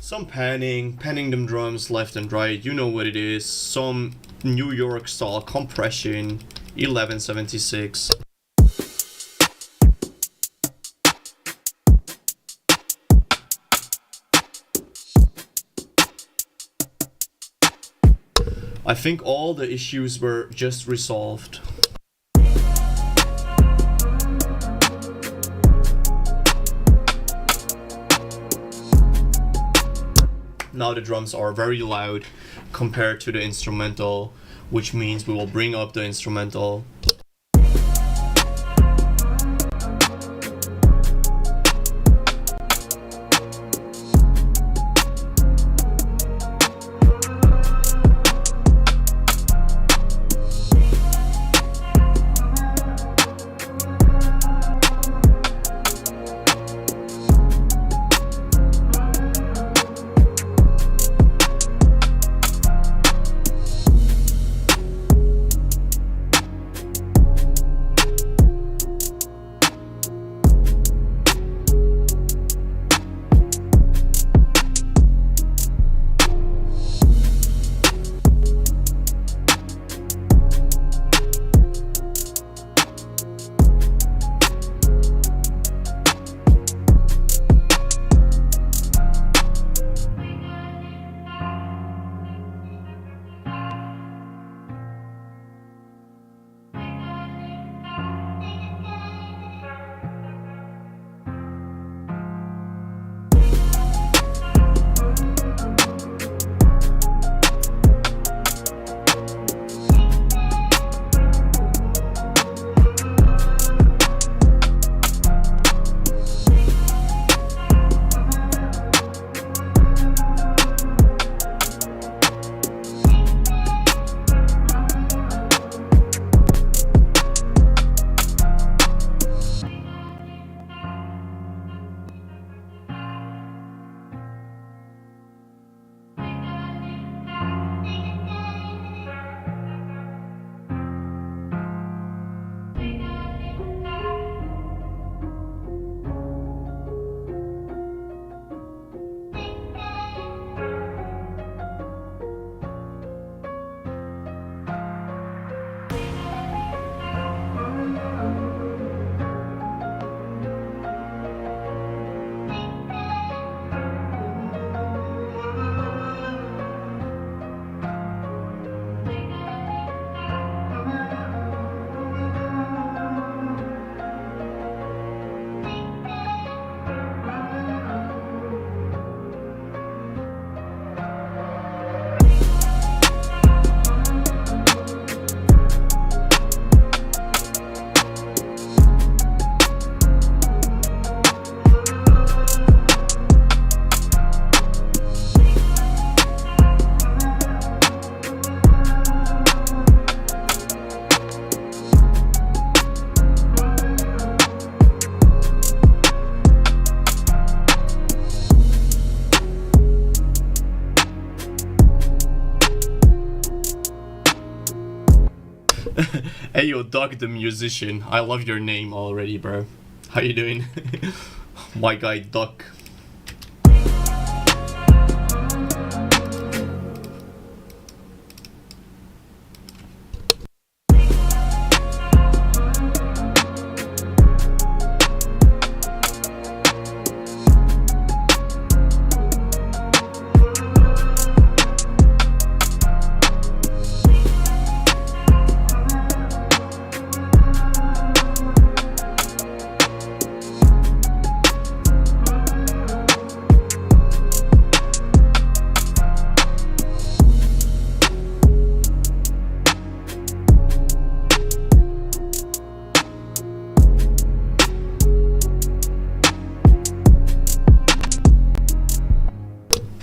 Some panning them drums left and right, you know what it is. Some New York style compression, 1176. I think all the issues were just resolved. Now the drums are very loud compared to the instrumental, which means we will bring up the instrumental. Hey yo, Doug the musician, I love your name already, bro. How you doing? My guy Duck.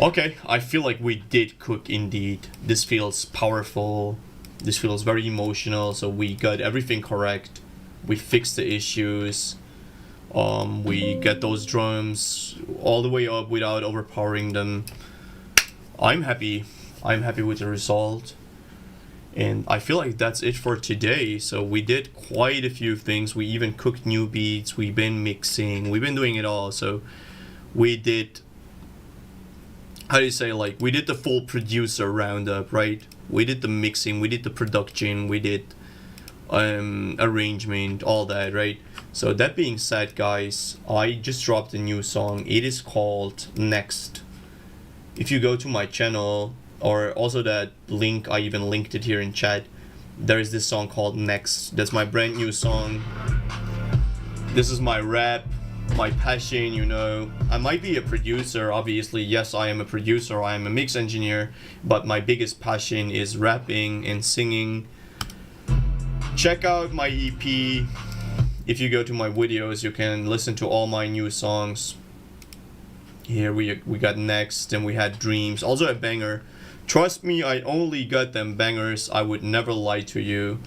Okay, I feel like we did cook indeed. This feels powerful. This feels very emotional. So we got everything correct. We fixed the issues. We get those drums all the way up without overpowering them. I'm happy. I'm happy with the result. And I feel like that's it for today. So we did quite a few things. We even cooked new beats. We've been mixing. We've been doing it all. So we did, how do you say, like, we did the full producer roundup, right? We did the mixing. We did the production. We did arrangement, all that, right? So that being said, guys, I just dropped a new song. It is called Next. If you go to my channel, or also that link, I even linked it here in chat, there is this song called Next. That's my brand new song. This is my rap, my passion, you know. I might be a producer, obviously. Yes, I am a producer, I am a mix engineer, but my biggest passion is rapping and singing. Check out my EP. If you go to my videos, you can listen to all my new songs. Here we got Next, and we had Dreams, also a banger. Trust me, I only got them bangers. I would never lie to you.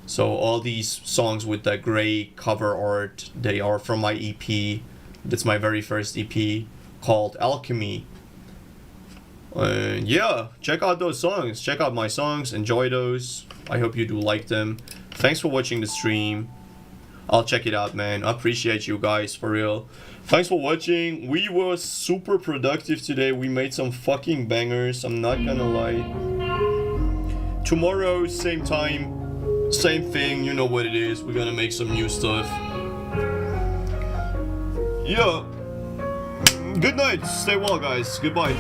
So all these songs with that gray cover art, they are from my EP. That's my very first EP called Alchemy. Yeah, check out those songs. Check out my songs. Enjoy those. I hope you do like them. Thanks for watching the stream. I'll check it out, man. I appreciate you guys, for real. Thanks for watching. We were super productive today. We made some fucking bangers. I'm not gonna lie. Tomorrow, same time, same thing. You know what it is. We're gonna make some new stuff. Yeah. Good night. Stay well, guys. Goodbye.